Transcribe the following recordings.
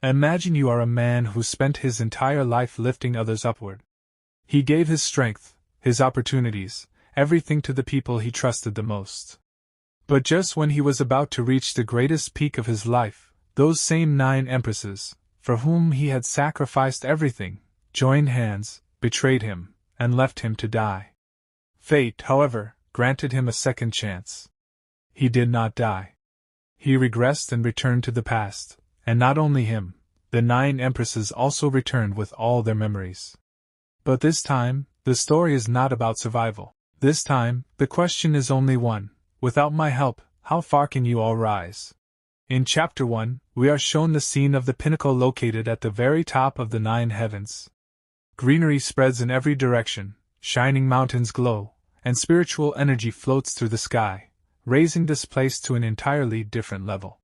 Imagine you are a man who spent his entire life lifting others upward. He gave his strength, his opportunities, everything to the people he trusted the most. But just when he was about to reach the greatest peak of his life, those same 9 empresses, for whom he had sacrificed everything, joined hands, betrayed him, and left him to die. Fate, however, granted him a second chance. He did not die. He regressed and returned to the past, and not only him, the 9 empresses also returned with all their memories. But this time, the story is not about survival. This time, the question is only one: without my help, how far can you all rise? In Chapter 1, we are shown the scene of the pinnacle located at the very top of the 9 heavens. Greenery spreads in every direction, shining mountains glow, and spiritual energy floats through the sky, raising this place to an entirely different level.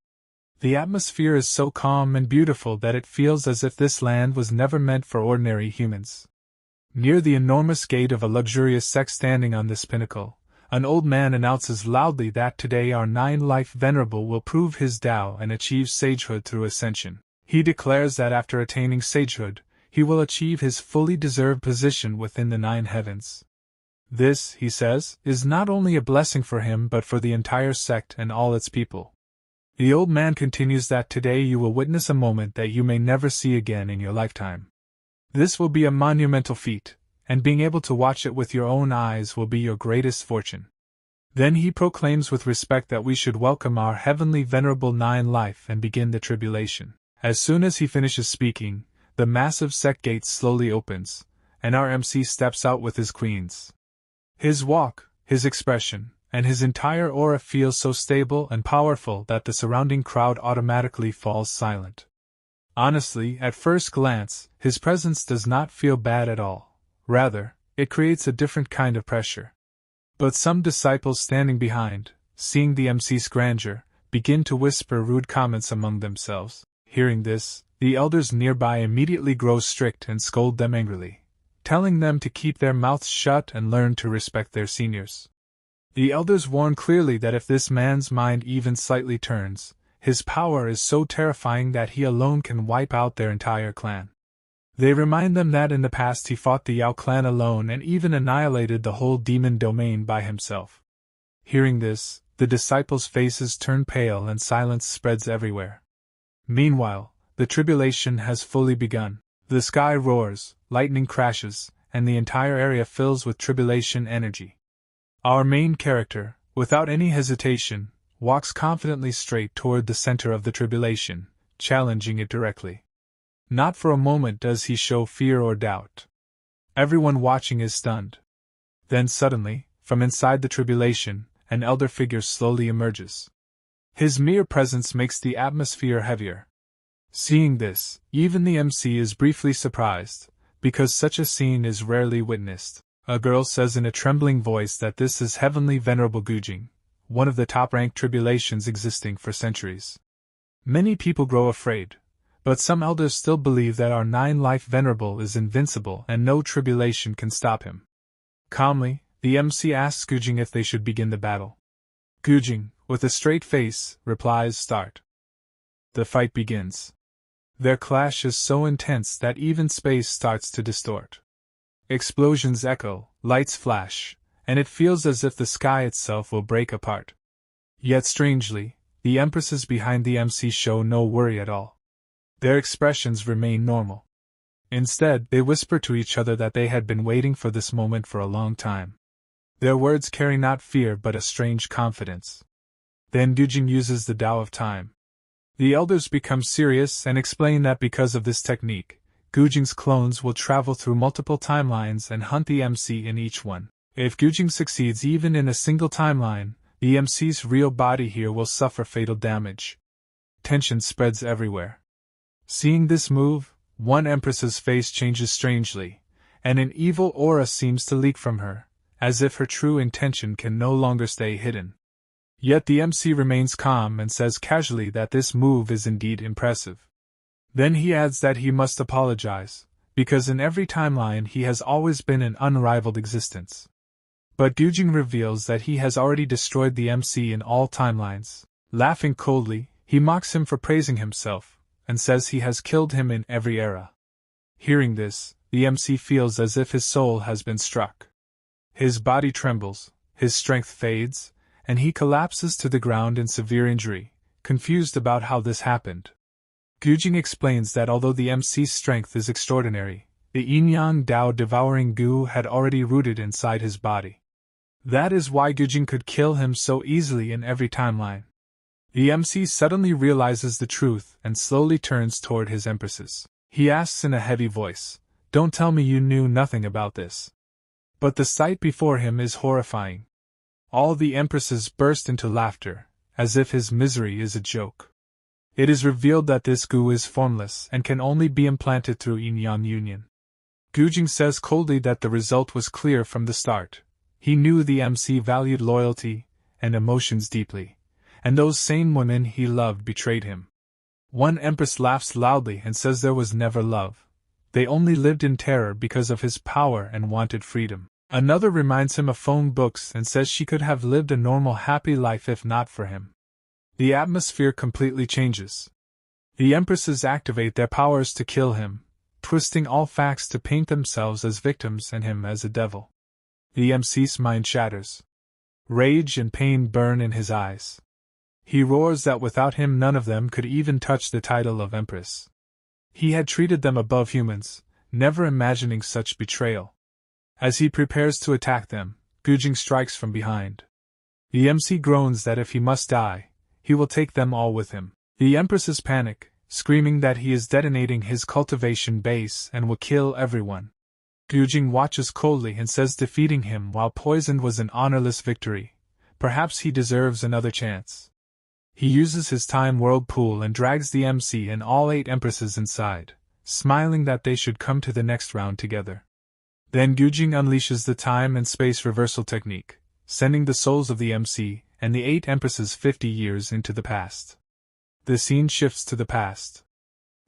The atmosphere is so calm and beautiful that it feels as if this land was never meant for ordinary humans. Near the enormous gate of a luxurious sect standing on this pinnacle, an old man announces loudly that today our Nine-Lives Venerable will prove his Tao and achieve sagehood through ascension. He declares that after attaining sagehood, he will achieve his fully deserved position within the 9 heavens. This, he says, is not only a blessing for him but for the entire sect and all its people. The old man continues that today you will witness a moment that you may never see again in your lifetime. This will be a monumental feat, and being able to watch it with your own eyes will be your greatest fortune. Then he proclaims with respect that we should welcome our heavenly venerable 9-life and begin the tribulation. As soon as he finishes speaking, the massive sect gate slowly opens, and our MC steps out with his queens. His walk, his expression, and his entire aura feels so stable and powerful that the surrounding crowd automatically falls silent. Honestly, at first glance, his presence does not feel bad at all. Rather, it creates a different kind of pressure. But some disciples standing behind, seeing the MC's grandeur, begin to whisper rude comments among themselves. Hearing this, the elders nearby immediately grow strict and scold them angrily, telling them to keep their mouths shut and learn to respect their seniors. The elders warn clearly that if this man's mind even slightly turns, his power is so terrifying that he alone can wipe out their entire clan. They remind them that in the past he fought the Yao clan alone and even annihilated the whole demon domain by himself. Hearing this, the disciples' faces turn pale and silence spreads everywhere. Meanwhile, the tribulation has fully begun. The sky roars, lightning crashes, and the entire area fills with tribulation energy. Our main character, without any hesitation, walks confidently straight toward the center of the tribulation, challenging it directly. Not for a moment does he show fear or doubt. Everyone watching is stunned. Then suddenly, from inside the tribulation, an elder figure slowly emerges. His mere presence makes the atmosphere heavier. Seeing this, even the MC is briefly surprised, because such a scene is rarely witnessed. A girl says in a trembling voice that this is Heavenly Venerable Gujing, one of the top-ranked tribulations existing for centuries. Many people grow afraid, but some elders still believe that our 9-life Venerable is invincible and no tribulation can stop him. Calmly, the MC asks Gujing if they should begin the battle. Gujing, with a straight face, replies, "Start." The fight begins. Their clash is so intense that even space starts to distort. Explosions echo, lights flash, and it feels as if the sky itself will break apart. Yet strangely, the empresses behind the MC show no worry at all. Their expressions remain normal. Instead, they whisper to each other that they had been waiting for this moment for a long time. Their words carry not fear but a strange confidence. Then Gujing uses the Tao of Time. The elders become serious and explain that because of this technique, Gujing's clones will travel through multiple timelines and hunt the MC in each one. If Gujing succeeds even in a single timeline, the MC's real body here will suffer fatal damage. Tension spreads everywhere. Seeing this move, one Empress's face changes strangely, and an evil aura seems to leak from her, as if her true intention can no longer stay hidden. Yet the MC remains calm and says casually that this move is indeed impressive. Then he adds that he must apologize, because in every timeline he has always been an unrivaled existence. But Gujing reveals that he has already destroyed the MC in all timelines. Laughing coldly, he mocks him for praising himself, and says he has killed him in every era. Hearing this, the MC feels as if his soul has been struck. His body trembles, his strength fades, and he collapses to the ground in severe injury, confused about how this happened. Gujing explains that although the MC's strength is extraordinary, the yin-yang Tao devouring goo had already rooted inside his body. That is why Gujing could kill him so easily in every timeline. The MC suddenly realizes the truth and slowly turns toward his empresses. He asks in a heavy voice, "Don't tell me you knew nothing about this." But the sight before him is horrifying. All the empresses burst into laughter, as if his misery is a joke. It is revealed that this goo is formless and can only be implanted through yin-yang union. Gujing says coldly that the result was clear from the start. He knew the MC valued loyalty and emotions deeply, and those same women he loved betrayed him. One empress laughs loudly and says there was never love. They only lived in terror because of his power and wanted freedom. Another reminds him of phone books and says she could have lived a normal happy life if not for him. The atmosphere completely changes. The empresses activate their powers to kill him, twisting all facts to paint themselves as victims and him as a devil. The MC's mind shatters. Rage and pain burn in his eyes. He roars that without him none of them could even touch the title of empress. He had treated them above humans, never imagining such betrayal. As he prepares to attack them, Gujing strikes from behind. The MC groans that if he must die, he will take them all with him. The empresses panic, screaming that he is detonating his cultivation base and will kill everyone. Gujing watches coldly and says defeating him while poisoned was an honorless victory. Perhaps he deserves another chance. He uses his time whirlpool and drags the MC and all 8 empresses inside, smiling that they should come to the next round together. Then Gujing unleashes the time and space reversal technique, sending the souls of the MC and the 8 empresses 50 years into the past. The scene shifts to the past.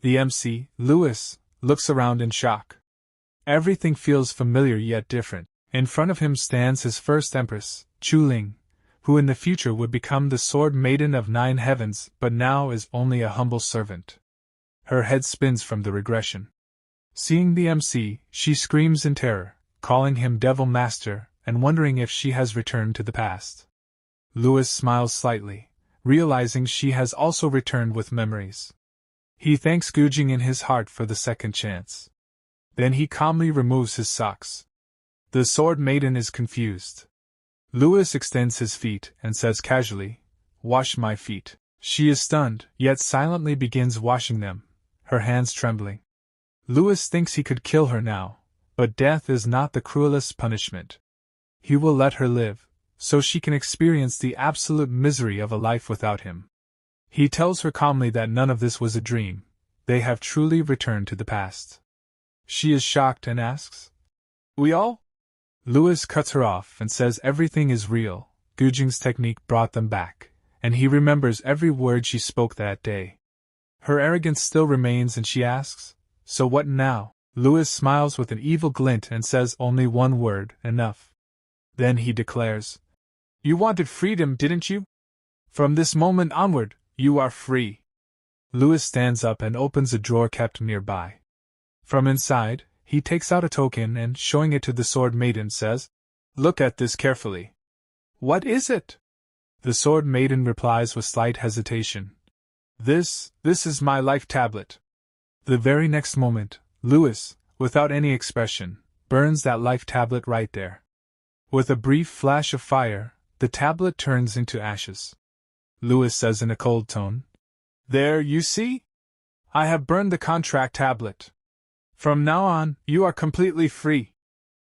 The MC, Louis, looks around in shock. Everything feels familiar yet different. In front of him stands his first empress, Hong Ling, who in the future would become the Sword Maiden of 9 heavens but now is only a humble servant. Her head spins from the regression. Seeing the MC, she screams in terror, calling him Devil Master and wondering if she has returned to the past. Louis smiles slightly, realizing she has also returned with memories. He thanks Gujing in his heart for the second chance. Then he calmly removes his socks. The Sword Maiden is confused. Louis extends his feet and says casually, "Wash my feet." She is stunned, yet silently begins washing them, her hands trembling. Louis thinks he could kill her now, but death is not the cruelest punishment. He will let her live, so she can experience the absolute misery of a life without him. He tells her calmly that none of this was a dream, they have truly returned to the past. She is shocked and asks, "We all?" Louis cuts her off and says everything is real. Gujing's technique brought them back, and he remembers every word she spoke that day. Her arrogance still remains and she asks, "So what now?" Louis smiles with an evil glint and says only one word, "Enough." Then he declares, "You wanted freedom, didn't you? From this moment onward, you are free." Louis stands up and opens a drawer kept nearby. From inside, he takes out a token and, showing it to the Sword Maiden, says, "Look at this carefully." "What is it?" The Sword Maiden replies with slight hesitation. This is my life tablet." The very next moment, Louis, without any expression, burns that life tablet right there. With a brief flash of fire, the tablet turns into ashes. Louis says in a cold tone, "There, you see? I have burned the contract tablet. From now on, you are completely free.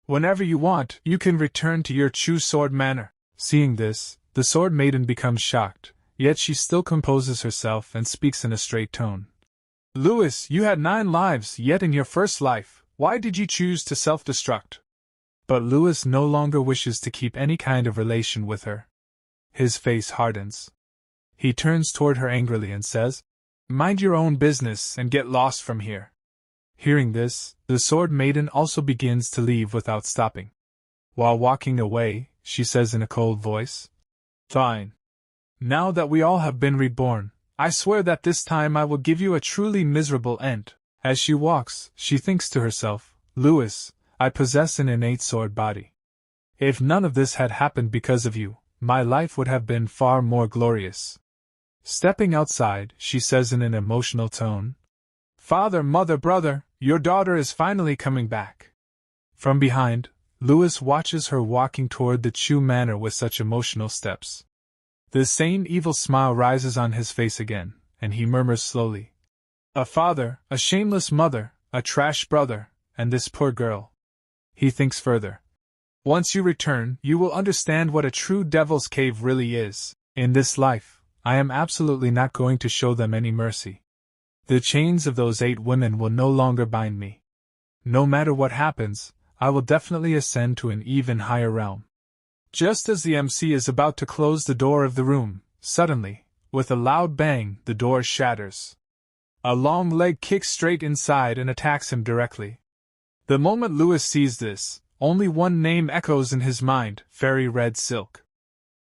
Whenever you want, you can return to your true sword manner." Seeing this, the Sword Maiden becomes shocked, yet she still composes herself and speaks in a straight tone. "Louis, you had 9 lives, yet in your first life, why did you choose to self-destruct?" But Louis no longer wishes to keep any kind of relation with her. His face hardens. He turns toward her angrily and says, "Mind your own business and get lost from here." Hearing this, the Sword Maiden also begins to leave without stopping. While walking away, she says in a cold voice, "Fine. Now that we all have been reborn, I swear that this time I will give you a truly miserable end. As she walks, she thinks to herself, Louis, I possess an innate sword body. If none of this had happened because of you, my life would have been far more glorious. Stepping outside, she says in an emotional tone, Father, mother, brother, your daughter is finally coming back. From behind, Louis watches her walking toward the Chu manor with such emotional steps. The same evil smile rises on his face again, and he murmurs slowly, A father, a shameless mother, a trash brother, and this poor girl. He thinks further. Once you return, you will understand what a true devil's cave really is. In this life, I am absolutely not going to show them any mercy. The chains of those 8 women will no longer bind me. No matter what happens, I will definitely ascend to an even higher realm. Just as the MC is about to close the door of the room, suddenly, with a loud bang, the door shatters. A long leg kicks straight inside and attacks him directly. The moment Louis sees this, only one name echoes in his mind, Fairy Red Silk.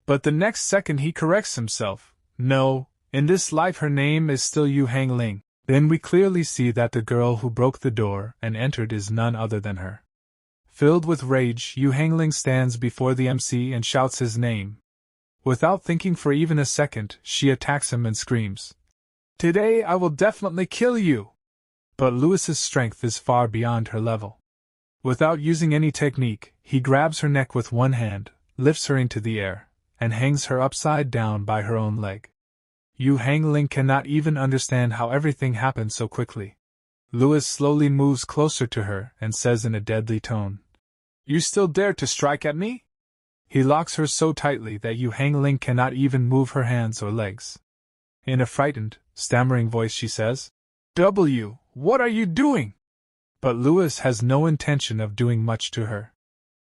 But the next second he corrects himself. No, in this life her name is still Hong Ling. Then we clearly see that the girl who broke the door and entered is none other than her. Filled with rage, Hong Ling stands before the MC and shouts his name. Without thinking for even a second, she attacks him and screams, Today I will definitely kill you! But Louis's strength is far beyond her level. Without using any technique, he grabs her neck with one hand, lifts her into the air, and hangs her upside down by her own leg. Hong Ling cannot even understand how everything happened so quickly. Louis slowly moves closer to her and says in a deadly tone, You still dare to strike at me? He locks her so tightly that Hong Ling cannot even move her hands or legs. In a frightened, stammering voice she says, What are you doing? But Louis has no intention of doing much to her.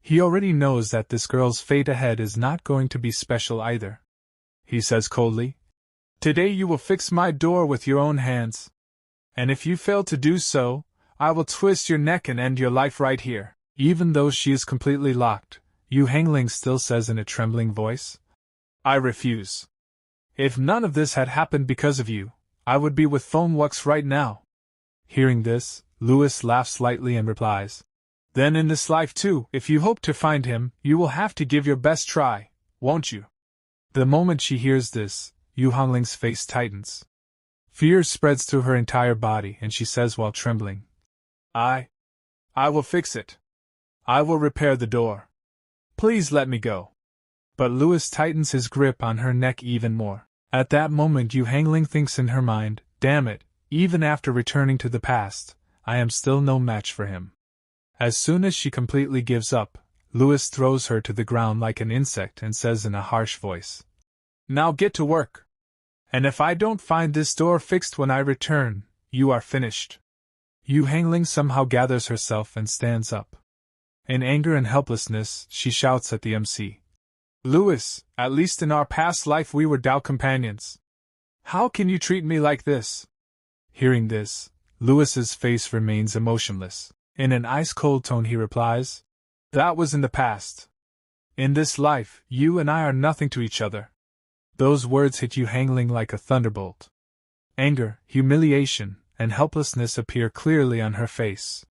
He already knows that this girl's fate ahead is not going to be special either. He says coldly, Today you will fix my door with your own hands. And if you fail to do so, I will twist your neck and end your life right here. Even though she is completely locked, Hong Ling still says in a trembling voice, I refuse. If none of this had happened because of you, I would be with Foamwux right now. Hearing this, Louis laughs lightly and replies, Then in this life too, if you hope to find him, you will have to give your best try, won't you? The moment she hears this, Hong Ling's face tightens. Fear spreads through her entire body and she says while trembling, I will fix it. I will repair the door. Please let me go. But Louis tightens his grip on her neck even more. At that moment Hong Ling thinks in her mind, Damn it, even after returning to the past, I am still no match for him. As soon as she completely gives up, Louis throws her to the ground like an insect and says in a harsh voice, Now get to work. And if I don't find this door fixed when I return, you are finished. Hong Ling somehow gathers herself and stands up. In anger and helplessness, she shouts at the MC, Louis, at least in our past life we were Tao companions. How can you treat me like this? Hearing this, Louis's face remains emotionless. In an ice-cold tone he replies, That was in the past. In this life, you and I are nothing to each other. Those words hit Hong Ling like a thunderbolt. Anger, humiliation, and helplessness appear clearly on her face.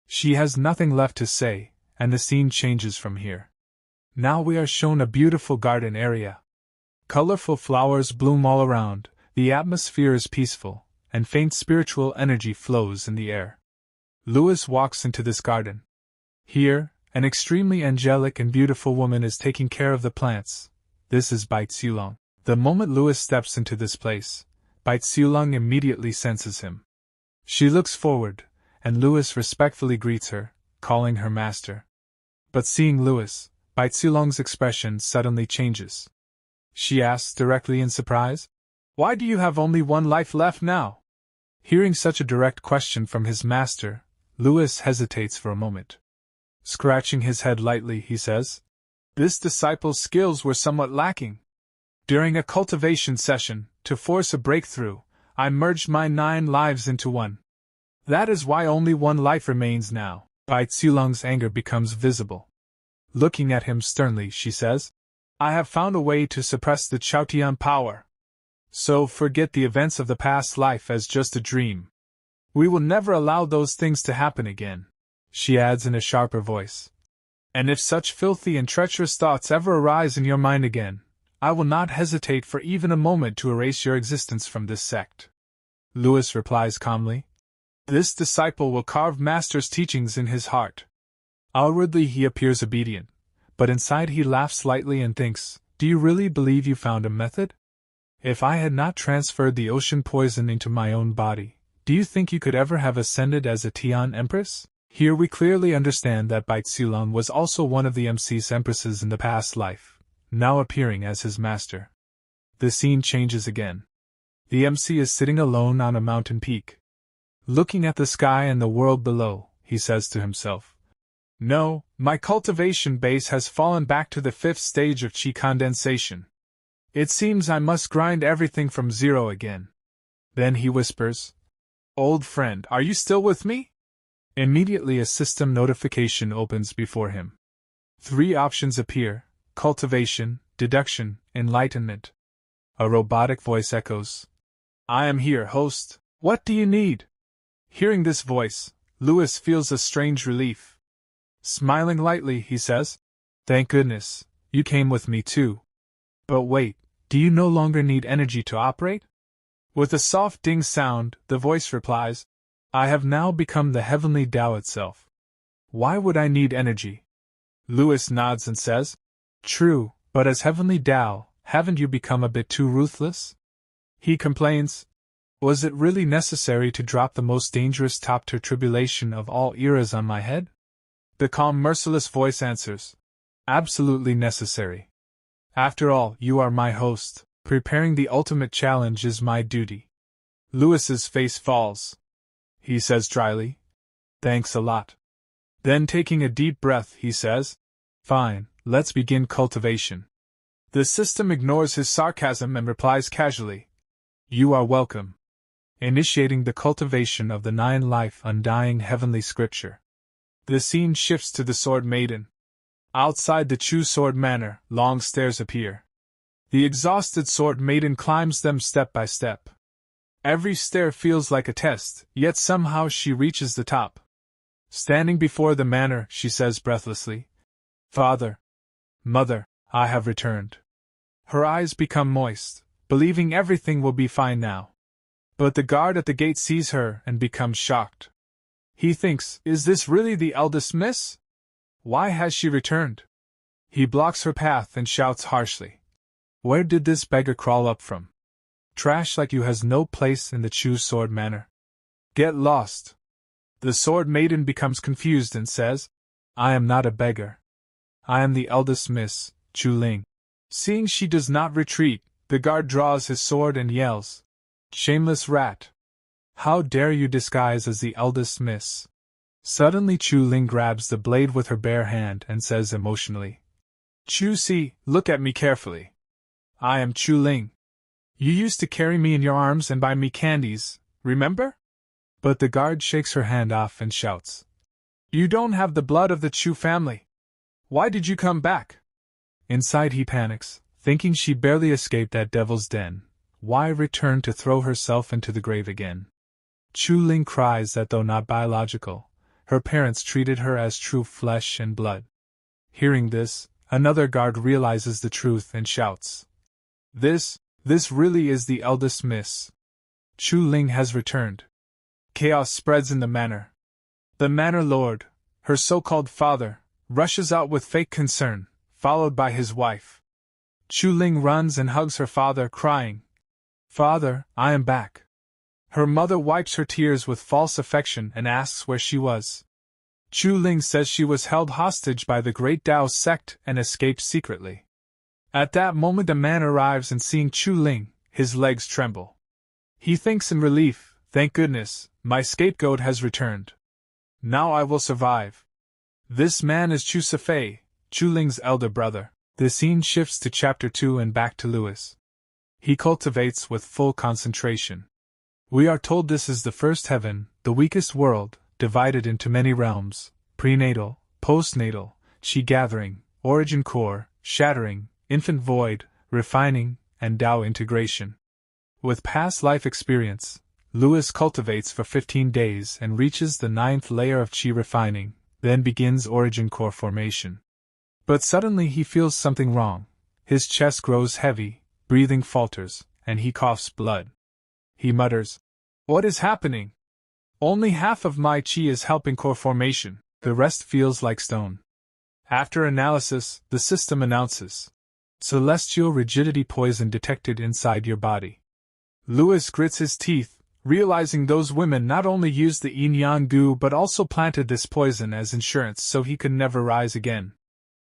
She has nothing left to say, and the scene changes from here. Now we are shown a beautiful garden area. Colorful flowers bloom all around, the atmosphere is peaceful, and faint spiritual energy flows in the air. Louis walks into this garden. Here, an extremely angelic and beautiful woman is taking care of the plants. This is Bai Tsulong. The moment Louis steps into this place, Bai Tsulong immediately senses him. She looks forward, and Louis respectfully greets her, calling her master. But seeing Louis, Bai Tsulong's expression suddenly changes. She asks directly in surprise, Why do you have only one life left now? Hearing such a direct question from his master, Louis hesitates for a moment. Scratching his head lightly, he says, This disciple's skills were somewhat lacking. During a cultivation session, to force a breakthrough, I merged my 9 lives into one. That is why only one life remains now. Bai Tsulong's anger becomes visible. Looking at him sternly, she says, I have found a way to suppress the Chaotian power. So forget the events of the past life as just a dream. We will never allow those things to happen again, she adds in a sharper voice. And if such filthy and treacherous thoughts ever arise in your mind again, I will not hesitate for even a moment to erase your existence from this sect. Louis replies calmly. This disciple will carve Master's teachings in his heart. Outwardly he appears obedient, but inside he laughs lightly and thinks, do you really believe you found a method? If I had not transferred the ocean poison into my own body, do you think you could ever have ascended as a Tian Empress? Here we clearly understand that Bai Tsulong was also one of the Empresses in the past life, now appearing as his master. The scene changes again. The MC is sitting alone on a mountain peak. Looking at the sky and the world below, he says to himself, no, my cultivation base has fallen back to the 5th stage of qi condensation. It seems I must grind everything from zero again. Then he whispers, old friend, are you still with me? Immediately a system notification opens before him. 3 options appear: cultivation, deduction, enlightenment. A robotic voice echoes, I am here, host. What do you need? Hearing this voice, Louis feels a strange relief. Smiling lightly, he says, thank goodness, you came with me too. But wait, do you no longer need energy to operate? With a soft ding sound, the voice replies, I have now become the heavenly Tao itself. Why would I need energy? Louis nods and says, true, but as heavenly Tao, haven't you become a bit too ruthless? He complains, was it really necessary to drop the most dangerous top-tier tribulation of all eras on my head? The calm, merciless voice answers, absolutely necessary. After all, you are my host. Preparing the ultimate challenge is my duty. Louis's face falls. He says dryly, thanks a lot. Then taking a deep breath, he says, fine, let's begin cultivation. The system ignores his sarcasm and replies casually, you are welcome. Initiating the cultivation of the 9-life undying heavenly scripture. The scene shifts to the Sword Maiden. Outside the Chu Sword Manor, long stairs appear. The exhausted Sword Maiden climbs them step by step. Every stair feels like a test, yet somehow she reaches the top. Standing before the manor, she says breathlessly, Father, Mother, I have returned. Her eyes become moist, believing everything will be fine now. But the guard at the gate sees her and becomes shocked. He thinks, is this really the eldest miss? Why has she returned? He blocks her path and shouts harshly, where did this beggar crawl up from? Trash like you has no place in the Chu Sword Manor. Get lost. The Sword Maiden becomes confused and says, I am not a beggar. I am the eldest Miss, Chu Ling. Seeing she does not retreat, the guard draws his sword and yells, shameless rat. How dare you disguise as the eldest Miss? Suddenly Chu Ling grabs the blade with her bare hand and says emotionally, Chu Si, look at me carefully. I am Chu Ling. You used to carry me in your arms and buy me candies, remember? But the guard shakes her hand off and shouts, you don't have the blood of the Chu family. Why did you come back? Inside he panics, thinking she barely escaped that devil's den. Why return to throw herself into the grave again? Chu Ling cries that though not biological, her parents treated her as true flesh and blood. Hearing this, another guard realizes the truth and shouts, This really is the eldest Miss. Chu Ling has returned. Chaos spreads in the manor. The manor lord, her so-called father, rushes out with fake concern, followed by his wife. Chu Ling runs and hugs her father, crying, Father, I am back. Her mother wipes her tears with false affection and asks where she was. Chu Ling says she was held hostage by the Great Tao sect and escaped secretly. At that moment a man arrives and seeing Chu Ling, his legs tremble. He thinks in relief, thank goodness, my scapegoat has returned. Now I will survive. This man is Chu Sifei, Chu Ling's elder brother. The scene shifts to chapter 2 and back to Louis. He cultivates with full concentration. We are told this is the first heaven, the weakest world, divided into many realms: prenatal, postnatal, qi gathering, origin core, shattering, infant void, refining, and Tao integration. With past life experience, Lewis cultivates for 15 days and reaches the 9th layer of chi refining, then begins origin core formation. But suddenly he feels something wrong. His chest grows heavy, breathing falters, and he coughs blood. He mutters, "What is happening? Only half of my chi is helping core formation, the rest feels like stone." After analysis, the system announces, "Celestial rigidity poison detected inside your body." Lewis grits his teeth, realizing those women not only used the yin-yang goo but also planted this poison as insurance so he could never rise again.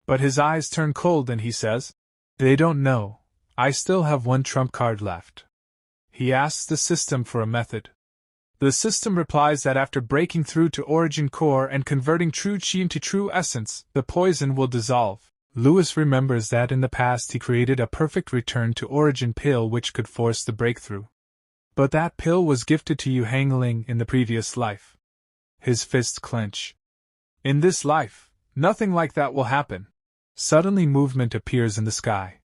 But his eyes turn cold and he says, "They don't know. I still have one trump card left." He asks the system for a method. The system replies that after breaking through to origin core and converting true chi into true essence, the poison will dissolve. Lewis remembers that in the past he created a perfect return to origin pill which could force the breakthrough. But that pill was gifted to Hong Ling in the previous life. His fists clench. In this life, nothing like that will happen. Suddenly movement appears in the sky.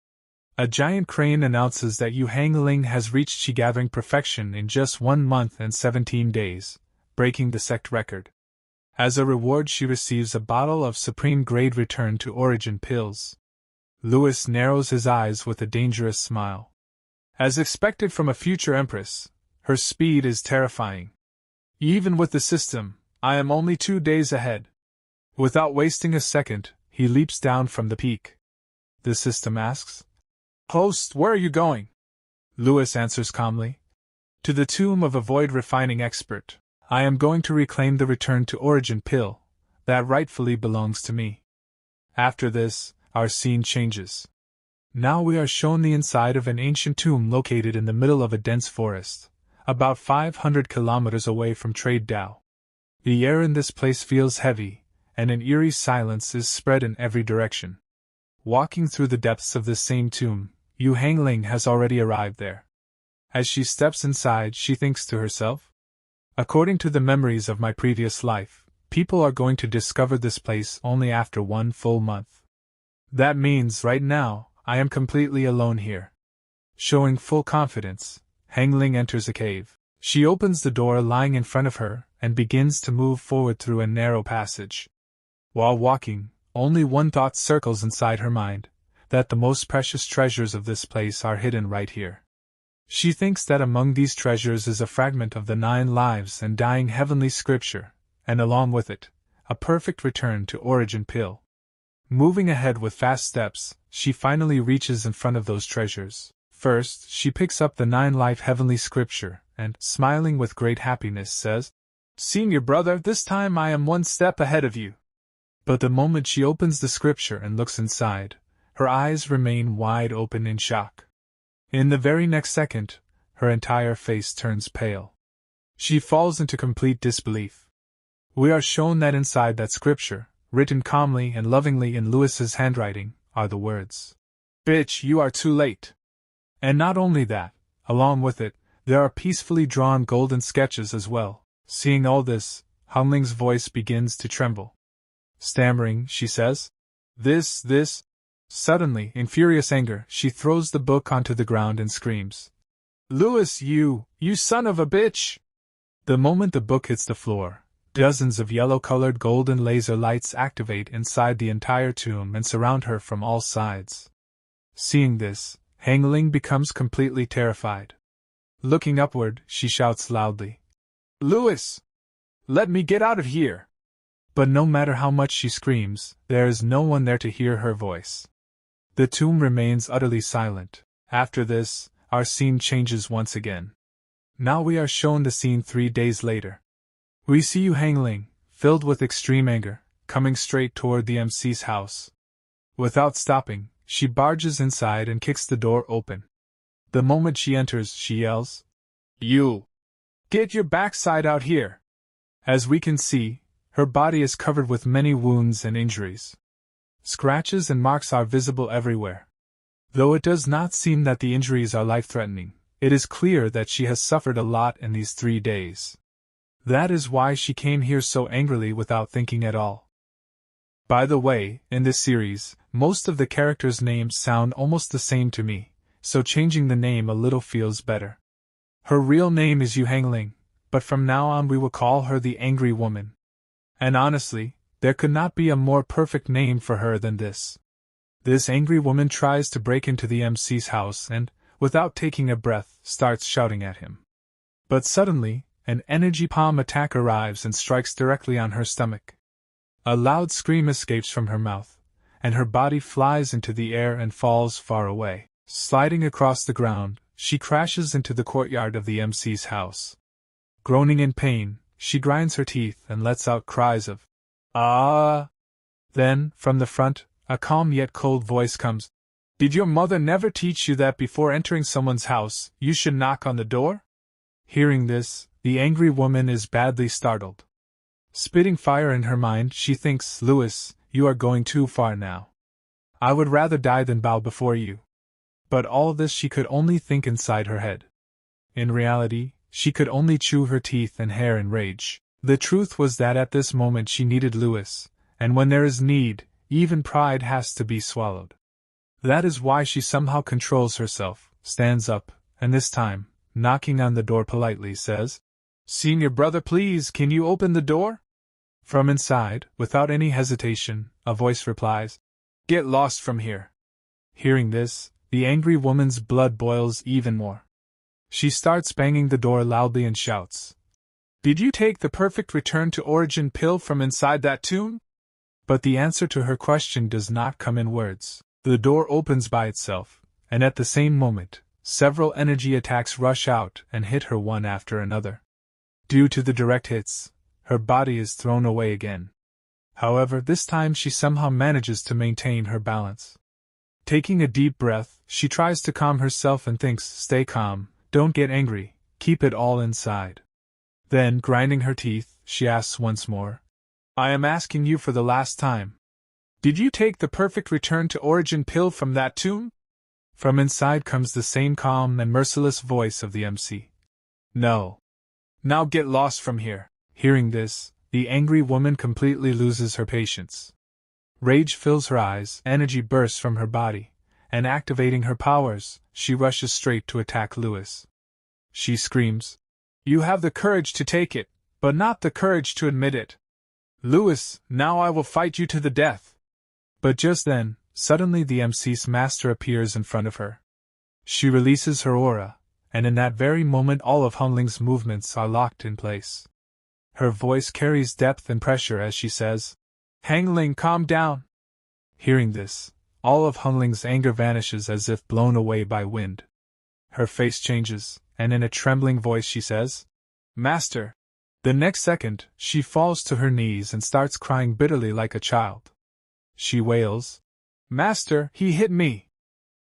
A giant crane announces that Hong Ling has reached chi-gathering perfection in just 1 month and 17 days, breaking the sect record. As a reward she receives a bottle of supreme-grade return to origin pills. Lewis narrows his eyes with a dangerous smile. As expected from a future empress, her speed is terrifying. Even with the system, I am only 2 days ahead. Without wasting a second, he leaps down from the peak. The system asks, "Host, where are you going?" Lewis answers calmly, "To the tomb of a void refining expert. I am going to reclaim the return to origin pill that rightfully belongs to me." After this, our scene changes. Now we are shown the inside of an ancient tomb located in the middle of a dense forest, about 500 kilometers away from Trade Dao. The air in this place feels heavy, and an eerie silence is spread in every direction. Walking through the depths of this same tomb, Hong Ling has already arrived there. As she steps inside, she thinks to herself, "According to the memories of my previous life, people are going to discover this place only after 1 full month. That means right now, I am completely alone here." Showing full confidence, Hong Ling enters a cave. She opens the door lying in front of her and begins to move forward through a narrow passage. While walking, only one thought circles inside her mind, that the most precious treasures of this place are hidden right here. She thinks that among these treasures is a fragment of the 9 lives and dying heavenly scripture, and along with it, a perfect return to origin pill. Moving ahead with fast steps, she finally reaches in front of those treasures. First, she picks up the 9-life heavenly scripture and, smiling with great happiness, says, "Senior brother, this time I am 1 step ahead of you." But the moment she opens the scripture and looks inside, her eyes remain wide open in shock. In the very next second, her entire face turns pale. She falls into complete disbelief. We are shown that inside that scripture, written calmly and lovingly in Lewis's handwriting, are the words, "Bitch, you are too late." And not only that, along with it, there are peacefully drawn golden sketches as well. Seeing all this, Hong Ling's voice begins to tremble. Stammering, she says, This. Suddenly, in furious anger, she throws the book onto the ground and screams, "Lewis, you son of a bitch!" The moment the book hits the floor, dozens of yellow-colored golden laser lights activate inside the entire tomb and surround her from all sides. Seeing this, Hong Ling becomes completely terrified. Looking upward, she shouts loudly, "Lewis! Let me get out of here!" But no matter how much she screams, there is no one there to hear her voice. The tomb remains utterly silent. After this, our scene changes once again. Now we are shown the scene 3 days later. We see Hong Ling, filled with extreme anger, coming straight toward the MC's house. Without stopping, she barges inside and kicks the door open. The moment she enters, she yells, "You! Get your backside out here!" As we can see, her body is covered with many wounds and injuries. Scratches and marks are visible everywhere. Though it does not seem that the injuries are life-threatening, it is clear that she has suffered a lot in these 3 days. That is why she came here so angrily without thinking at all. By the way, in this series, most of the characters' names sound almost the same to me, so changing the name a little feels better. Her real name is Hong Ling, but from now on we will call her the Angry Woman. And honestly, there could not be a more perfect name for her than this. This angry woman tries to break into the MC's house and, without taking a breath, starts shouting at him. But suddenly, an energy palm attack arrives and strikes directly on her stomach. A loud scream escapes from her mouth, and her body flies into the air and falls far away. Sliding across the ground, she crashes into the courtyard of the MC's house. Groaning in pain, she grinds her teeth and lets out cries of, "Ah!" Then, from the front, a calm yet cold voice comes. "Did your mother never teach you that before entering someone's house, you should knock on the door?" Hearing this, the angry woman is badly startled. Spitting fire in her mind, she thinks, "Louis, you are going too far now. I would rather die than bow before you." But all this she could only think inside her head. In reality, she could only chew her teeth and hair in rage. The truth was that at this moment she needed Louis, and when there is need, even pride has to be swallowed. That is why she somehow controls herself, stands up, and this time, knocking on the door politely, says, "Senior brother, please, can you open the door?" From inside, without any hesitation, a voice replies, "Get lost from here." Hearing this, the angry woman's blood boils even more. She starts banging the door loudly and shouts, "Did you take the perfect return to origin pill from inside that tomb?" But the answer to her question does not come in words. The door opens by itself, and at the same moment, several energy attacks rush out and hit her one after another. Due to the direct hits, her body is thrown away again. However, this time she somehow manages to maintain her balance. Taking a deep breath, she tries to calm herself and thinks, "Stay calm, don't get angry, keep it all inside." Then, grinding her teeth, she asks once more, "I am asking you for the last time. Did you take the perfect return to origin pill from that tomb?" From inside comes the same calm and merciless voice of the MC. "No. Now get lost from here." Hearing this, the angry woman completely loses her patience. Rage fills her eyes, energy bursts from her body, and activating her powers, she rushes straight to attack Louis. She screams, "You have the courage to take it, but not the courage to admit it. Louis, now I will fight you to the death." But just then, suddenly the MC's master appears in front of her. She releases her aura, and in that very moment all of Hong Ling's movements are locked in place. Her voice carries depth and pressure as she says, "Hong Ling, calm down." Hearing this, all of Hong Ling's anger vanishes as if blown away by wind. Her face changes, and in a trembling voice she says, "Master." The next second, she falls to her knees and starts crying bitterly like a child. She wails, "Master, he hit me."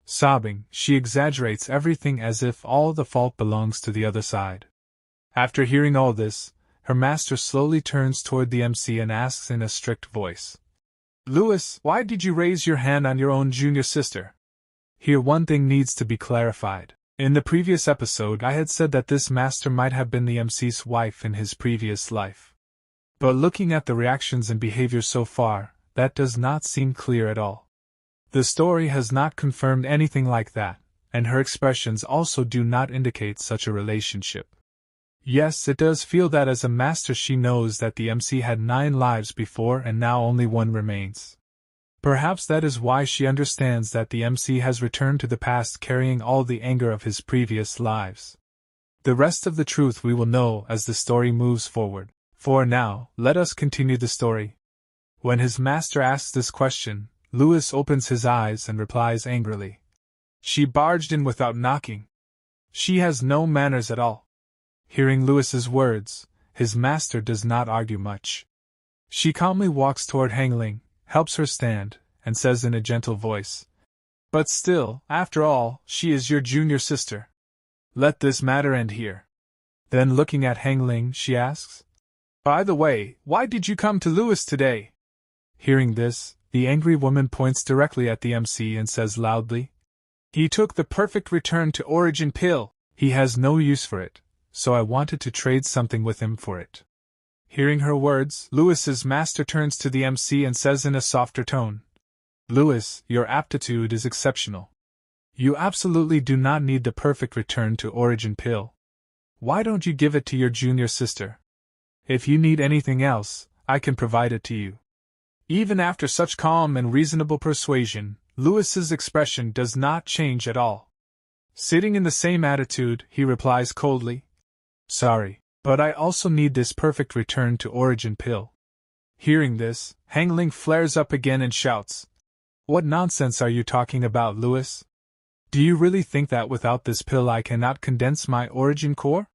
Sobbing, she exaggerates everything as if all the fault belongs to the other side. After hearing all this, her master slowly turns toward the MC and asks in a strict voice, "Louis, why did you raise your hand on your own junior sister?" Here one thing needs to be clarified. In the previous episode I had said that this master might have been the MC's wife in his previous life. But looking at the reactions and behavior so far, that does not seem clear at all. The story has not confirmed anything like that, and her expressions also do not indicate such a relationship. Yes, it does feel that as a master she knows that the MC had 9 lives before and now only 1 remains. Perhaps that is why she understands that the MC has returned to the past carrying all the anger of his previous lives. The rest of the truth we will know as the story moves forward. For now, let us continue the story. When his master asks this question, Louis opens his eyes and replies angrily, "She barged in without knocking. She has no manners at all." Hearing Louis's words, his master does not argue much. She calmly walks toward Hong Ling, helps her stand, and says in a gentle voice, "But still, after all, she is your junior sister. Let this matter end here." Then looking at Hong Ling, she asks, "By the way, why did you come to Louis today?" Hearing this, the angry woman points directly at the MC and says loudly, "He took the perfect return to origin pill. He has no use for it, so I wanted to trade something with him for it." Hearing her words, Louis's master turns to the MC and says in a softer tone, "Louis, your aptitude is exceptional. You absolutely do not need the perfect return to origin pill. Why don't you give it to your junior sister? If you need anything else, I can provide it to you. Even after such calm and reasonable persuasion, Louis's expression does not change at all. Sitting in the same attitude, he replies coldly, Sorry, but I also need this perfect return to origin pill. Hearing this, Hong Ling flares up again and shouts, What nonsense are you talking about, Louis? Do you really think that without this pill I cannot condense my origin core?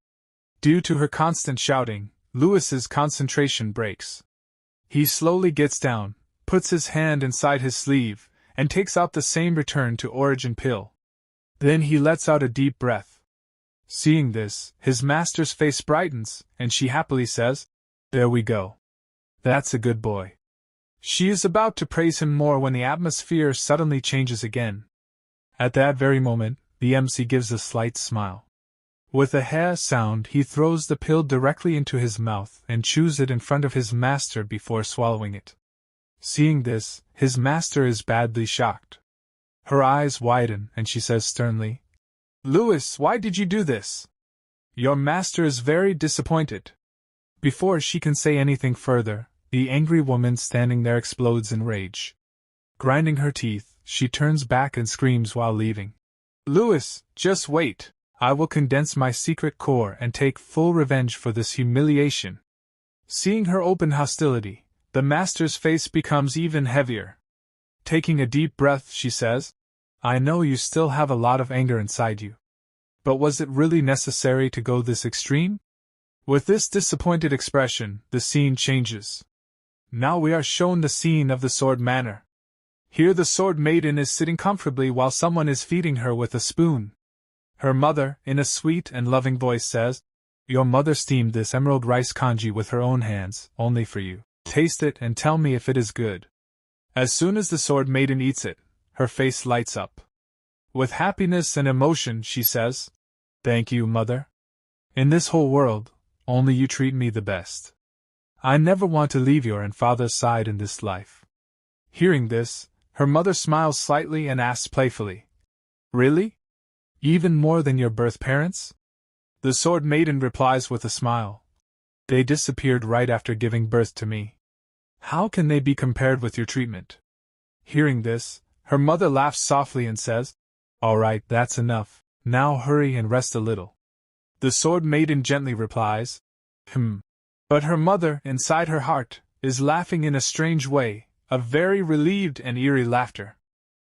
Due to her constant shouting, Louis's concentration breaks. He slowly gets down, puts his hand inside his sleeve, and takes out the same return to origin pill. Then he lets out a deep breath. Seeing this, his master's face brightens, and she happily says, There we go. That's a good boy. She is about to praise him more when the atmosphere suddenly changes again. At that very moment, the MC gives a slight smile. With a "heh" sound, he throws the pill directly into his mouth and chews it in front of his master before swallowing it. Seeing this, his master is badly shocked. Her eyes widen and she says sternly, Louis, why did you do this? Your master is very disappointed. Before she can say anything further, the angry woman standing there explodes in rage. Grinding her teeth, she turns back and screams while leaving. Louis, just wait. I will condense my secret core and take full revenge for this humiliation. Seeing her open hostility, the master's face becomes even heavier. Taking a deep breath, she says, I know you still have a lot of anger inside you. But was it really necessary to go this extreme? With this disappointed expression, the scene changes. Now we are shown the scene of the Sword Manor. Here the Sword Maiden is sitting comfortably while someone is feeding her with a spoon. Her mother, in a sweet and loving voice, says, Your mother steamed this emerald rice congee with her own hands, only for you. Taste it and tell me if it is good. As soon as the Sword Maiden eats it, her face lights up. With happiness and emotion, she says, Thank you, mother. In this whole world, only you treat me the best. I never want to leave your and father's side in this life. Hearing this, her mother smiles slightly and asks playfully, Really? Even more than your birth parents? The Sword Maiden replies with a smile, They disappeared right after giving birth to me. How can they be compared with your treatment? Hearing this, her mother laughs softly and says, All right, that's enough. Now hurry and rest a little. The Sword Maiden gently replies, But her mother, inside her heart, is laughing in a strange way, a very relieved and eerie laughter.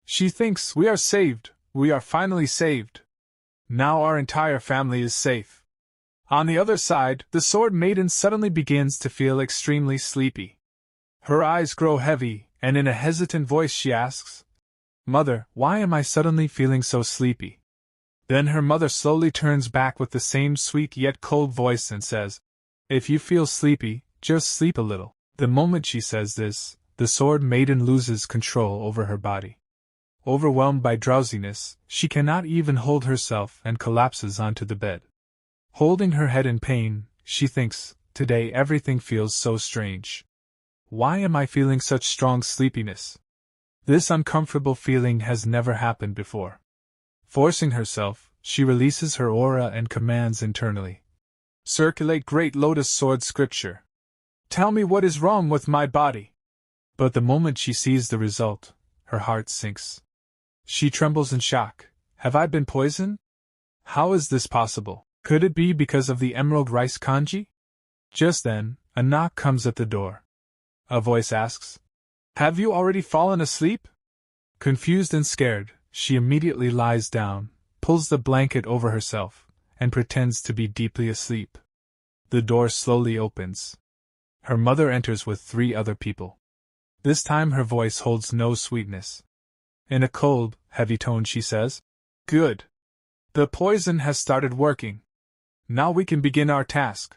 She thinks, We are saved, we are finally saved. Now our entire family is safe. On the other side, the Sword Maiden suddenly begins to feel extremely sleepy. Her eyes grow heavy, and in a hesitant voice she asks, Mother, why am I suddenly feeling so sleepy? Then her mother slowly turns back with the same sweet yet cold voice and says, If you feel sleepy, just sleep a little. The moment she says this, the Sword Maiden loses control over her body. Overwhelmed by drowsiness, she cannot even hold herself and collapses onto the bed. Holding her head in pain, she thinks, Today everything feels so strange. Why am I feeling such strong sleepiness? This uncomfortable feeling has never happened before. Forcing herself, she releases her aura and commands internally, Circulate Great Lotus Sword Scripture. Tell me what is wrong with my body. But the moment she sees the result, her heart sinks. She trembles in shock. Have I been poisoned? How is this possible? Could it be because of the emerald rice congee? Just then, a knock comes at the door. A voice asks, Have you already fallen asleep? Confused and scared, she immediately lies down, pulls the blanket over herself, and pretends to be deeply asleep. The door slowly opens. Her mother enters with 3 other people. This time her voice holds no sweetness. In a cold, heavy tone she says, Good. The poison has started working. Now we can begin our task.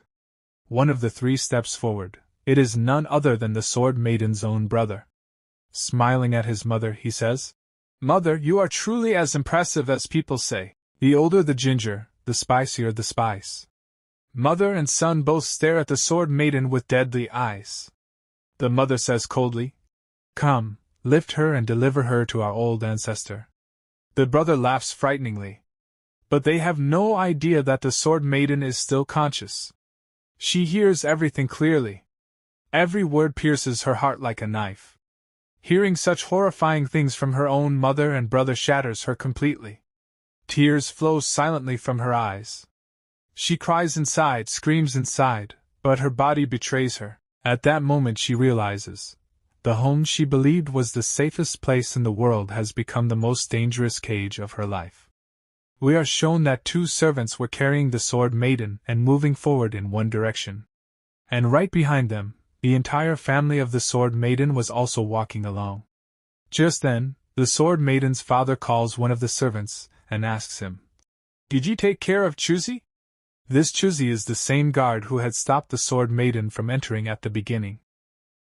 One of the 3 steps forward. It is none other than the Sword Maiden's own brother. Smiling at his mother, he says, Mother, you are truly as impressive as people say. The older the ginger, the spicier the spice. Mother and son both stare at the Sword Maiden with deadly eyes. The mother says coldly, Come, lift her and deliver her to our old ancestor. The brother laughs frighteningly. But they have no idea that the Sword Maiden is still conscious. She hears everything clearly. Every word pierces her heart like a knife. Hearing such horrifying things from her own mother and brother shatters her completely. Tears flow silently from her eyes. She cries inside, screams inside, but her body betrays her. At that moment she realizes, the home she believed was the safest place in the world has become the most dangerous cage of her life. We are shown that two servants were carrying the Sword Maiden and moving forward in one direction. And right behind them, the entire family of the Sword Maiden was also walking along. Just then, the Sword Maiden's father calls one of the servants and asks him, "Did you take care of Chuzi?" This Chuzi is the same guard who had stopped the Sword Maiden from entering at the beginning.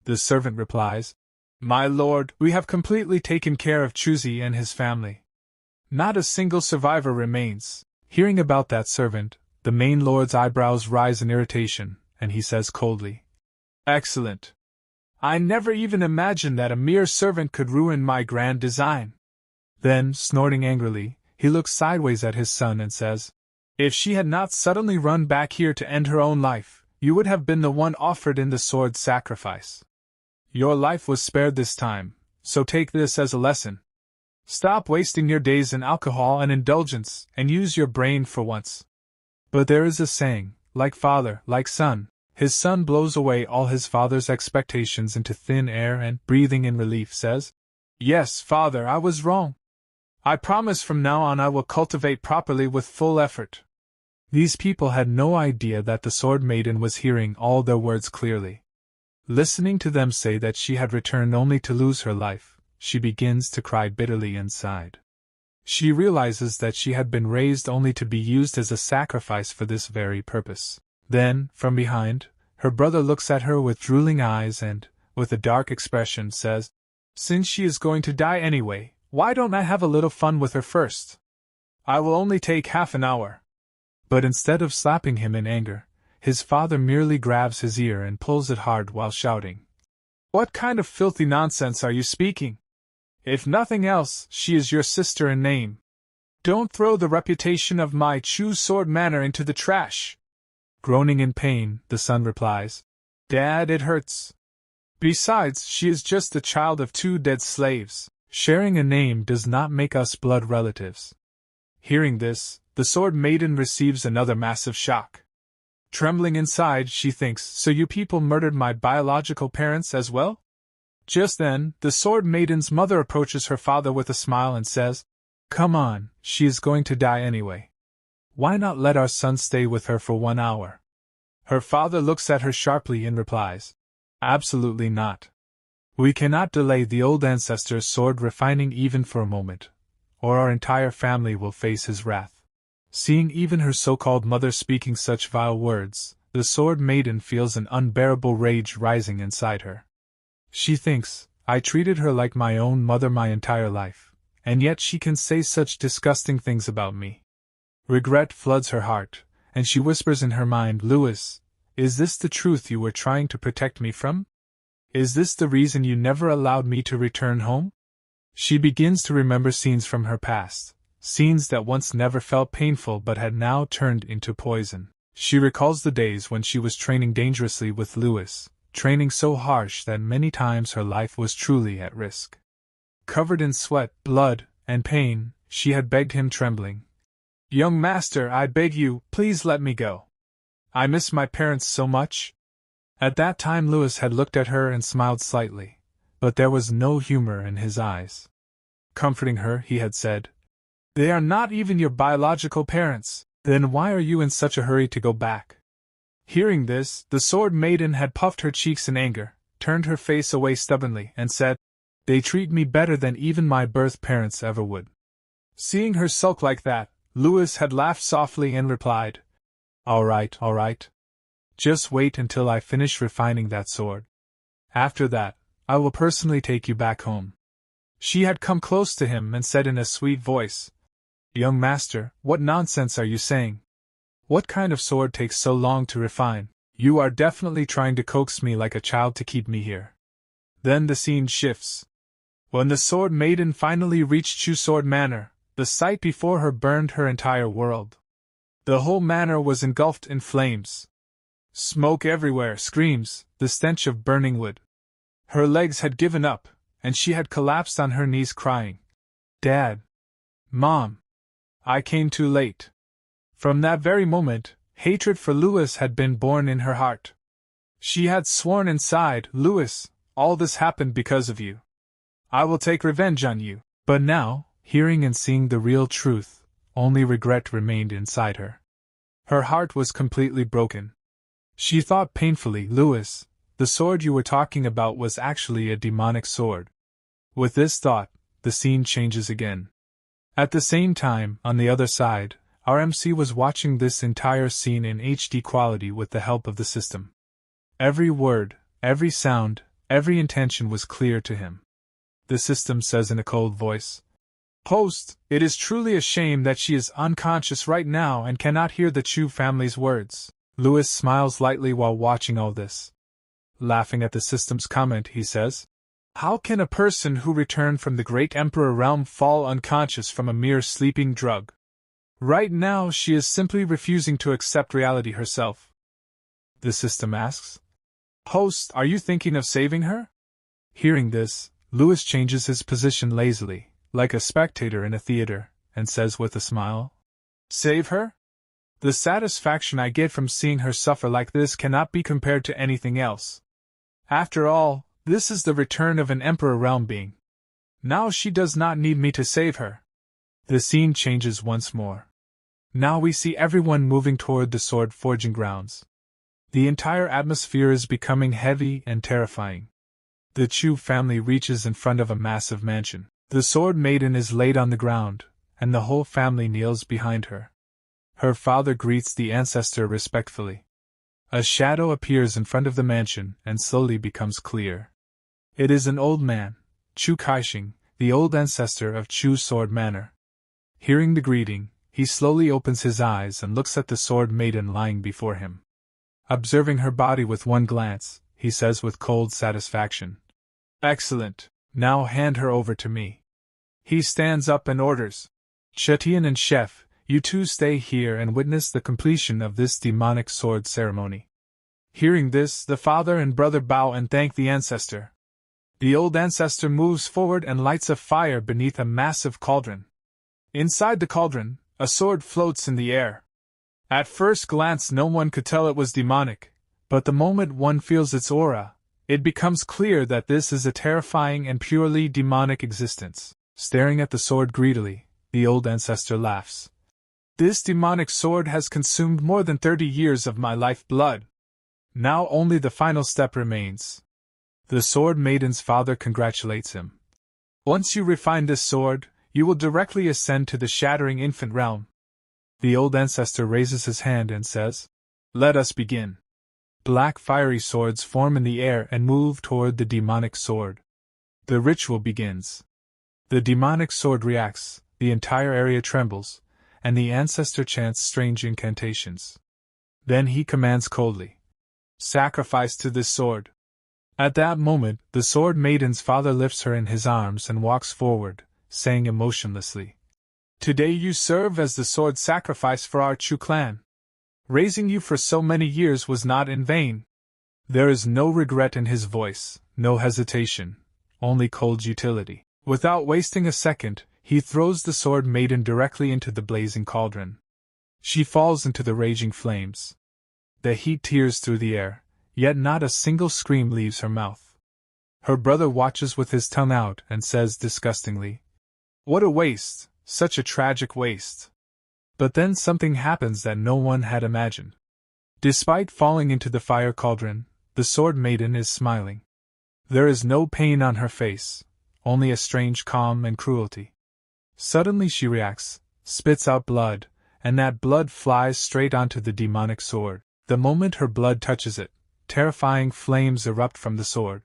The servant replies, "My lord, we have completely taken care of Chuzi and his family. Not a single survivor remains." Hearing about that servant, the main lord's eyebrows rise in irritation, and he says coldly, "Excellent. I never even imagined that a mere servant could ruin my grand design." Then, snorting angrily, he looks sideways at his son and says, "If she had not suddenly run back here to end her own life, you would have been the one offered in the sword sacrifice. Your life was spared this time, so take this as a lesson. Stop wasting your days in alcohol and indulgence, and use your brain for once." But there is a saying, like father, like son. His son blows away all his father's expectations into thin air and, breathing in relief, says, "Yes, father, I was wrong. I promise from now on I will cultivate properly with full effort." These people had no idea that the Sword Maiden was hearing all their words clearly. Listening to them say that she had returned only to lose her life, she begins to cry bitterly inside. She realizes that she had been raised only to be used as a sacrifice for this very purpose. Then, from behind, her brother looks at her with drooling eyes and, with a dark expression, says, "Since she is going to die anyway, why don't I have a little fun with her first? I will only take half an hour." But instead of slapping him in anger, his father merely grabs his ear and pulls it hard while shouting, "What kind of filthy nonsense are you speaking? If nothing else, she is your sister in name. Don't throw the reputation of my Chu Sword Manor into the trash." Groaning in pain, the son replies, "Dad, it hurts. Besides, she is just the child of two dead slaves. Sharing a name does not make us blood relatives." Hearing this, the Sword Maiden receives another massive shock. Trembling inside, she thinks, "So you people murdered my biological parents as well?" Just then, the Sword Maiden's mother approaches her father with a smile and says, "Come on, she is going to die anyway. Why not let our son stay with her for 1 hour?" Her father looks at her sharply and replies, "Absolutely not. We cannot delay the old ancestor's sword refining even for a moment, or our entire family will face his wrath." Seeing even her so-called mother speaking such vile words, the Sword Maiden feels an unbearable rage rising inside her. She thinks, "I treated her like my own mother my entire life, and yet she can say such disgusting things about me." Regret floods her heart, and she whispers in her mind, "Louis, is this the truth you were trying to protect me from? Is this the reason you never allowed me to return home?" She begins to remember scenes from her past, scenes that once never felt painful but had now turned into poison. She recalls the days when she was training dangerously with Louis, training so harsh that many times her life was truly at risk. Covered in sweat, blood, and pain, she had begged him trembling, "Young master, I beg you, please let me go. I miss my parents so much." At that time Louis had looked at her and smiled slightly, but there was no humor in his eyes. Comforting her, he had said, "They are not even your biological parents, then why are you in such a hurry to go back?" Hearing this, the Sword Maiden had puffed her cheeks in anger, turned her face away stubbornly, and said, "They treat me better than even my birth parents ever would." Seeing her sulk like that, Louis had laughed softly and replied, all right. Just wait until I finish refining that sword. After that, I will personally take you back home." She had come close to him and said in a sweet voice, "Young master, what nonsense are you saying? What kind of sword takes so long to refine? You are definitely trying to coax me like a child to keep me here." Then the scene shifts. When the Sword Maiden finally reached Chu Sword Manor, the sight before her burned her entire world. The whole manor was engulfed in flames. Smoke everywhere, screams, the stench of burning wood. Her legs had given up, and she had collapsed on her knees crying, "Dad! Mom! I came too late." From that very moment, hatred for Louis had been born in her heart. She had sworn inside, "Louis, all this happened because of you. I will take revenge on you." But now, hearing and seeing the real truth, only regret remained inside her. Her heart was completely broken. She thought painfully, "Louis, the sword you were talking about was actually a demonic sword." With this thought, the scene changes again. At the same time, on the other side, our MC was watching this entire scene in HD quality with the help of the system. Every word, every sound, every intention was clear to him. The system says in a cold voice, "Host, it is truly a shame that she is unconscious right now and cannot hear the Chu family's words." Louis smiles lightly while watching all this. Laughing at the system's comment, he says, "How can a person who returned from the great emperor realm fall unconscious from a mere sleeping drug? Right now she is simply refusing to accept reality herself." The system asks, "Host, are you thinking of saving her?" Hearing this, Louis changes his position lazily, like a spectator in a theater, and says with a smile, "Save her? The satisfaction I get from seeing her suffer like this cannot be compared to anything else. After all, this is the return of an Emperor realm being. Now she does not need me to save her." The scene changes once more. Now we see everyone moving toward the sword forging grounds. The entire atmosphere is becoming heavy and terrifying. The Chu family reaches in front of a massive mansion. The Sword Maiden is laid on the ground, and the whole family kneels behind her. Her father greets the ancestor respectfully. A shadow appears in front of the mansion and slowly becomes clear. It is an old man, Chu Kaixing, the old ancestor of Chu Sword Manor. Hearing the greeting, he slowly opens his eyes and looks at the Sword Maiden lying before him. Observing her body with one glance, he says with cold satisfaction, "Excellent, now hand her over to me." He stands up and orders, "Chetian and Chef, you two stay here and witness the completion of this demonic sword ceremony." Hearing this, the father and brother bow and thank the ancestor. The old ancestor moves forward and lights a fire beneath a massive cauldron. Inside the cauldron, a sword floats in the air. At first glance no one could tell it was demonic, but the moment one feels its aura, it becomes clear that this is a terrifying and purely demonic existence. Staring at the sword greedily, the old ancestor laughs. "This demonic sword has consumed more than 30 years of my life blood. Now only the final step remains." The Sword Maiden's father congratulates him. "Once you refine this sword, you will directly ascend to the shattering infant realm." The old ancestor raises his hand and says, "Let us begin." Black fiery swords form in the air and move toward the demonic sword. The ritual begins. The demonic sword reacts, the entire area trembles, and the ancestor chants strange incantations. Then he commands coldly, "Sacrifice to this sword." At that moment, the Sword Maiden's father lifts her in his arms and walks forward, saying emotionlessly, "Today you serve as the sword sacrifice for our Chu clan. Raising you for so many years was not in vain." There is no regret in his voice, no hesitation, only cold utility. Without wasting a second, he throws the Sword Maiden directly into the blazing cauldron. She falls into the raging flames. The heat tears through the air, yet not a single scream leaves her mouth. Her brother watches with his tongue out and says disgustingly, "What a waste, such a tragic waste." But then something happens that no one had imagined. Despite falling into the fire cauldron, the Sword Maiden is smiling. There is no pain on her face, only a strange calm and cruelty. Suddenly she reacts, spits out blood, and that blood flies straight onto the demonic sword. The moment her blood touches it, terrifying flames erupt from the sword.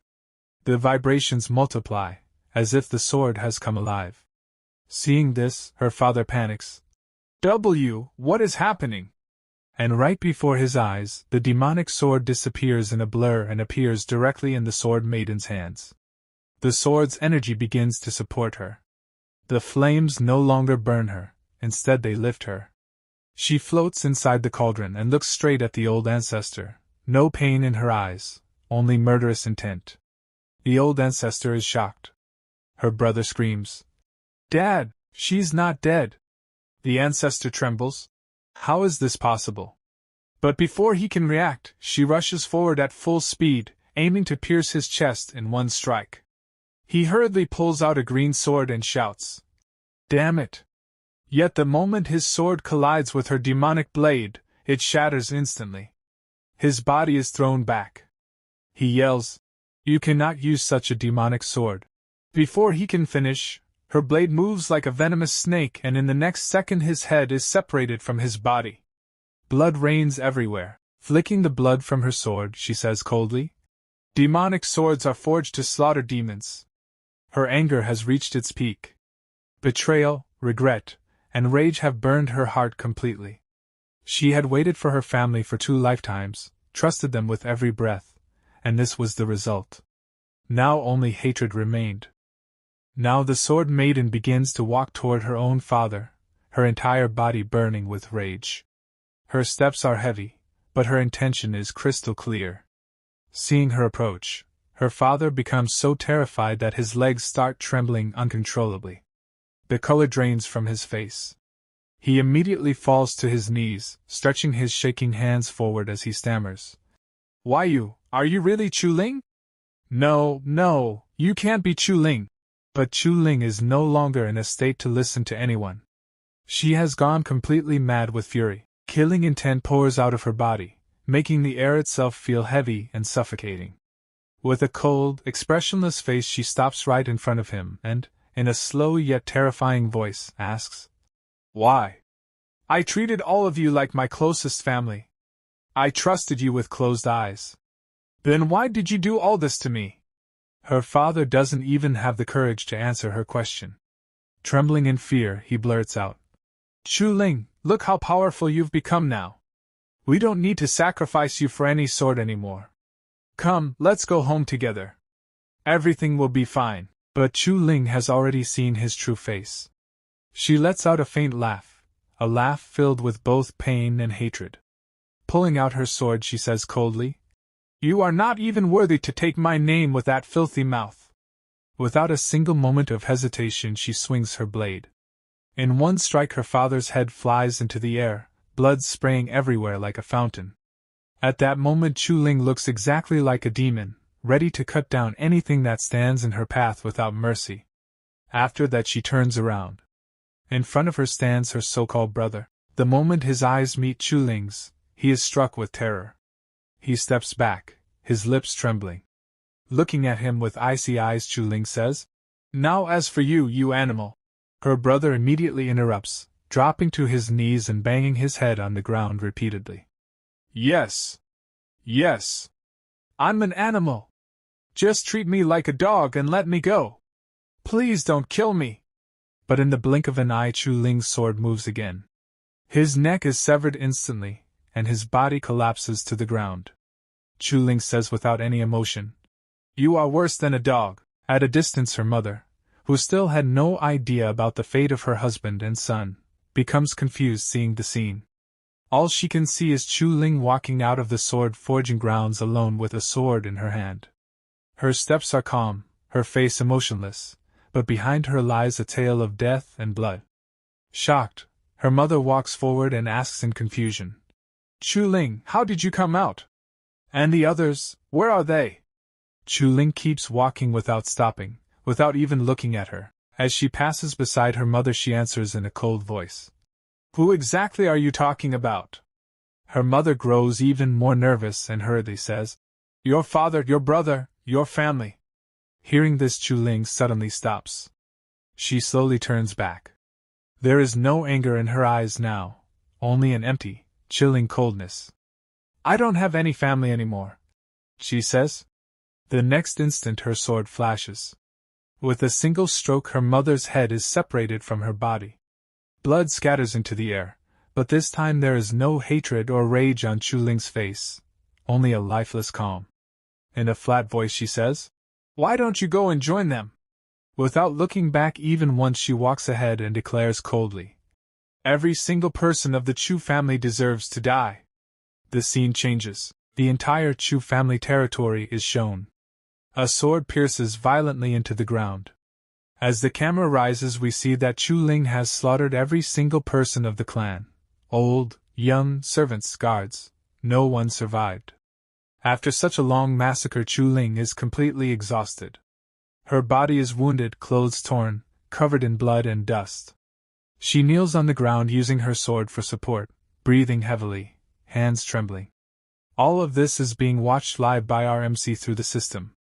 The vibrations multiply, as if the sword has come alive. Seeing this, her father panics. What is happening?" And right before his eyes, the demonic sword disappears in a blur and appears directly in the Sword Maiden's hands. The sword's energy begins to support her. The flames no longer burn her, instead they lift her. She floats inside the cauldron and looks straight at the old ancestor, no pain in her eyes, only murderous intent. The old ancestor is shocked. Her brother screams, "Dad, she's not dead!" The ancestor trembles. How is this possible? But before he can react, she rushes forward at full speed, aiming to pierce his chest in one strike. He hurriedly pulls out a green sword and shouts, "Damn it!" Yet the moment his sword collides with her demonic blade, it shatters instantly. His body is thrown back. He yells, "You cannot use such a demonic sword." Before he can finish, her blade moves like a venomous snake, and in the next second his head is separated from his body. Blood rains everywhere. Flicking the blood from her sword, she says coldly, "Demonic swords are forged to slaughter demons." Her anger has reached its peak. Betrayal, regret, and rage have burned her heart completely. She had waited for her family for 2 lifetimes, trusted them with every breath, and this was the result. Now only hatred remained. Now the Sword Maiden begins to walk toward her own father, her entire body burning with rage. Her steps are heavy, but her intention is crystal clear. Seeing her approach, her father becomes so terrified that his legs start trembling uncontrollably. The color drains from his face. He immediately falls to his knees, stretching his shaking hands forward as he stammers, "Why are you really Chu Ling?" No, you can't be Chu Ling." But Chu Ling is no longer in a state to listen to anyone. She has gone completely mad with fury. Killing intent pours out of her body, making the air itself feel heavy and suffocating. With a cold, expressionless face she stops right in front of him and, in a slow yet terrifying voice, asks, "Why? I treated all of you like my closest family. I trusted you with closed eyes. Then why did you do all this to me?" Her father doesn't even have the courage to answer her question. Trembling in fear, he blurts out, "Chu Ling, look how powerful you've become now. We don't need to sacrifice you for any sword anymore. Come, let's go home together. Everything will be fine." But Chu Ling has already seen his true face. She lets out a faint laugh, a laugh filled with both pain and hatred. Pulling out her sword, she says coldly, "You are not even worthy to take my name with that filthy mouth." Without a single moment of hesitation, she swings her blade. In one strike, her father's head flies into the air, blood spraying everywhere like a fountain. At that moment, Chu Ling looks exactly like a demon, ready to cut down anything that stands in her path without mercy. After that, she turns around. In front of her stands her so-called brother. The moment his eyes meet Chu Ling's, he is struck with terror. He steps back, his lips trembling. Looking at him with icy eyes, Chu Ling says, "Now as for you, you animal." Her brother immediately interrupts, dropping to his knees and banging his head on the ground repeatedly. Yes, I'm an animal. Just treat me like a dog and let me go. Please don't kill me." But in the blink of an eye, Chu Ling's sword moves again. His neck is severed instantly, and his body collapses to the ground. Chu Ling says without any emotion, "You are worse than a dog." At a distance, her mother, who still had no idea about the fate of her husband and son, becomes confused seeing the scene. All she can see is Chu Ling walking out of the sword forging grounds alone with a sword in her hand. Her steps are calm, her face emotionless, but behind her lies a tale of death and blood. Shocked, her mother walks forward and asks in confusion, "Chu Ling, how did you come out? And the others, where are they?" Chu Ling keeps walking without stopping, without even looking at her. As she passes beside her mother, she answers in a cold voice, "Who exactly are you talking about?" Her mother grows even more nervous and hurriedly says, "Your father, your brother, your family." Hearing this, Chu Ling suddenly stops. She slowly turns back. There is no anger in her eyes now, only an empty, chilling coldness. "I don't have any family anymore," she says. The next instant her sword flashes. With a single stroke, her mother's head is separated from her body. Blood scatters into the air, but this time there is no hatred or rage on Chu Ling's face, only a lifeless calm. In a flat voice she says, "Why don't you go and join them? Without looking back even once, she walks ahead and declares coldly, "Every single person of the Chu family deserves to die." The scene changes. The entire Chu family territory is shown. A sword pierces violently into the ground. As the camera rises, we see that Chu Ling has slaughtered every single person of the clan. Old, young, servants, guards. No one survived. After such a long massacre, Chu Ling is completely exhausted. Her body is wounded, clothes torn, covered in blood and dust. She kneels on the ground using her sword for support, breathing heavily, hands trembling. All of this is being watched live by our MC through the system.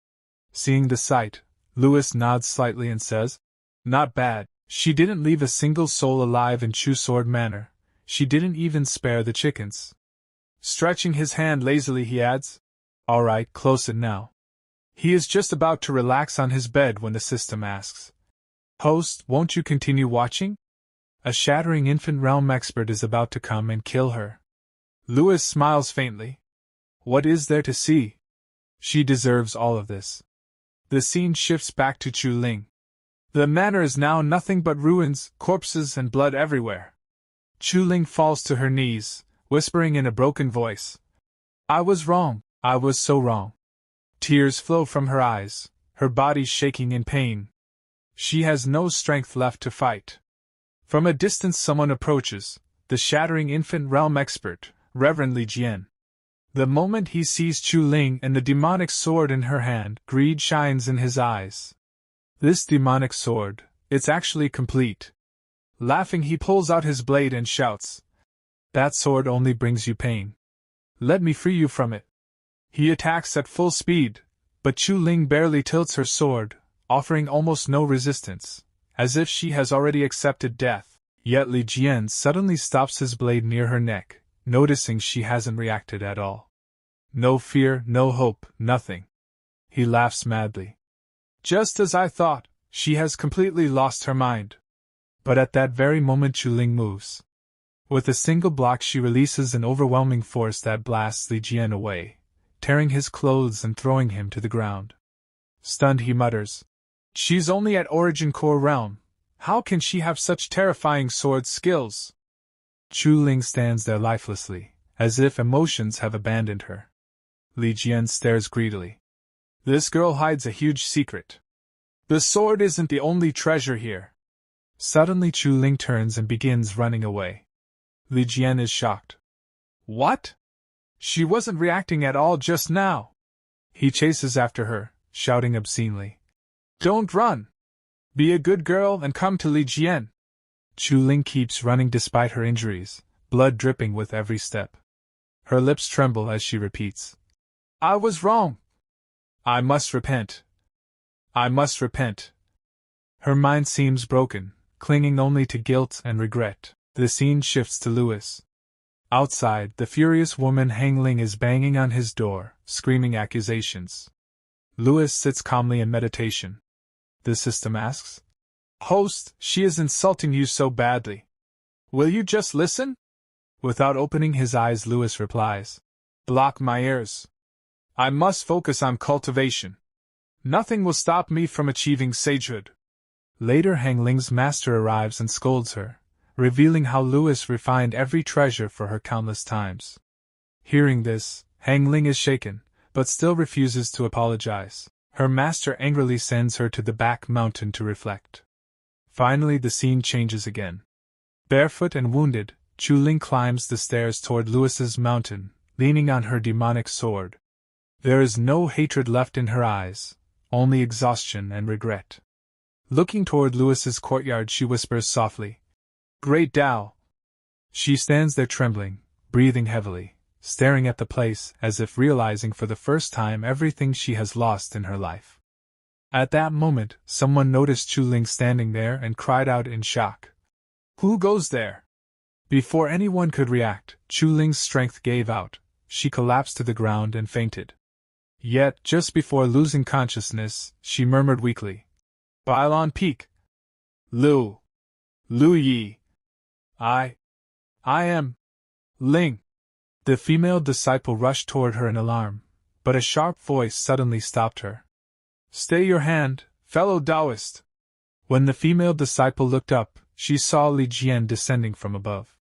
Seeing the sight, Lewis nods slightly and says, "Not bad. She didn't leave a single soul alive in Chu Sword manner. She didn't even spare the chickens." Stretching his hand lazily, he adds, "All right, close it now." He is just about to relax on his bed when the system asks, "Host, won't you continue watching? A shattering infant realm expert is about to come and kill her." Lewis smiles faintly. What is there to see? She deserves all of this. The scene shifts back to Chu Ling. The manor is now nothing but ruins, corpses, and blood everywhere. Chu Ling falls to her knees, whispering in a broken voice, "I was wrong, I was so wrong." Tears flow from her eyes, her body shaking in pain. She has no strength left to fight. From a distance someone approaches, the shattering infant realm expert, Reverend Li Jian. The moment he sees Chu Ling and the demonic sword in her hand, greed shines in his eyes. This demonic sword, it's actually complete. Laughing, he pulls out his blade and shouts, "That sword only brings you pain. Let me free you from it." He attacks at full speed, but Chu Ling barely tilts her sword, offering almost no resistance, as if she has already accepted death. Yet Li Jian suddenly stops his blade near her neck, noticing she hasn't reacted at all. No fear, no hope, nothing. He laughs madly. "Just as I thought, she has completely lost her mind." But at that very moment Chu Ling moves. With a single block she releases an overwhelming force that blasts Li Jian away, tearing his clothes and throwing him to the ground. Stunned, he mutters, "She's only at Origin Core Realm. How can she have such terrifying sword skills?" Chu Ling stands there lifelessly, as if emotions have abandoned her. Li Jian stares greedily. This girl hides a huge secret. The sword isn't the only treasure here. Suddenly Chu Ling turns and begins running away. Li Jian is shocked. What? She wasn't reacting at all just now. He chases after her, shouting obscenely, "Don't run! Be a good girl and come to Li Jian." Chu Ling keeps running despite her injuries, blood dripping with every step. Her lips tremble as she repeats, "I was wrong. I must repent. I must repent." Her mind seems broken, clinging only to guilt and regret. The scene shifts to Lewis. Outside, the furious woman Hong Ling is banging on his door, screaming accusations. Lewis sits calmly in meditation. The system asks, "Host, she is insulting you so badly. Will you just listen?" Without opening his eyes, Lewis replies, "Block my ears. I must focus on cultivation. Nothing will stop me from achieving sagehood." Later, Hong Ling's master arrives and scolds her, revealing how Lewis refined every treasure for her countless times. Hearing this, Hong Ling is shaken, but still refuses to apologize. Her master angrily sends her to the back mountain to reflect. Finally, the scene changes again. Barefoot and wounded, Chu Ling climbs the stairs toward Lewis's mountain, leaning on her demonic sword. There is no hatred left in her eyes, only exhaustion and regret. Looking toward Lewis's courtyard, she whispers softly, "Great Tao." She stands there trembling, breathing heavily, staring at the place as if realizing for the first time everything she has lost in her life. At that moment, someone noticed Chu Ling standing there and cried out in shock, "Who goes there?" Before anyone could react, Chu Ling's strength gave out. She collapsed to the ground and fainted. Yet, just before losing consciousness, she murmured weakly, "Bailon Peak. Lu Yi. I am Ling." The female disciple rushed toward her in alarm, but a sharp voice suddenly stopped her. "Stay your hand, fellow Taoist. When the female disciple looked up, she saw Li Jian descending from above.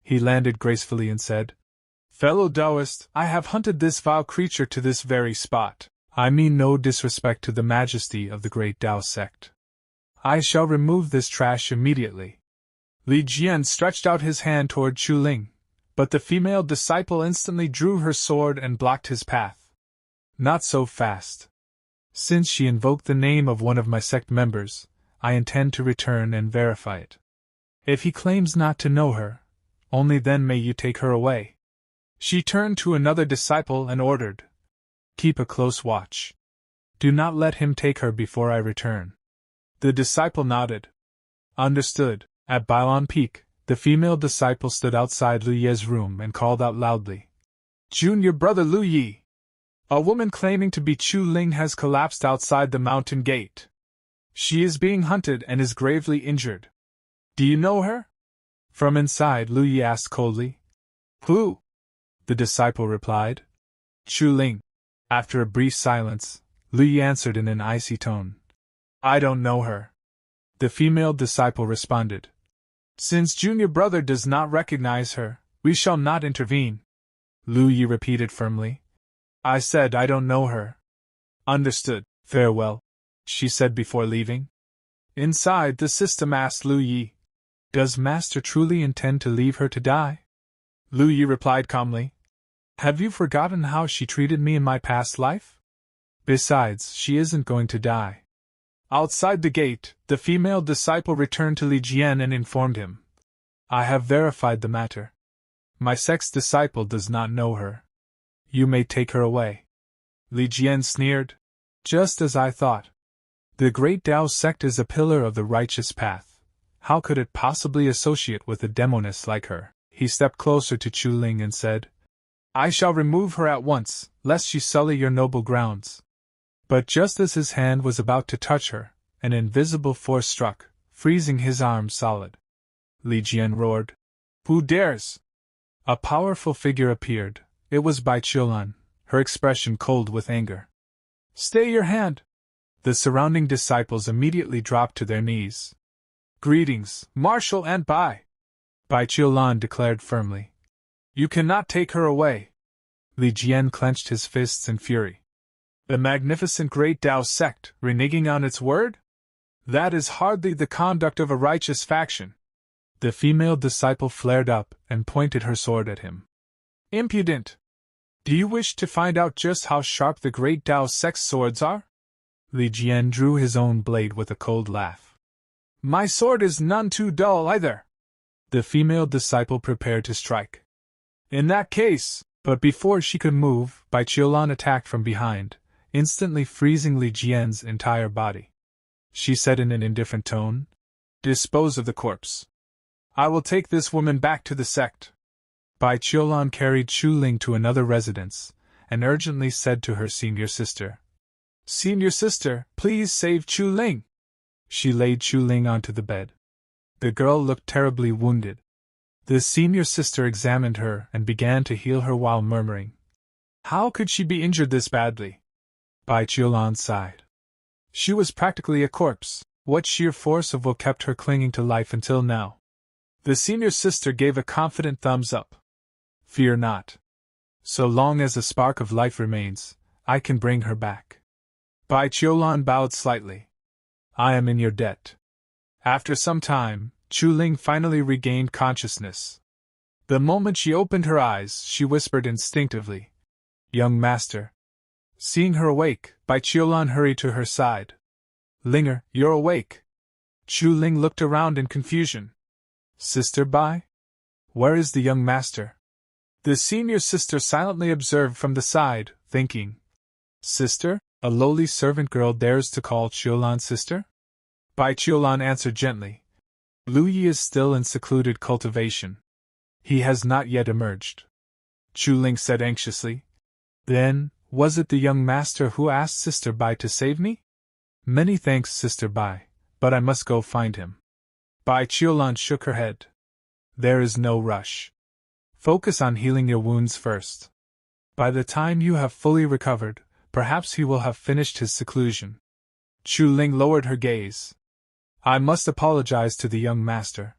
He landed gracefully and said, "Fellow Taoist, I have hunted this vile creature to this very spot. I mean no disrespect to the majesty of the great Tao sect. I shall remove this trash immediately." Li Jian stretched out his hand toward Chu Ling, but the female disciple instantly drew her sword and blocked his path. "Not so fast. Since she invoked the name of one of my sect members, I intend to return and verify it. If he claims not to know her, only then may you take her away." She turned to another disciple and ordered, "Keep a close watch. Do not let him take her before I return." The disciple nodded. "Understood." At Bailon Peak, the female disciple stood outside Lu Ye's room and called out loudly, "Junior brother Lu Ye! A woman claiming to be Chu Ling has collapsed outside the mountain gate. She is being hunted and is gravely injured. Do you know her?" From inside, Lu Ye asked coldly. "Who?" The disciple replied, "Chu Ling." After a brief silence, Lu Ye answered in an icy tone, "I don't know her." The female disciple responded, "Since junior brother does not recognize her, we shall not intervene." Lu Yi repeated firmly, "I said I don't know her." "Understood. Farewell," she said before leaving. Inside, the system asked Lu Yi, "Does master truly intend to leave her to die?" Lu Yi replied calmly, "Have you forgotten how she treated me in my past life? Besides, she isn't going to die." Outside the gate, the female disciple returned to Li Jian and informed him, "I have verified the matter. My sect's disciple does not know her. You may take her away." Li Jian sneered, "Just as I thought. The great Tao sect is a pillar of the righteous path. How could it possibly associate with a demoness like her?" He stepped closer to Chu Ling and said, "I shall remove her at once, lest she sully your noble grounds." But just as his hand was about to touch her, an invisible force struck, freezing his arm solid. Li Jian roared, "Who dares?" A powerful figure appeared. It was Bai Qiulan, her expression cold with anger. "Stay your hand!" The surrounding disciples immediately dropped to their knees. "Greetings, Marshal and Bai Qiulan declared firmly. "You cannot take her away." Li Jian clenched his fists in fury. The magnificent great Tao sect, reneging on its word? That is hardly the conduct of a righteous faction. The female disciple flared up and pointed her sword at him. "Impudent! Do you wish to find out just how sharp the great Tao sect's swords are?" Li Jian drew his own blade with a cold laugh. "My sword is none too dull either." The female disciple prepared to strike. "In that case," but before she could move, Bai Qiulan attacked from behind, instantly freezing Li Jian's entire body. She said in an indifferent tone, "Dispose of the corpse. I will take this woman back to the sect." Bai Qiulan carried Chu Ling to another residence, and urgently said to her senior sister, "Senior sister, please save Chu Ling." She laid Chu Ling onto the bed. The girl looked terribly wounded. The senior sister examined her and began to heal her while murmuring, "How could she be injured this badly?" Bai Qiulan sighed. She was practically a corpse. What sheer force of will kept her clinging to life until now? The senior sister gave a confident thumbs up. "Fear not. So long as a spark of life remains, I can bring her back." Bai Qiulan bowed slightly. "I am in your debt." After some time, Chu Ling finally regained consciousness. The moment she opened her eyes, she whispered instinctively, "Young master." Seeing her awake, Bai Qiulan hurried to her side. "Linger, you're awake." Chu Ling looked around in confusion. "Sister Bai? Where is the young master?" The senior sister silently observed from the side, thinking, "Sister? A lowly servant girl dares to call Qiulan sister?" Bai Qiulan answered gently, "Lu Yi is still in secluded cultivation. He has not yet emerged." Chu Ling said anxiously, "Then, was it the young master who asked Sister Bai to save me?" "Many thanks, Sister Bai, but I must go find him." Bai Qiulan shook her head. "There is no rush. Focus on healing your wounds first. By the time you have fully recovered, perhaps he will have finished his seclusion." Chu Ling lowered her gaze. I must apologize to the young master.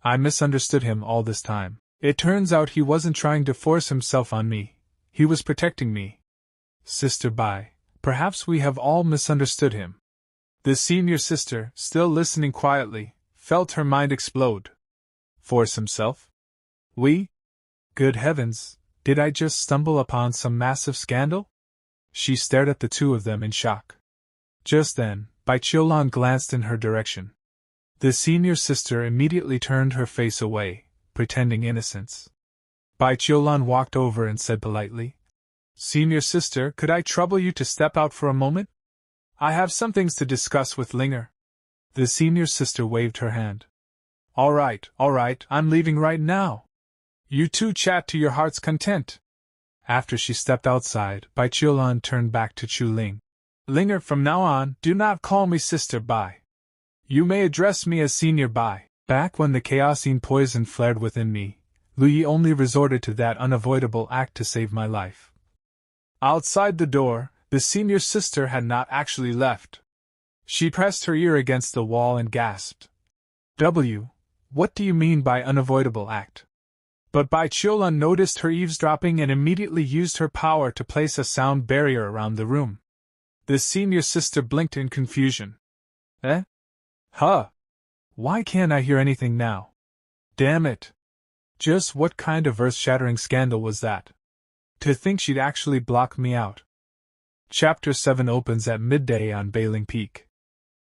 I misunderstood him all this time. It turns out he wasn't trying to force himself on me. He was protecting me. Sister Bai, perhaps we have all misunderstood him. The senior sister, still listening quietly, felt her mind explode. Force himself? We? Good heavens, did I just stumble upon some massive scandal? She stared at the two of them in shock. Just then, Bai Qiulan glanced in her direction. The senior sister immediately turned her face away, pretending innocence. Bai Qiulan walked over and said politely, Senior sister, could I trouble you to step out for a moment? I have some things to discuss with Linger. The senior sister waved her hand. All right, I'm leaving right now. You two chat to your heart's content. After she stepped outside, Bai Qiulan turned back to Chu Ling. Linger, from now on, do not call me Sister Bai. You may address me as Senior Bai. Back when the chaosine poison flared within me, Lu Yi only resorted to that unavoidable act to save my life. Outside the door, the senior sister had not actually left. She pressed her ear against the wall and gasped. What do you mean by unavoidable act? But Bai Qiulan noticed her eavesdropping and immediately used her power to place a sound barrier around the room. The senior sister blinked in confusion. Eh? Huh? Why can't I hear anything now? Damn it! Just what kind of earth-shattering scandal was that? To think she'd actually block me out. Chapter 7 opens at midday on Bailing Peak.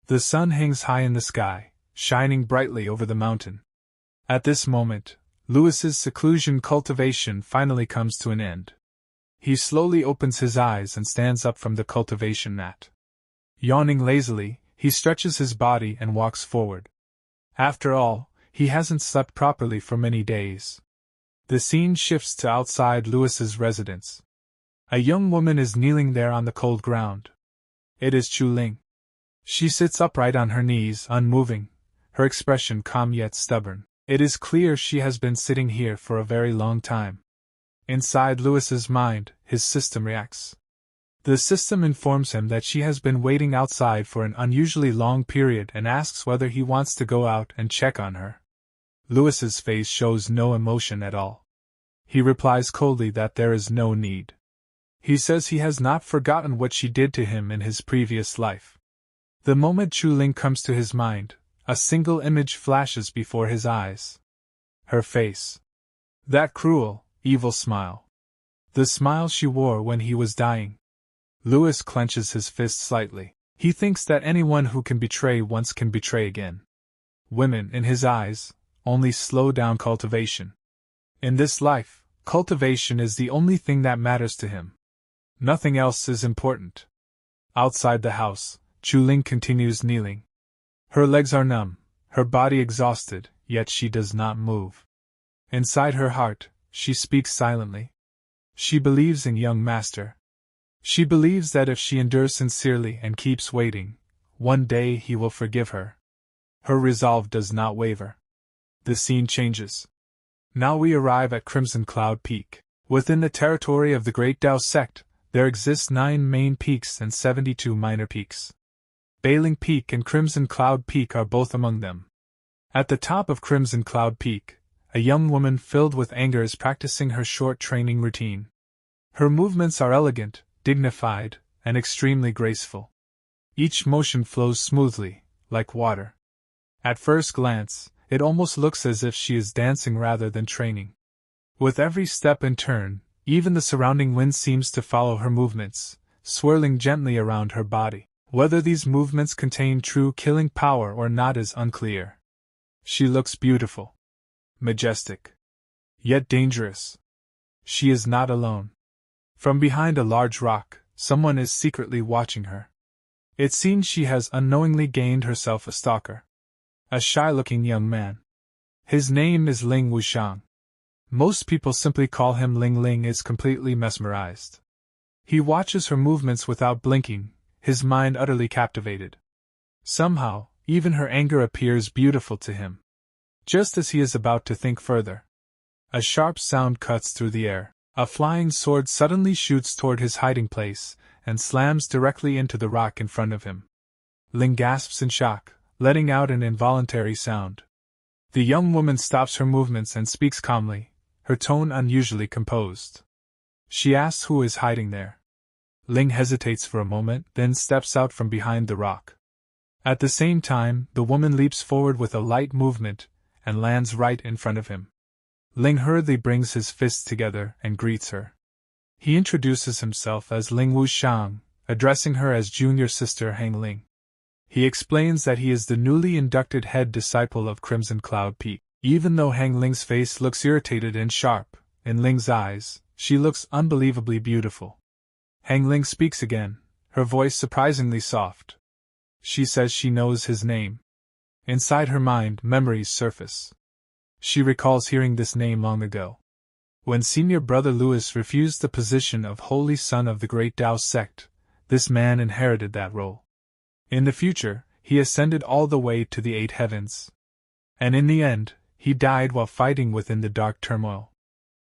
The sun hangs high in the sky, shining brightly over the mountain. At this moment, Louis's seclusion cultivation finally comes to an end. He slowly opens his eyes and stands up from the cultivation mat. Yawning lazily, he stretches his body and walks forward. After all, he hasn't slept properly for many days. The scene shifts to outside Louis's residence. A young woman is kneeling there on the cold ground. It is Chu Ling. She sits upright on her knees, unmoving, her expression calm yet stubborn. It is clear she has been sitting here for a very long time. Inside Louis's mind, his system reacts. The system informs him that she has been waiting outside for an unusually long period and asks whether he wants to go out and check on her. Louis's face shows no emotion at all. He replies coldly that there is no need. He says he has not forgotten what she did to him in his previous life. The moment Chu Ling comes to his mind, a single image flashes before his eyes. Her face. That cruel, evil smile. The smile she wore when he was dying. Louis clenches his fist slightly. He thinks that anyone who can betray once can betray again. Women, in his eyes, only slow down cultivation. In this life, cultivation is the only thing that matters to him. Nothing else is important. Outside the house, Chu Ling continues kneeling. Her legs are numb, her body exhausted, yet she does not move. Inside her heart, she speaks silently. She believes in young master. She believes that if she endures sincerely and keeps waiting, one day he will forgive her. Her resolve does not waver. The scene changes. Now we arrive at Crimson Cloud Peak. Within the territory of the Great Tao sect, there exist 9 main peaks and 72 minor peaks. Bailing Peak and Crimson Cloud Peak are both among them. At the top of Crimson Cloud Peak, a young woman filled with anger is practicing her short training routine. Her movements are elegant, dignified, and extremely graceful. Each motion flows smoothly, like water. At first glance, it almost looks as if she is dancing rather than training. With every step and turn, even the surrounding wind seems to follow her movements, swirling gently around her body. Whether these movements contain true killing power or not is unclear. She looks beautiful, majestic, yet dangerous. She is not alone. From behind a large rock, someone is secretly watching her. It seems she has unknowingly gained herself a stalker. A shy-looking young man. His name is Ling Wuxiang. Most people simply call him Ling. Ling is completely mesmerized. He watches her movements without blinking, his mind utterly captivated. Somehow, even her anger appears beautiful to him. Just as he is about to think further, a sharp sound cuts through the air. A flying sword suddenly shoots toward his hiding place and slams directly into the rock in front of him. Ling gasps in shock, letting out an involuntary sound. The young woman stops her movements and speaks calmly, her tone unusually composed. She asks who is hiding there. Ling hesitates for a moment, then steps out from behind the rock. At the same time, the woman leaps forward with a light movement and lands right in front of him. Ling hurriedly brings his fists together and greets her. He introduces himself as Ling Wuxiang, addressing her as junior sister Hong Ling. He explains that he is the newly inducted head disciple of Crimson Cloud Peak. Even though Hong Ling's face looks irritated and sharp, in Ling's eyes, she looks unbelievably beautiful. Hong Ling speaks again, her voice surprisingly soft. She says she knows his name. Inside her mind, memories surface. She recalls hearing this name long ago. When senior brother Louis refused the position of Holy Son of the Great Tao sect, this man inherited that role. In the future, he ascended all the way to the 8 heavens. And in the end, he died while fighting within the dark turmoil.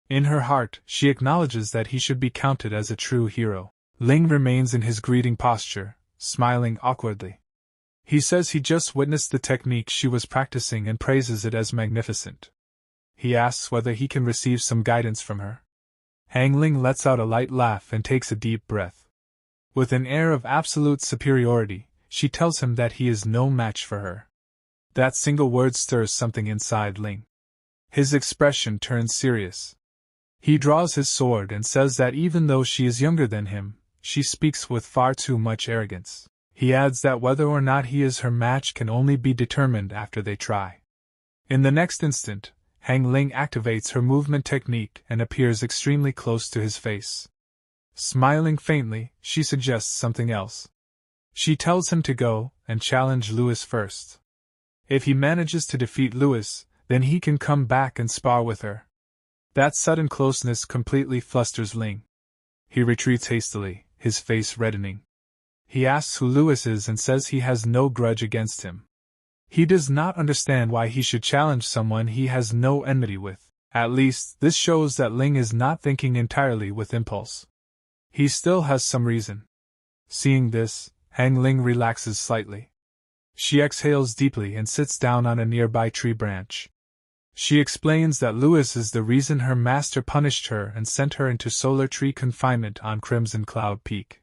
In her heart, she acknowledges that he should be counted as a true hero. Ling remains in his greeting posture, smiling awkwardly. He says he just witnessed the technique she was practicing and praises it as magnificent. He asks whether he can receive some guidance from her. Hong Ling lets out a light laugh and takes a deep breath. With an air of absolute superiority, she tells him that he is no match for her. That single word stirs something inside Ling. His expression turns serious. He draws his sword and says that even though she is younger than him, she speaks with far too much arrogance. He adds that whether or not he is her match can only be determined after they try. In the next instant, Hong Ling activates her movement technique and appears extremely close to his face. Smiling faintly, she suggests something else. She tells him to go and challenge Louis first. If he manages to defeat Louis, then he can come back and spar with her. That sudden closeness completely flusters Ling. He retreats hastily, his face reddening. He asks who Louis is and says he has no grudge against him. He does not understand why he should challenge someone he has no enmity with. At least, this shows that Ling is not thinking entirely with impulse. He still has some reason. Seeing this, Hong Ling relaxes slightly. She exhales deeply and sits down on a nearby tree branch. She explains that Louis is the reason her master punished her and sent her into solar tree confinement on Crimson Cloud Peak.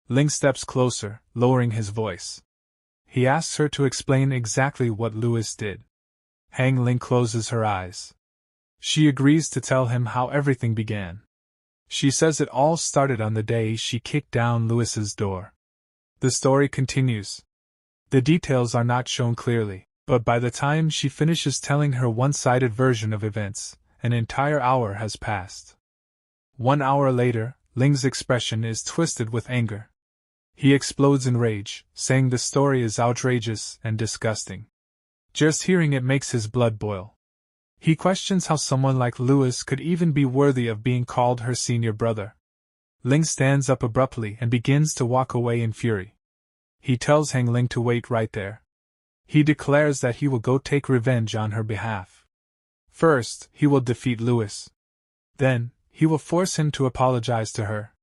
Ling steps closer, lowering his voice. He asks her to explain exactly what Louis did. Hong Ling closes her eyes. She agrees to tell him how everything began. She says it all started on the day she kicked down Louis's door. The story continues. The details are not shown clearly, but by the time she finishes telling her one-sided version of events, an entire hour has passed. 1 hour later, Ling's expression is twisted with anger. He explodes in rage, saying the story is outrageous and disgusting. Just hearing it makes his blood boil. He questions how someone like Louis could even be worthy of being called her senior brother. Ling stands up abruptly and begins to walk away in fury. He tells Hong Ling to wait right there. He declares that he will go take revenge on her behalf. First, he will defeat Louis. Then, he will force him to apologize to her.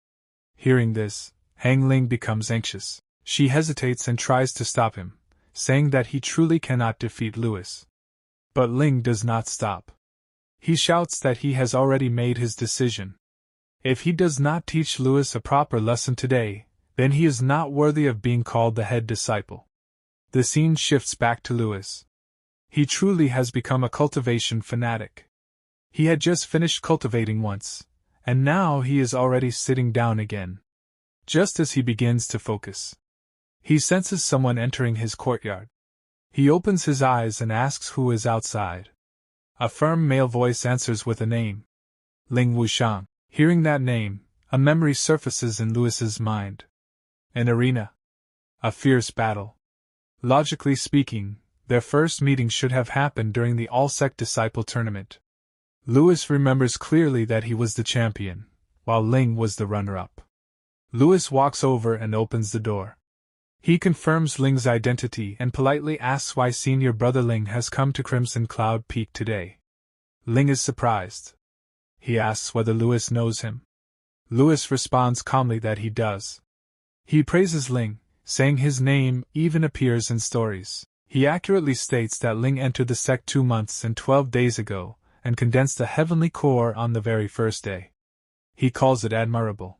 Hearing this, Hong Ling becomes anxious. She hesitates and tries to stop him, saying that he truly cannot defeat Louis. But Ling does not stop. He shouts that he has already made his decision. If he does not teach Louis a proper lesson today, then he is not worthy of being called the head disciple. The scene shifts back to Louis. He truly has become a cultivation fanatic. He had just finished cultivating once, and now he is already sitting down again. Just as he begins to focus, he senses someone entering his courtyard. He opens his eyes and asks who is outside. A firm male voice answers with a name. Ling Wuxiang. Hearing that name, a memory surfaces in Louis's mind. An arena. A fierce battle. Logically speaking, their first meeting should have happened during the All-Sect Disciple Tournament. Louis remembers clearly that he was the champion, while Ling was the runner-up. Louis walks over and opens the door. He confirms Ling's identity and politely asks why senior brother Ling has come to Crimson Cloud Peak today. Ling is surprised. He asks whether Louis knows him. Louis responds calmly that he does. He praises Ling, saying his name even appears in stories. He accurately states that Ling entered the sect 2 months and 12 days ago, and condensed the heavenly core on the very first day. He calls it admirable.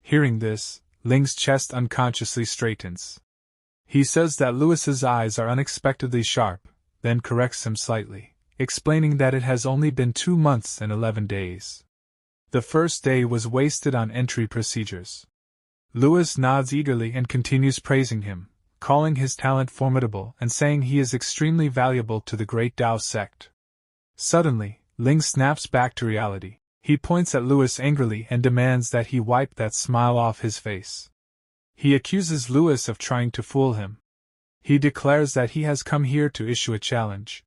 Hearing this, Ling's chest unconsciously straightens. He says that Lewis's eyes are unexpectedly sharp, then corrects him slightly, explaining that it has only been 2 months and 11 days. The first day was wasted on entry procedures. Lewis nods eagerly and continues praising him, calling his talent formidable and saying he is extremely valuable to the great Tao sect. Suddenly, Ling snaps back to reality. He points at Lewis angrily and demands that he wipe that smile off his face. He accuses Lewis of trying to fool him. He declares that he has come here to issue a challenge.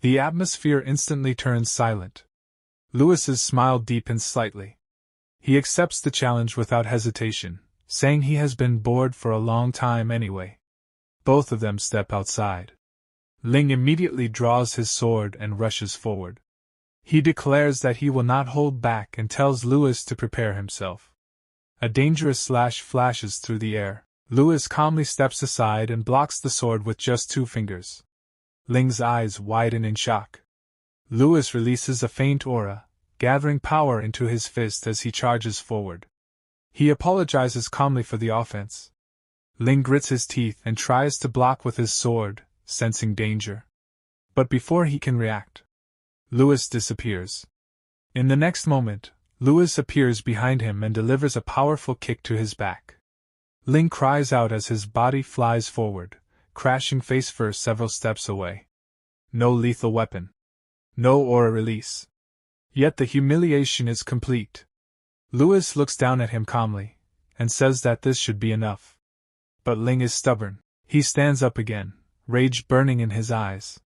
The atmosphere instantly turns silent. Lewis's smile deepens slightly. He accepts the challenge without hesitation, saying he has been bored for a long time anyway. Both of them step outside. Ling immediately draws his sword and rushes forward. He declares that he will not hold back and tells Lewis to prepare himself. A dangerous slash flashes through the air. Lewis calmly steps aside and blocks the sword with just 2 fingers. Ling's eyes widen in shock. Lewis releases a faint aura, gathering power into his fist as he charges forward. He apologizes calmly for the offense. Ling grits his teeth and tries to block with his sword, sensing danger. But before he can react, Lewis disappears. In the next moment, Lewis appears behind him and delivers a powerful kick to his back. Ling cries out as his body flies forward, crashing face first several steps away. No lethal weapon. No aura release. Yet the humiliation is complete. Lewis looks down at him calmly, and says that this should be enough. But Ling is stubborn. He stands up again, rage burning in his eyes.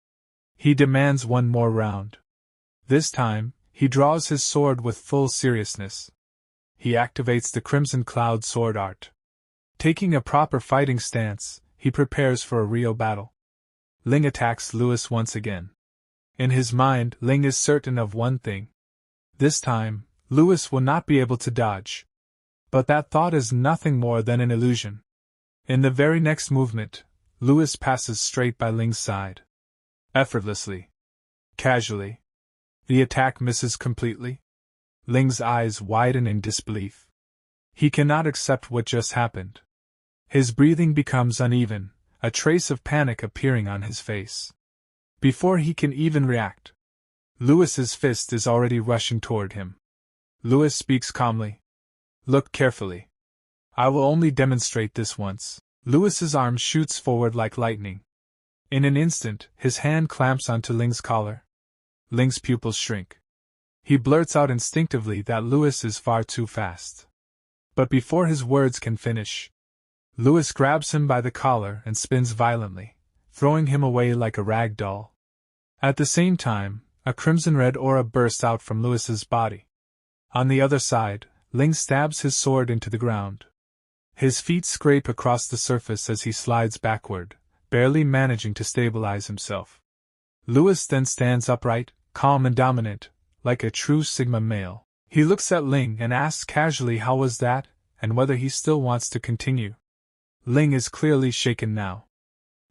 He demands one more round. This time, he draws his sword with full seriousness. He activates the Crimson Cloud sword art. Taking a proper fighting stance, he prepares for a real battle. Ling attacks Lewis once again. In his mind, Ling is certain of one thing. This time, Lewis will not be able to dodge. But that thought is nothing more than an illusion. In the very next movement, Lewis passes straight by Ling's side. Effortlessly. Casually. The attack misses completely. Ling's eyes widen in disbelief. He cannot accept what just happened. His breathing becomes uneven, a trace of panic appearing on his face. Before he can even react, Lewis's fist is already rushing toward him. Lewis speaks calmly. Look carefully. I will only demonstrate this once. Lewis's arm shoots forward like lightning. In an instant, his hand clamps onto Ling's collar. Ling's pupils shrink. He blurts out instinctively that Lewis is far too fast. But before his words can finish, Lewis grabs him by the collar and spins violently, throwing him away like a rag doll. At the same time, a crimson-red aura bursts out from Lewis's body. On the other side, Ling stabs his sword into the ground. His feet scrape across the surface as he slides backward, barely managing to stabilize himself. Lewis then stands upright, calm and dominant, like a true Sigma male. He looks at Ling and asks casually how was that, and whether he still wants to continue. Ling is clearly shaken now.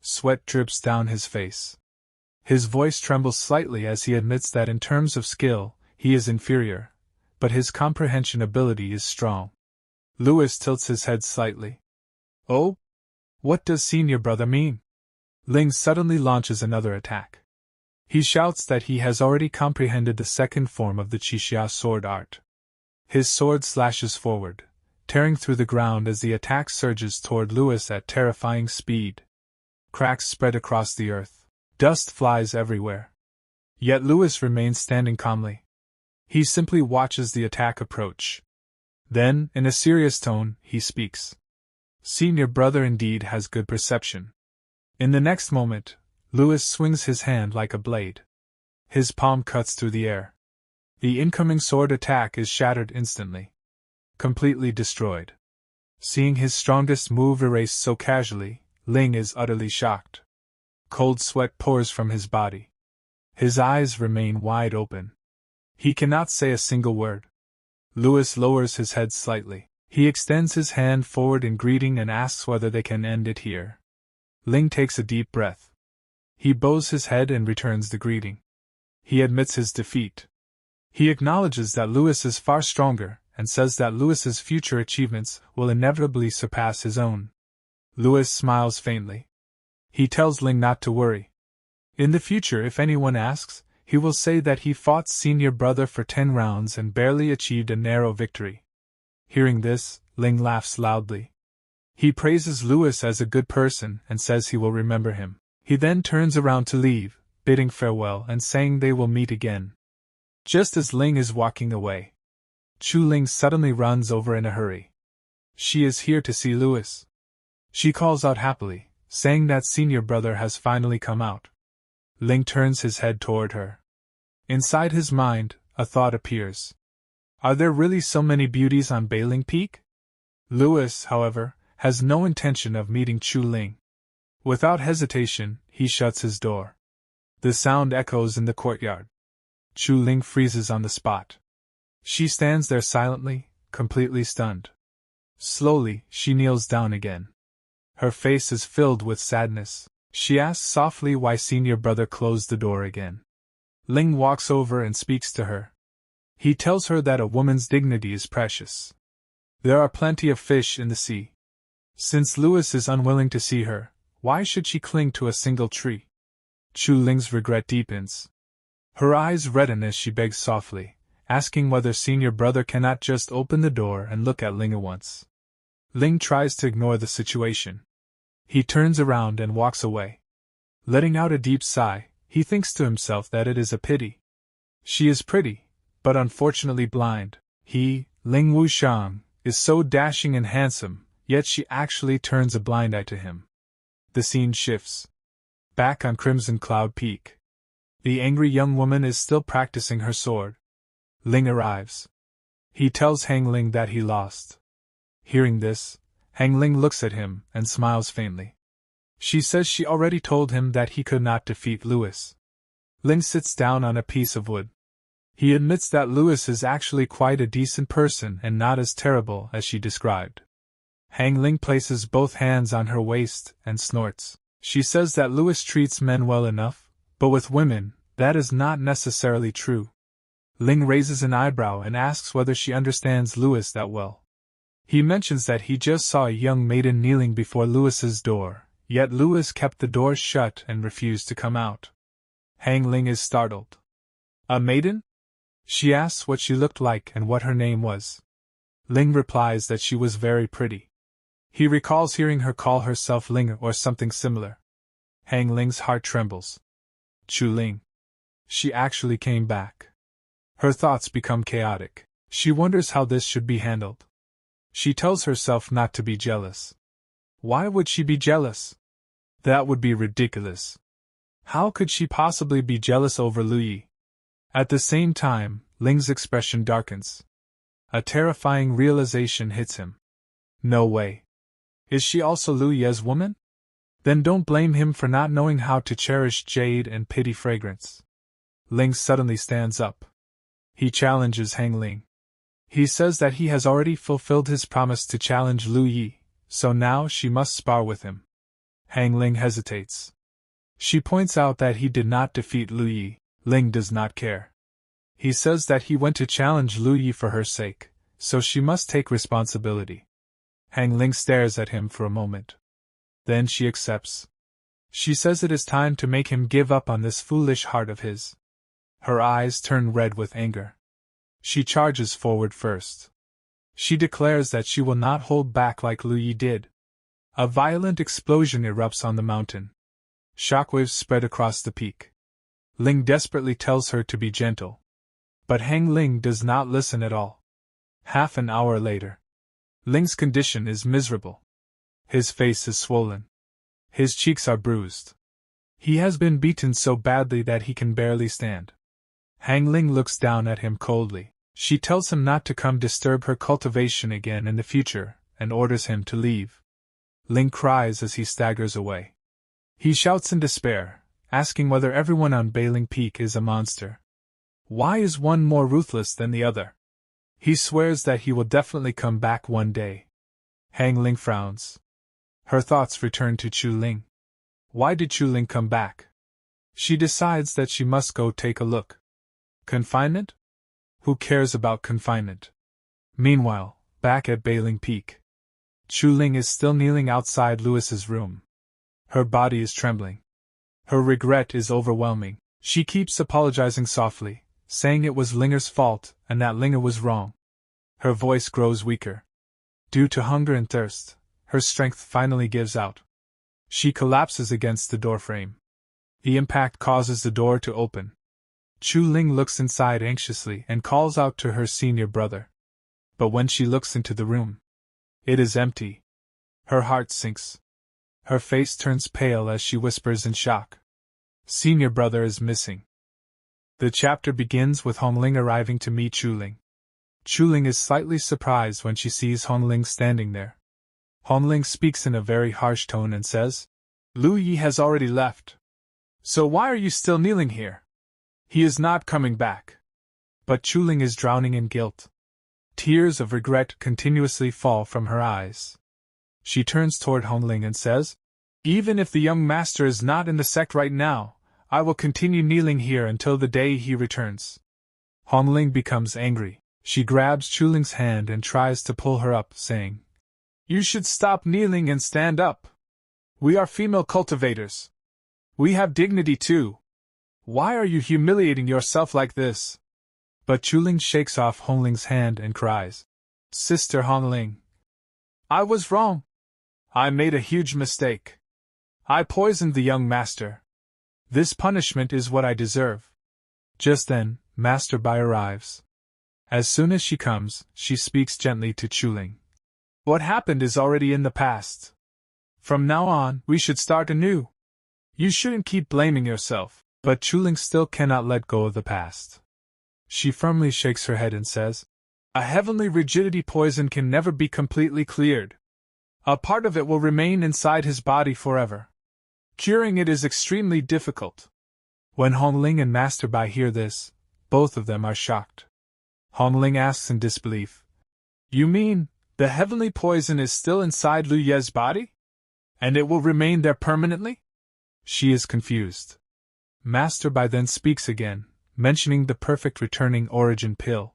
Sweat drips down his face. His voice trembles slightly as he admits that in terms of skill, he is inferior, but his comprehension ability is strong. Lewis tilts his head slightly. Oh? What does senior brother mean? Ling suddenly launches another attack. He shouts that he has already comprehended the second form of the Qixia sword art. His sword slashes forward, tearing through the ground as the attack surges toward Lewis at terrifying speed. Cracks spread across the earth. Dust flies everywhere. Yet Lewis remains standing calmly. He simply watches the attack approach. Then, in a serious tone, he speaks. Senior brother indeed has good perception. In the next moment, Lewis swings his hand like a blade. His palm cuts through the air. The incoming sword attack is shattered instantly. Completely destroyed. Seeing his strongest move erased so casually, Ling is utterly shocked. Cold sweat pours from his body. His eyes remain wide open. He cannot say a single word. Lewis lowers his head slightly. He extends his hand forward in greeting and asks whether they can end it here. Ling takes a deep breath. He bows his head and returns the greeting. He admits his defeat. He acknowledges that Louis is far stronger, and says that Louis's future achievements will inevitably surpass his own. Louis smiles faintly. He tells Ling not to worry. In the future, if anyone asks, he will say that he fought senior brother for 10 rounds and barely achieved a narrow victory. Hearing this, Ling laughs loudly. He praises Louis as a good person and says he will remember him. He then turns around to leave, bidding farewell and saying they will meet again. Just as Ling is walking away, Chu Ling suddenly runs over in a hurry. She is here to see Louis. She calls out happily, saying that senior brother has finally come out. Ling turns his head toward her. Inside his mind, a thought appears. Are there really so many beauties on Bailing Peak? Louis, however, has no intention of meeting Chu Ling. Without hesitation, he shuts his door. The sound echoes in the courtyard. Chu Ling freezes on the spot. She stands there silently, completely stunned. Slowly, she kneels down again. Her face is filled with sadness. She asks softly why senior brother closed the door again. Ling walks over and speaks to her. He tells her that a woman's dignity is precious. There are plenty of fish in the sea. Since Louis is unwilling to see her, why should she cling to a single tree? Chu Ling's regret deepens. Her eyes redden as she begs softly, asking whether senior brother cannot just open the door and look at Ling at once. Ling tries to ignore the situation. He turns around and walks away. Letting out a deep sigh, he thinks to himself that it is a pity. She is pretty, but unfortunately blind. He, Ling Wuxiang, is so dashing and handsome, yet she actually turns a blind eye to him. The scene shifts. Back on Crimson Cloud Peak. The angry young woman is still practicing her sword. Ling arrives. He tells Hong Ling that he lost. Hearing this, Hong Ling looks at him and smiles faintly. She says she already told him that he could not defeat Louis. Ling sits down on a piece of wood. He admits that Louis is actually quite a decent person and not as terrible as she described. Hong Ling places both hands on her waist and snorts. She says that Louis treats men well enough, but with women, that is not necessarily true. Ling raises an eyebrow and asks whether she understands Louis that well. He mentions that he just saw a young maiden kneeling before Louis's door, yet Louis kept the door shut and refused to come out. Hong Ling is startled. A maiden? She asks what she looked like and what her name was. Ling replies that she was very pretty. He recalls hearing her call herself Ling or something similar. Hong Ling's heart trembles. Chu Ling. She actually came back. Her thoughts become chaotic. She wonders how this should be handled. She tells herself not to be jealous. Why would she be jealous? That would be ridiculous. How could she possibly be jealous over Lu Yi? At the same time, Ling's expression darkens. A terrifying realization hits him. No way. Is she also Lu Ye's woman? Then don't blame him for not knowing how to cherish jade and pity fragrance. Ling suddenly stands up. He challenges Hong Ling. He says that he has already fulfilled his promise to challenge Lu Yi, so now she must spar with him. Hong Ling hesitates. She points out that he did not defeat Lu Yi. Ling does not care. He says that he went to challenge Lu Yi for her sake, so she must take responsibility. Hong Ling stares at him for a moment. Then she accepts. She says it is time to make him give up on this foolish heart of his. Her eyes turn red with anger. She charges forward first. She declares that she will not hold back like Lu Yi did. A violent explosion erupts on the mountain. Shockwaves spread across the peak. Ling desperately tells her to be gentle. But Hong Ling does not listen at all. Half an hour later. Ling's condition is miserable. His face is swollen. His cheeks are bruised. He has been beaten so badly that he can barely stand. Hong Ling looks down at him coldly. She tells him not to come disturb her cultivation again in the future, and orders him to leave. Ling cries as he staggers away. He shouts in despair, asking whether everyone on Bailing Peak is a monster. Why is one more ruthless than the other? He swears that he will definitely come back one day. Hong Ling frowns. Her thoughts return to Chu Ling. Why did Chu Ling come back? She decides that she must go take a look. Confinement? Who cares about confinement? Meanwhile, back at Bailing Peak, Chu Ling is still kneeling outside Louis's room. Her body is trembling. Her regret is overwhelming. She keeps apologizing softly, saying it was Linger's fault and that Linger was wrong. Her voice grows weaker. Due to hunger and thirst, her strength finally gives out. She collapses against the doorframe. The impact causes the door to open. Chu Ling looks inside anxiously and calls out to her senior brother. But when she looks into the room, it is empty. Her heart sinks. Her face turns pale as she whispers in shock. Senior brother is missing. The chapter begins with Hong Ling arriving to meet Chu Ling. Chu Ling is slightly surprised when she sees Hong Ling standing there. Hong Ling speaks in a very harsh tone and says, Lu Yi has already left. So why are you still kneeling here? He is not coming back. But Chu Ling is drowning in guilt. Tears of regret continuously fall from her eyes. She turns toward Hong Ling and says, Even if the young master is not in the sect right now, I will continue kneeling here until the day he returns. Hong Ling becomes angry. She grabs Chu Ling's hand and tries to pull her up, saying, You should stop kneeling and stand up. We are female cultivators. We have dignity too. Why are you humiliating yourself like this? But Chu Ling shakes off Hong Ling's hand and cries, Sister Hong Ling, I was wrong. I made a huge mistake. I poisoned the young master. This punishment is what I deserve. Just then, Master Bai arrives. As soon as she comes, she speaks gently to Chu Ling. What happened is already in the past. From now on, we should start anew. You shouldn't keep blaming yourself. But Chu Ling still cannot let go of the past. She firmly shakes her head and says, A heavenly rigidity poison can never be completely cleared. A part of it will remain inside his body forever. Curing it is extremely difficult. When Hong Ling and Master Bai hear this, both of them are shocked. Hong Ling asks in disbelief, You mean, the heavenly poison is still inside Lu Ye's body? And it will remain there permanently? She is confused. Master Bai then speaks again, mentioning the perfect returning origin pill.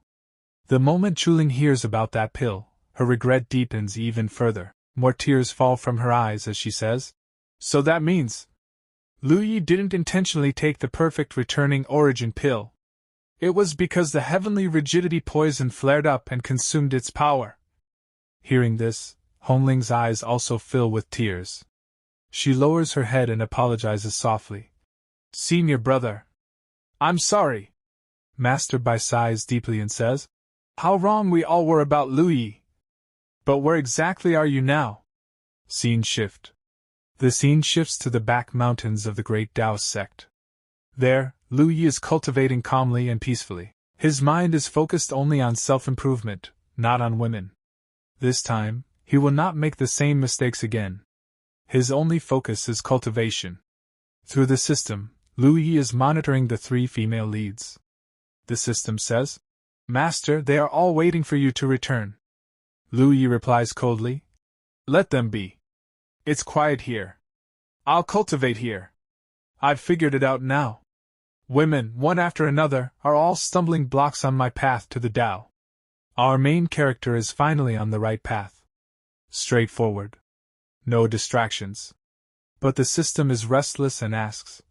The moment Chu Ling hears about that pill, her regret deepens even further. More tears fall from her eyes as she says, So that means Lu Yi didn't intentionally take the perfect returning origin pill. It was because the heavenly rigidity poison flared up and consumed its power. Hearing this, Hong Ling's eyes also fill with tears. She lowers her head and apologizes softly. Senior brother, I'm sorry. Master Bai sighs deeply and says, How wrong we all were about Lu Yi. But where exactly are you now? Scene shift. The scene shifts to the back mountains of the great Taoist sect. There, Lu Yi is cultivating calmly and peacefully. His mind is focused only on self-improvement, not on women. This time, he will not make the same mistakes again. His only focus is cultivation. Through the system, Lu Yi is monitoring the 3 female leads. The system says, Master, they are all waiting for you to return. Lu Yi replies coldly, Let them be. It's quiet here. I'll cultivate here. I've figured it out now. Women, one after another, are all stumbling blocks on my path to the Tao. Our main character is finally on the right path. Straightforward. No distractions. But the system is restless and asks,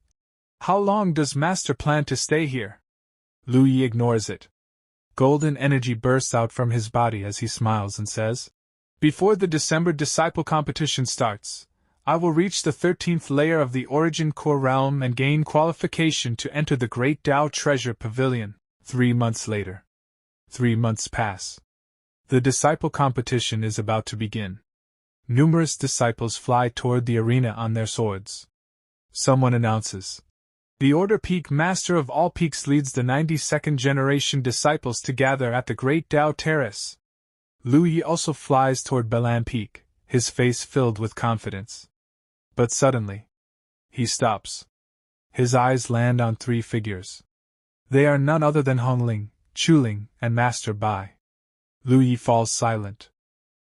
How long does Master plan to stay here? Lu Yi ignores it. Golden energy bursts out from his body as he smiles and says, Before the December disciple competition starts, I will reach the 13th layer of the Origin Core realm and gain qualification to enter the Great Tao Treasure Pavilion. 3 months later. 3 months pass. The disciple competition is about to begin. Numerous disciples fly toward the arena on their swords. Someone announces, The Order Peak Master of all peaks leads the 92nd generation disciples to gather at the Great Tao Terrace. Lu Yi also flies toward Balan Peak, his face filled with confidence. But suddenly, he stops. His eyes land on 3 figures. They are none other than Hong Ling, Chu Ling, and Master Bai. Lu Yi falls silent.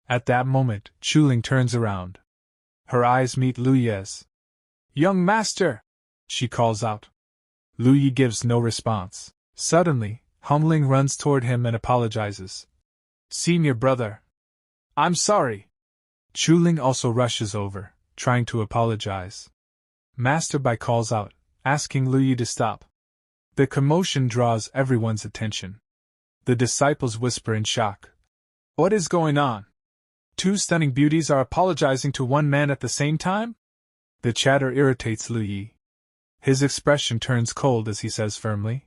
At that moment, Chu Ling turns around. Her eyes meet Lu Ye's. Young master! She calls out. Lu Yi gives no response. Suddenly, Hong Ling runs toward him and apologizes. Senior brother. I'm sorry. Chu Ling also rushes over, trying to apologize. Master Bai calls out, asking Lu Yi to stop. The commotion draws everyone's attention. The disciples whisper in shock. What is going on? Two stunning beauties are apologizing to one man at the same time? The chatter irritates Lu Yi. His expression turns cold as he says firmly,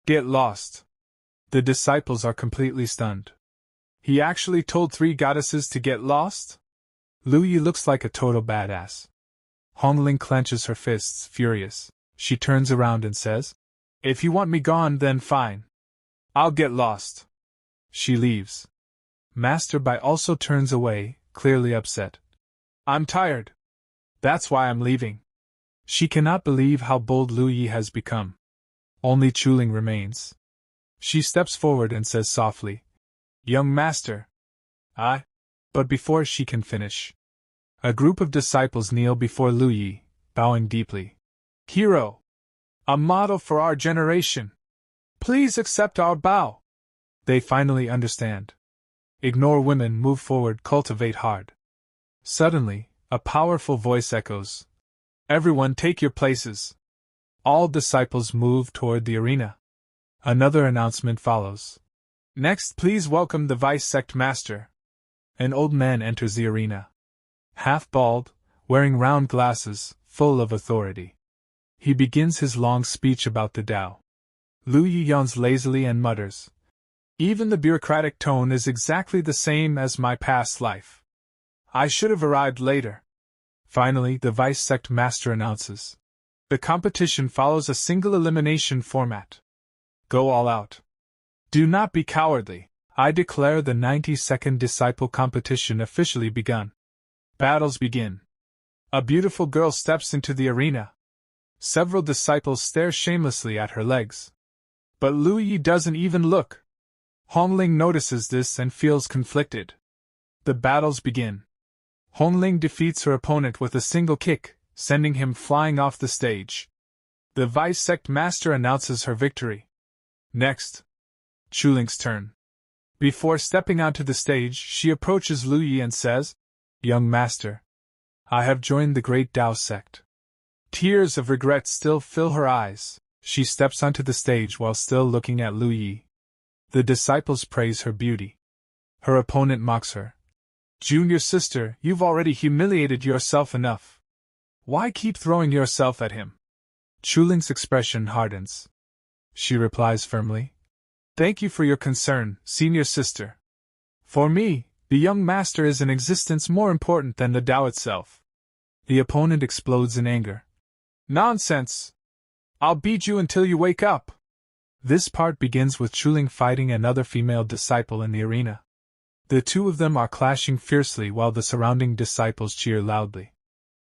Get lost. The disciples are completely stunned. He actually told three goddesses to get lost? Lu Yi looks like a total badass. Hong Ling clenches her fists, furious. She turns around and says, If you want me gone, then fine. I'll get lost. She leaves. Master Bai also turns away, clearly upset. I'm tired. That's why I'm leaving. She cannot believe how bold Lu Yi has become. Only Chu Ling remains. She steps forward and says softly, Young master. But before she can finish, a group of disciples kneel before Lu Yi, bowing deeply. Hero! A model for our generation! Please accept our bow! They finally understand. Ignore women, move forward, cultivate hard. Suddenly, a powerful voice echoes. Everyone take your places. All disciples move toward the arena. Another announcement follows. Next, please welcome the Vice Sect Master. An old man enters the arena. Half bald, wearing round glasses, full of authority. He begins his long speech about the Tao. Lu Yi yawns lazily and mutters, Even the bureaucratic tone is exactly the same as my past life. I should have arrived later. Finally, the Vice Sect Master announces. The competition follows a single elimination format. Go all out. Do not be cowardly. I declare the 90-second disciple competition officially begun. Battles begin. A beautiful girl steps into the arena. Several disciples stare shamelessly at her legs. But Lu Yi doesn't even look. Hong Ling notices this and feels conflicted. The battles begin. Hong Ling defeats her opponent with a single kick, sending him flying off the stage. The Vice Sect Master announces her victory. Next, Chu Ling's turn. Before stepping onto the stage, she approaches Lu Yi and says, Young master, I have joined the Great Tao sect. Tears of regret still fill her eyes. She steps onto the stage while still looking at Lu Yi. The disciples praise her beauty. Her opponent mocks her. Junior sister, you've already humiliated yourself enough. Why keep throwing yourself at him? Chu Ling's expression hardens. She replies firmly, Thank you for your concern, senior sister. For me, the young master is an existence more important than the Tao itself. The opponent explodes in anger. Nonsense! I'll beat you until you wake up! This part begins with Chu Ling fighting another female disciple in the arena. The two of them are clashing fiercely while the surrounding disciples cheer loudly.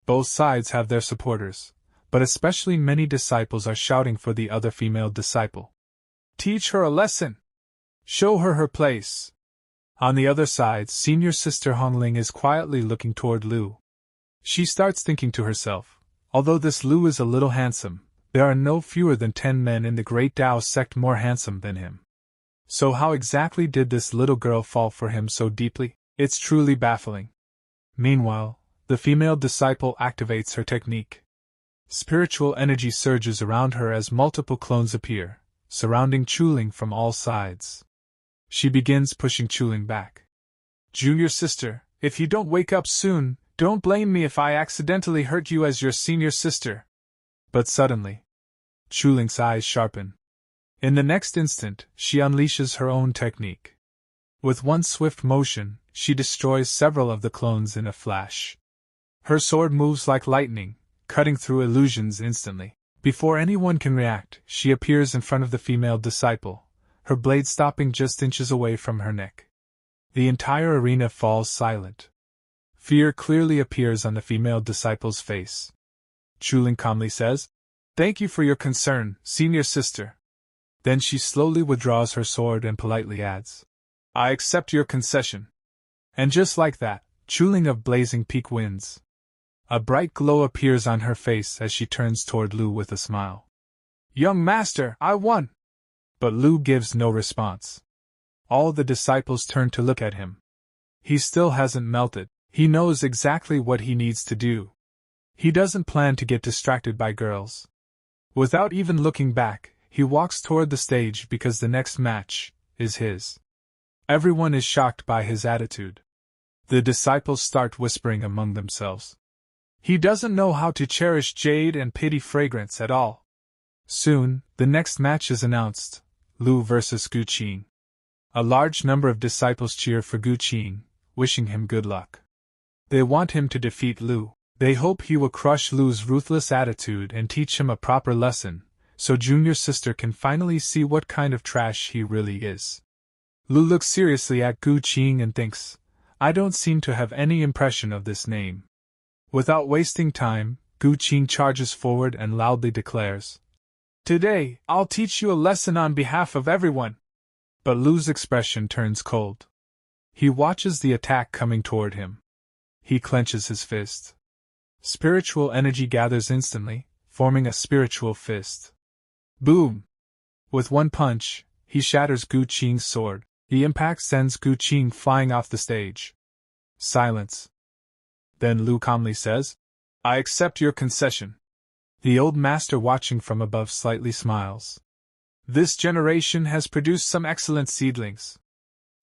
Both sides have their supporters, but especially many disciples are shouting for the other female disciple. Teach her a lesson! Show her her place! On the other side, senior sister Hong Ling is quietly looking toward Lu. She starts thinking to herself, although this Lu is a little handsome, there are no fewer than 10 men in the Great Tao sect more handsome than him. So how exactly did this little girl fall for him so deeply? It's truly baffling. Meanwhile, the female disciple activates her technique. Spiritual energy surges around her as multiple clones appear, surrounding Chu Ling from all sides. She begins pushing Chu Ling back. Junior sister, if you don't wake up soon, don't blame me if I accidentally hurt you as your senior sister. But suddenly, Chu Ling's eyes sharpen. In the next instant, she unleashes her own technique. With one swift motion, she destroys several of the clones in a flash. Her sword moves like lightning, cutting through illusions instantly. Before anyone can react, she appears in front of the female disciple, her blade stopping just inches away from her neck. The entire arena falls silent. Fear clearly appears on the female disciple's face. Chu Ling calmly says, Thank you for your concern, senior sister. Then she slowly withdraws her sword and politely adds, I accept your concession. And just like that, Chu Ling of Blazing Peak wins. A bright glow appears on her face as she turns toward Lu with a smile. Young master, I won! But Lu gives no response. All the disciples turn to look at him. He still hasn't melted. He knows exactly what he needs to do. He doesn't plan to get distracted by girls. Without even looking back, he walks toward the stage because the next match is his. Everyone is shocked by his attitude. The disciples start whispering among themselves. He doesn't know how to cherish jade and pity fragrance at all. Soon, the next match is announced, Lu versus Gu Qing. A large number of disciples cheer for Gu Qing, wishing him good luck. They want him to defeat Lu. They hope he will crush Lu's ruthless attitude and teach him a proper lesson, so Junior Sister can finally see what kind of trash he really is. Lu looks seriously at Gu Qing and thinks, I don't seem to have any impression of this name. Without wasting time, Gu Qing charges forward and loudly declares, Today, I'll teach you a lesson on behalf of everyone. But Lu's expression turns cold. He watches the attack coming toward him. He clenches his fist. Spiritual energy gathers instantly, forming a spiritual fist. Boom! With one punch, he shatters Gu Qing's sword. The impact sends Gu Qing flying off the stage. Silence. Then Lu calmly says, I accept your concession. The old master watching from above slightly smiles. This generation has produced some excellent seedlings.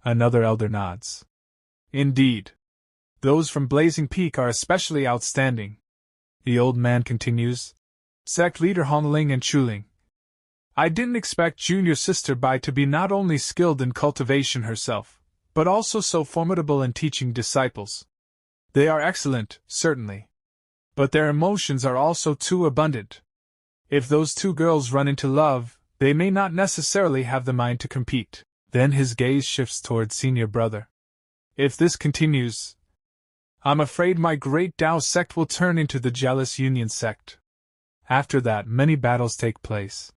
Another elder nods. Indeed. Those from Blazing Peak are especially outstanding. The old man continues. Sect leader Hong Ling and Chuling. I didn't expect Junior Sister Bai to be not only skilled in cultivation herself, but also so formidable in teaching disciples. They are excellent, certainly. But their emotions are also too abundant. If those two girls run into love, they may not necessarily have the mind to compete. Then his gaze shifts toward senior brother. If this continues, I'm afraid my great Tao sect will turn into the Jealous Union sect. After that, many battles take place.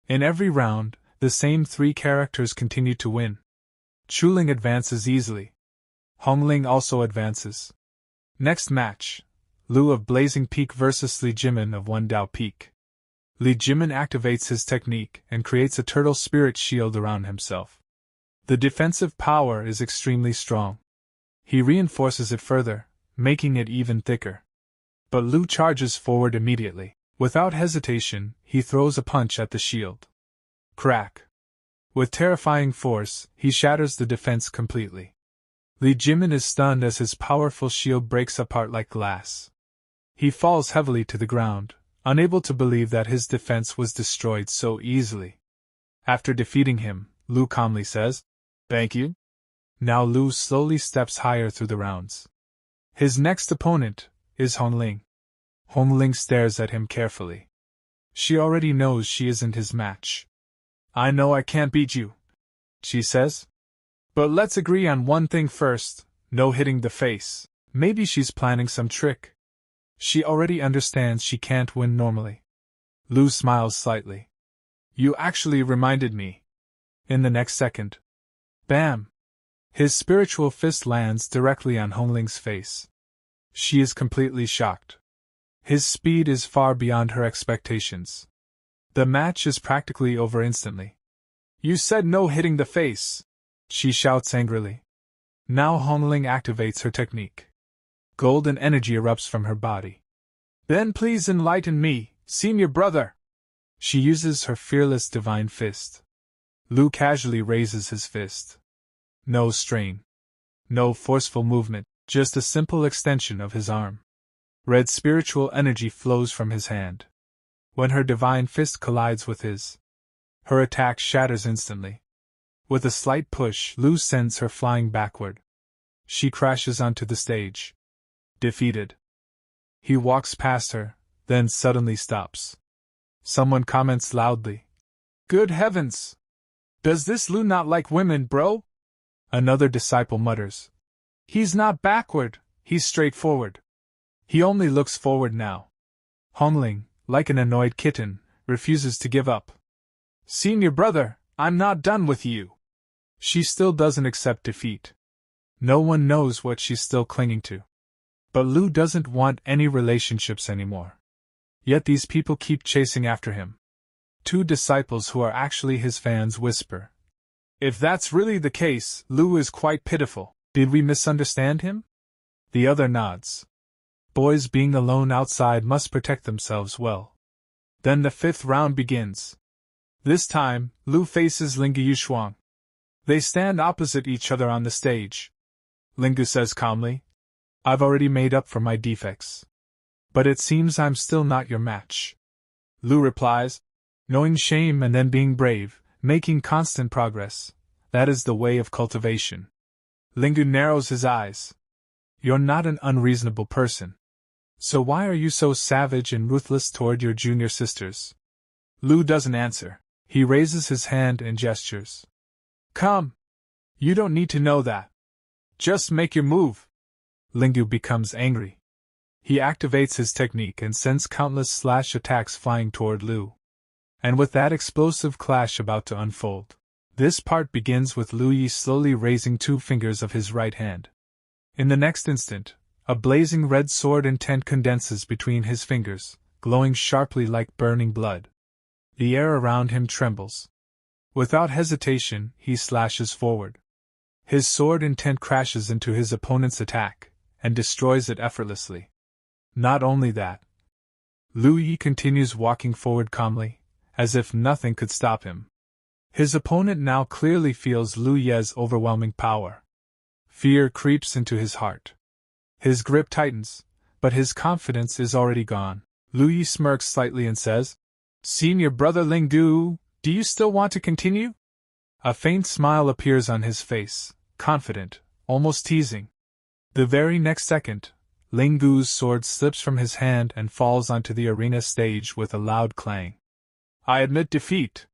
In every round, the same three characters continue to win. Chuling advances easily. Hong Ling also advances. Next match, Lu of Blazing Peak versus Li Jimin of One Dao Peak. Li Jimin activates his technique and creates a turtle spirit shield around himself. The defensive power is extremely strong. He reinforces it further, making it even thicker. But Lu charges forward immediately. Without hesitation, he throws a punch at the shield. Crack! With terrifying force, he shatters the defense completely. Li Jimin is stunned as his powerful shield breaks apart like glass. He falls heavily to the ground, unable to believe that his defense was destroyed so easily. After defeating him, Lu calmly says, Thank you. Now Lu slowly steps higher through the rounds. His next opponent is Hong Ling. Hong Ling stares at him carefully. She already knows she isn't his match. I know I can't beat you, she says. But let's agree on one thing first, no hitting the face. Maybe she's planning some trick. She already understands she can't win normally. Lu smiles slightly. You actually reminded me. In the next second. Bam! His spiritual fist lands directly on Hong Ling's face. She is completely shocked. His speed is far beyond her expectations. The match is practically over instantly. You said no hitting the face, she shouts angrily. Now Hong Ling activates her technique. Golden energy erupts from her body. Then please enlighten me, senior brother. She uses her fearless divine fist. Lu casually raises his fist. No strain. No forceful movement, just a simple extension of his arm. Red spiritual energy flows from his hand. When her divine fist collides with his, her attack shatters instantly. With a slight push, Lu sends her flying backward. She crashes onto the stage. Defeated. He walks past her, then suddenly stops. Someone comments loudly. Good heavens! Does this Lu not like women, bro? Another disciple mutters. He's not backward, he's straightforward. He only looks forward now. Hong Ling, like an annoyed kitten, refuses to give up. Senior brother, I'm not done with you. She still doesn't accept defeat. No one knows what she's still clinging to. But Lu doesn't want any relationships anymore. Yet these people keep chasing after him. Two disciples who are actually his fans whisper. If that's really the case, Lu is quite pitiful. Did we misunderstand him? The other nods. Boys being alone outside must protect themselves well. Then the fifth round begins. This time, Lu faces Lingu Yushuang. They stand opposite each other on the stage. Lingu says calmly, I've already made up for my defects. But it seems I'm still not your match. Lu replies, knowing shame and then being brave, making constant progress. That is the way of cultivation. Lingu narrows his eyes. You're not an unreasonable person. So why are you so savage and ruthless toward your junior sisters? Lu doesn't answer. He raises his hand and gestures. Come. You don't need to know that. Just make your move. Lingu becomes angry. He activates his technique and sends countless slash attacks flying toward Lu. And with that explosive clash about to unfold, this part begins with Lu Yi slowly raising two fingers of his right hand. In the next instant, a blazing red sword intent condenses between his fingers, glowing sharply like burning blood. The air around him trembles. Without hesitation, he slashes forward. His sword intent crashes into his opponent's attack, and destroys it effortlessly. Not only that, Lu Yi continues walking forward calmly, as if nothing could stop him. His opponent now clearly feels Lu Yi's overwhelming power. Fear creeps into his heart. His grip tightens, but his confidence is already gone. Lu Yi smirks slightly and says, Senior brother Lingu, do you still want to continue? A faint smile appears on his face, confident, almost teasing. The very next second, Lingu's sword slips from his hand and falls onto the arena stage with a loud clang. I admit defeat.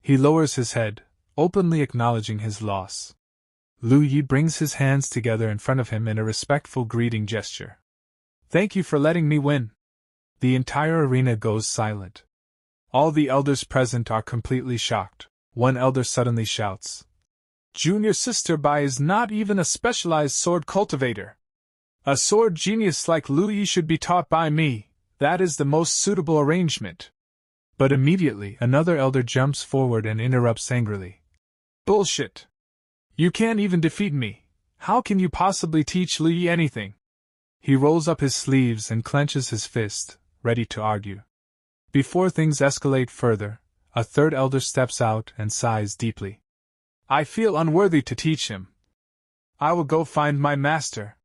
He lowers his head, openly acknowledging his loss. Lu Yi brings his hands together in front of him in a respectful greeting gesture. Thank you for letting me win. The entire arena goes silent. All the elders present are completely shocked. One elder suddenly shouts, Junior Sister Bai is not even a specialized sword cultivator. A sword genius like Lu Yi should be taught by me. That is the most suitable arrangement. But immediately another elder jumps forward and interrupts angrily. Bullshit. You can't even defeat me. How can you possibly teach Lu Yi anything? He rolls up his sleeves and clenches his fist, ready to argue. Before things escalate further, a third elder steps out and sighs deeply. I feel unworthy to teach him. I will go find my master.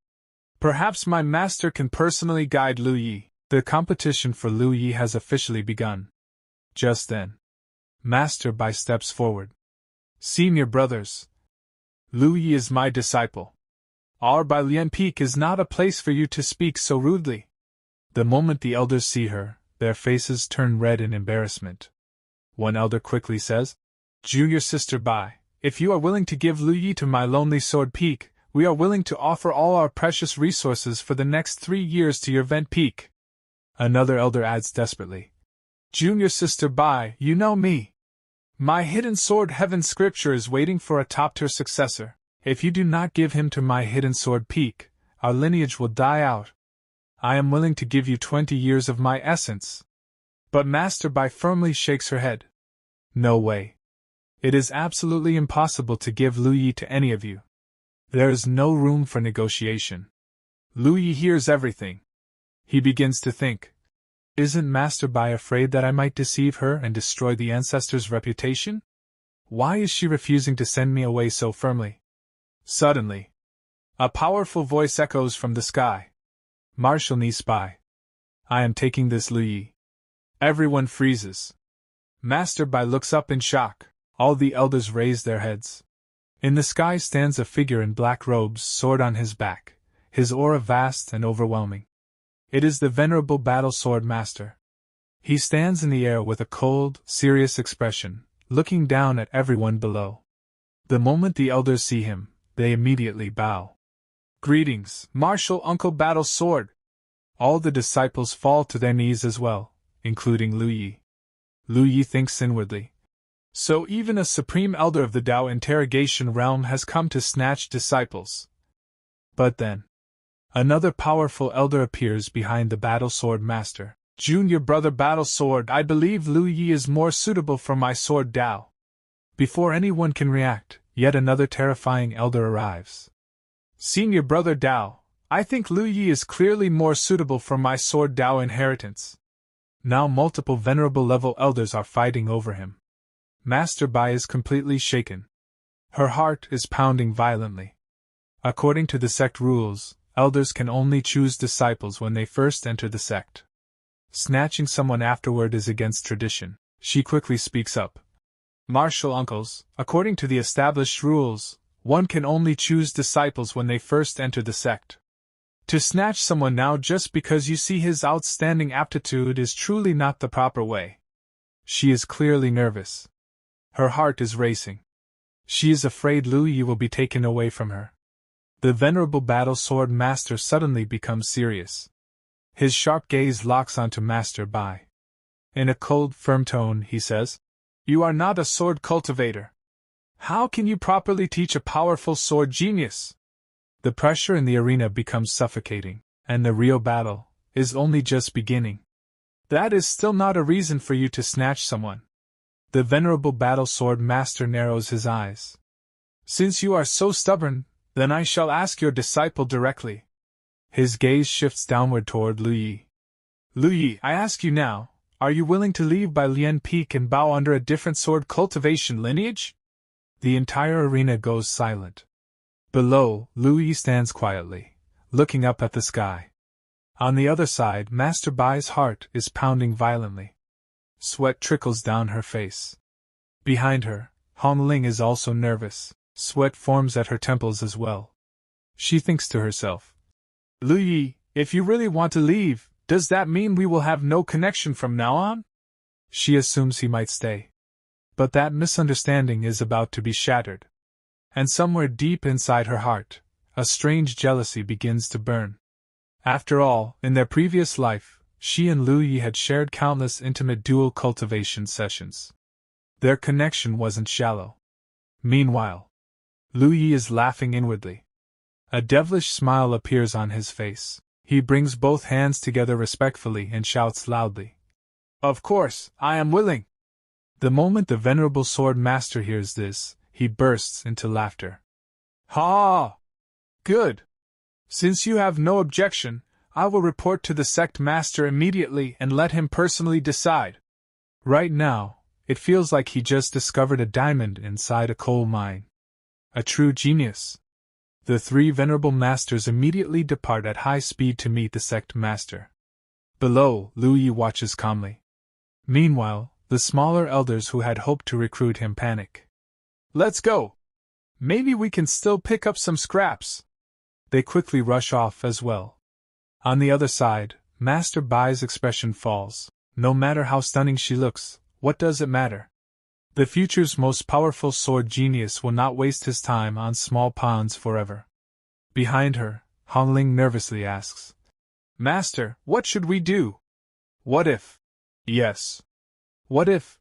Perhaps my master can personally guide Lu Yi. The competition for Lu Yi has officially begun. Just then, Master Bai steps forward. Senior brothers, Lu Yi is my disciple. Our Bailian Peak is not a place for you to speak so rudely. The moment the elders see her, their faces turn red in embarrassment. One elder quickly says, Junior Sister Bai, if you are willing to give Lu Yi to my lonely sword peak, we are willing to offer all our precious resources for the next 3 years to your vent peak. Another elder adds desperately, Junior Sister Bai, you know me. My hidden sword Heaven Scripture is waiting for a top-tier successor. If you do not give him to my hidden sword peak, our lineage will die out. I am willing to give you 20 years of my essence. But Master Bai firmly shakes her head. No way. It is absolutely impossible to give Lu Yi to any of you. There is no room for negotiation. Lu Yi hears everything. He begins to think. Isn't Master Bai afraid that I might deceive her and destroy the ancestors' reputation? Why is she refusing to send me away so firmly? Suddenly, a powerful voice echoes from the sky. Marshal Ni Spy. I am taking this Lu Yi. Everyone freezes. Master Bai looks up in shock. All the elders raise their heads. In the sky stands a figure in black robes, sword on his back, his aura vast and overwhelming. It is the Venerable Battle Sword Master. He stands in the air with a cold, serious expression, looking down at everyone below. The moment the elders see him, they immediately bow. Greetings, Martial Uncle Battle Sword! All the disciples fall to their knees as well, including Lu Yi. Lu Yi thinks inwardly. So even a supreme elder of the Tao interrogation realm has come to snatch disciples. But then, another powerful elder appears behind the Battle Sword Master. Junior brother battle sword, I believe Lu Yi is more suitable for my sword Dao. Before anyone can react, yet another terrifying elder arrives. Senior brother Dao, I think Lu Yi is clearly more suitable for my sword Dao inheritance. Now multiple venerable level elders are fighting over him. Master Bai is completely shaken. Her heart is pounding violently. According to the sect rules, elders can only choose disciples when they first enter the sect. Snatching someone afterward is against tradition. She quickly speaks up. Martial uncles, according to the established rules, one can only choose disciples when they first enter the sect. To snatch someone now just because you see his outstanding aptitude is truly not the proper way. She is clearly nervous. Her heart is racing. She is afraid Lu Yi will be taken away from her. The venerable battle sword master suddenly becomes serious. His sharp gaze locks onto Master Bai. In a cold, firm tone, he says, "You are not a sword cultivator. How can you properly teach a powerful sword genius?" The pressure in the arena becomes suffocating, and the real battle is only just beginning. That is still not a reason for you to snatch someone. The venerable battle sword master narrows his eyes. Since you are so stubborn, then I shall ask your disciple directly. His gaze shifts downward toward Lu Yi. Lu Yi, I ask you now, are you willing to leave Bai Lian Peak and bow under a different sword cultivation lineage? The entire arena goes silent. Below, Lu Yi stands quietly, looking up at the sky. On the other side, Master Bai's heart is pounding violently. Sweat trickles down her face. Behind her, Hong Ling is also nervous. Sweat forms at her temples as well. She thinks to herself, Lu Yi, if you really want to leave, does that mean we will have no connection from now on? She assumes he might stay. But that misunderstanding is about to be shattered. And somewhere deep inside her heart, a strange jealousy begins to burn. After all, in their previous life, she and Lu Yi had shared countless intimate dual cultivation sessions. Their connection wasn't shallow. Meanwhile, Lu Yi is laughing inwardly. A devilish smile appears on his face. He brings both hands together respectfully and shouts loudly, "Of course, I am willing!" The moment the venerable sword master hears this, he bursts into laughter. "Ha! Good! Since you have no objection, I will report to the sect master immediately and let him personally decide." Right now, it feels like he just discovered a diamond inside a coal mine. A true genius. The three venerable masters immediately depart at high speed to meet the sect master. Below, Lu Yi watches calmly. Meanwhile, the smaller elders who had hoped to recruit him panic. "Let's go! Maybe we can still pick up some scraps." They quickly rush off as well. On the other side, Master Bai's expression falls. No matter how stunning she looks, what does it matter? The future's most powerful sword genius will not waste his time on small pawns forever. Behind her, Hong Ling nervously asks, "Master, what should we do? What if?" "Yes. What if?"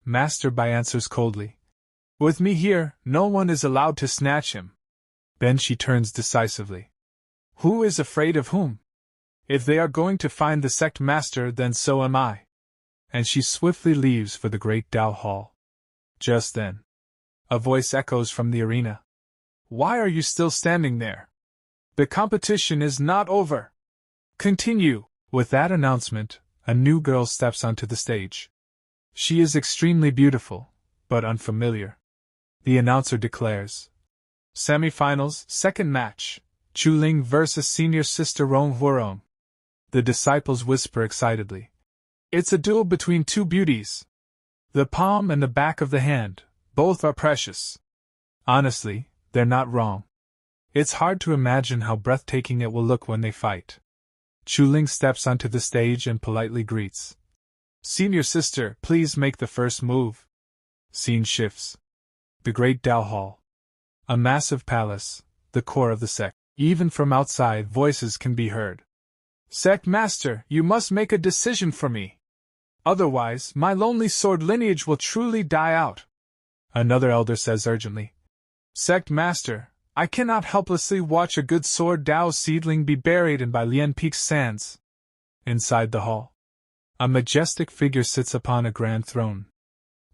Master Bai answers coldly. "With me here, no one is allowed to snatch him." Then she turns decisively. "Who is afraid of whom? If they are going to find the sect master, then so am I." And she swiftly leaves for the great Dao Hall. Just then, a voice echoes from the arena. "Why are you still standing there? The competition is not over. Continue." With that announcement, a new girl steps onto the stage. She is extremely beautiful, but unfamiliar. The announcer declares, "Semifinals, second match, Chu Ling versus senior sister Rong Huarong." The disciples whisper excitedly, "It's a duel between two beauties. The palm and the back of the hand, both are precious." Honestly, they're not wrong. It's hard to imagine how breathtaking it will look when they fight. Chu Ling steps onto the stage and politely greets. "Senior sister, please make the first move." Scene shifts. The Great Dao Hall. A massive palace, the core of the sect. Even from outside, voices can be heard. "Sect master, you must make a decision for me. Otherwise, my lonely sword lineage will truly die out." Another elder says urgently. "Sect master, I cannot helplessly watch a good sword Dao seedling be buried in Bai Lian Peak's sands." Inside the hall, A majestic figure sits upon a grand throne.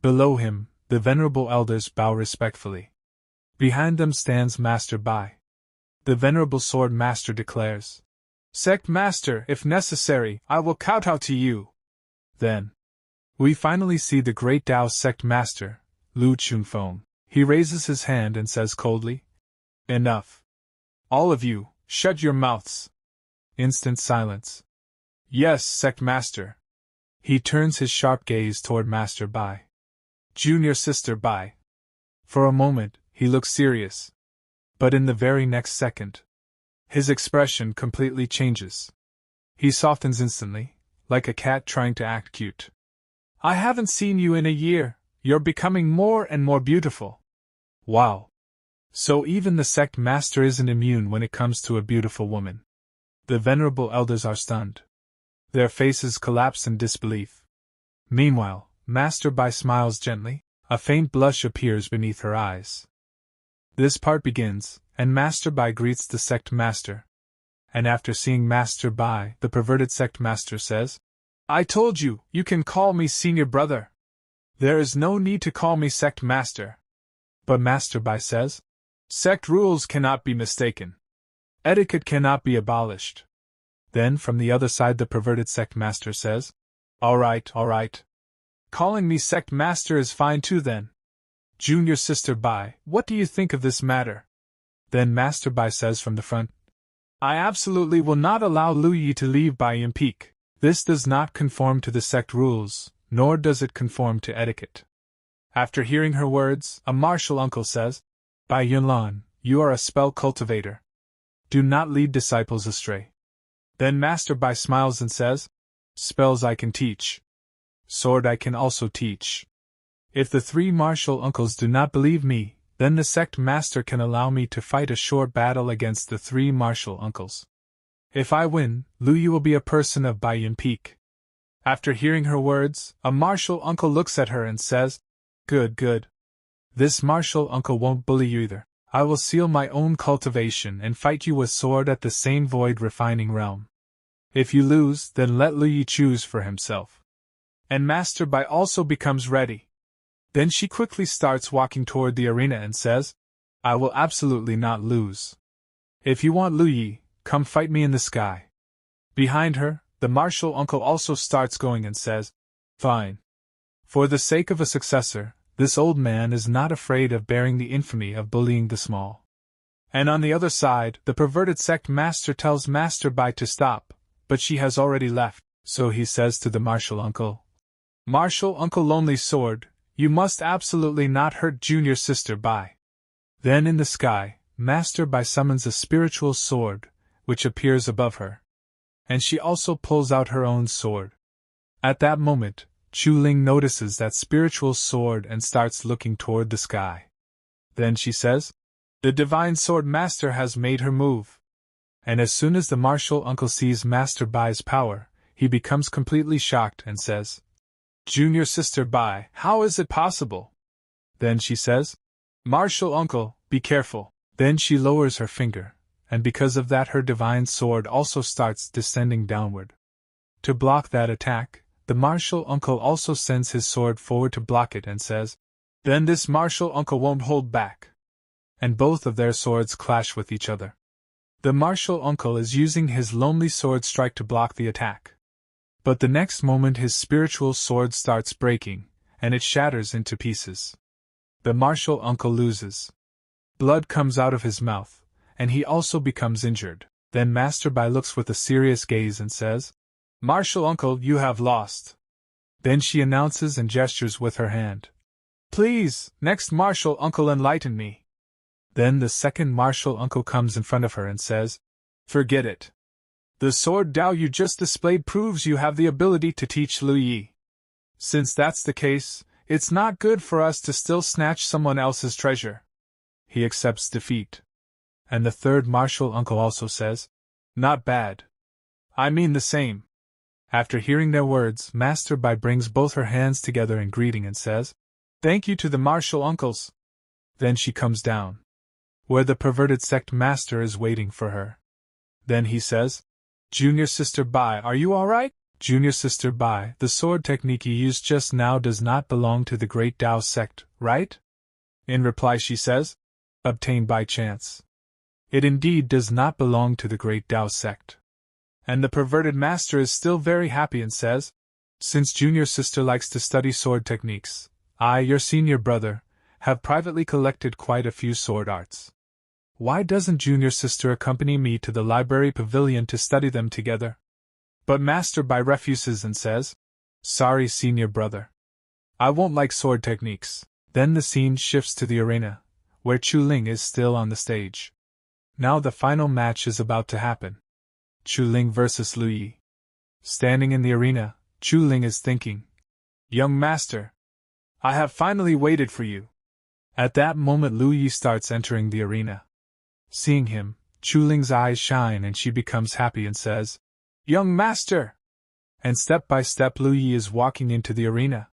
Below him, the venerable elders bow respectfully. Behind them stands Master Bai. The venerable sword master declares, "Sect master, if necessary, I will kowtow to you." Then, we finally see the great Tao sect master, Lu Chunfeng. He raises his hand and says coldly, "Enough. All of you, shut your mouths." Instant silence. "Yes, sect master." He turns his sharp gaze toward Master Bai. "Junior sister Bai." For a moment, he looks serious. But in the very next second, his expression completely changes. He softens instantly, like a cat trying to act cute. "I haven't seen you in a year, you're becoming more and more beautiful." Wow! So even the sect master isn't immune when it comes to a beautiful woman. The venerable elders are stunned. Their faces collapse in disbelief. Meanwhile, Master Bai smiles gently, a faint blush appears beneath her eyes. This part begins, and Master Bai greets the sect master. And after seeing Master Bai, the perverted sect master says, "I told you, you can call me senior brother. There is no need to call me sect master." But Master Bai says, "Sect rules cannot be mistaken. Etiquette cannot be abolished." Then from the other side the perverted sect master says, all right. Calling me sect master is fine too then. Junior sister Bai, what do you think of this matter?" Then Master Bai says from the front, "I absolutely will not allow Lu Yi to leave Baiyan Peak. This does not conform to the sect rules, nor does it conform to etiquette." After hearing her words, a martial uncle says, "Bai Yunlan, you are a spell cultivator. Do not lead disciples astray." Then Master Bai smiles and says, "Spells I can teach. Sword I can also teach. If the three martial uncles do not believe me, then the sect master can allow me to fight a short battle against the three martial uncles. If I win, Lu Yi will be a person of Baiyan Peak." After hearing her words, a martial uncle looks at her and says, Good. This martial uncle won't bully you either. I will seal my own cultivation and fight you with sword at the same void refining realm. If you lose, then let Lu Yi choose for himself." And Master Bai also becomes ready. Then she quickly starts walking toward the arena and says, "I will absolutely not lose. If you want Lu Yi, come fight me in the sky." Behind her, the martial uncle also starts going and says, "Fine." For the sake of a successor, this old man is not afraid of bearing the infamy of bullying the small. And on the other side, the perverted sect master tells Master Bai to stop, but she has already left, so he says to the martial uncle, "Martial Uncle Lonely Sword, you must absolutely not hurt junior sister Bai." Then in the sky, Master Bai summons a spiritual sword, which appears above her. And she also pulls out her own sword. At that moment, Chu Ling notices that spiritual sword and starts looking toward the sky. Then she says, "The Divine Sword Master has made her move." And as soon as the martial uncle sees Master Bai's power, he becomes completely shocked and says, "Junior sister Bai, how is it possible?" Then she says, "Martial uncle, be careful." Then she lowers her finger, and because of that her divine sword also starts descending downward. To block that attack, the martial uncle also sends his sword forward to block it and says, "Then this martial uncle won't hold back." And both of their swords clash with each other. The martial uncle is using his lonely sword strike to block the attack. But the next moment his spiritual sword starts breaking, and it shatters into pieces. The martial uncle loses. Blood comes out of his mouth, and he also becomes injured. Then Master Bai looks with a serious gaze and says, "Martial uncle, you have lost." Then she announces and gestures with her hand, "Please, next martial uncle, enlighten me." Then the second martial uncle comes in front of her and says, "Forget it. The sword Dao you just displayed proves you have the ability to teach Lu Yi. Since that's the case, it's not good for us to still snatch someone else's treasure." He accepts defeat. And the third martial uncle also says, "Not bad. I mean the same." After hearing their words, Master Bai brings both her hands together in greeting and says, "Thank you to the martial uncles." Then she comes down, where the perverted sect master is waiting for her. Then he says, "Junior sister Bai, are you all right?" Junior Sister Bai, the sword technique you used just now does not belong to the Great Tao sect, right? In reply she says, obtained by chance. It indeed does not belong to the Great Tao sect. And the perverted master is still very happy and says, since Junior Sister likes to study sword techniques, I, your senior brother, have privately collected quite a few sword arts. Why doesn't Junior Sister accompany me to the library pavilion to study them together? But Master Bai refuses and says, sorry, senior brother. I won't like sword techniques. Then the scene shifts to the arena, where Chu Ling is still on the stage. Now the final match is about to happen. Chu Ling versus Lu Yi. Standing in the arena, Chu Ling is thinking, young master, I have finally waited for you. At that moment Lu Yi starts entering the arena. Seeing him, Chu Ling's eyes shine and she becomes happy and says, young master! And step by step Lu Yi is walking into the arena.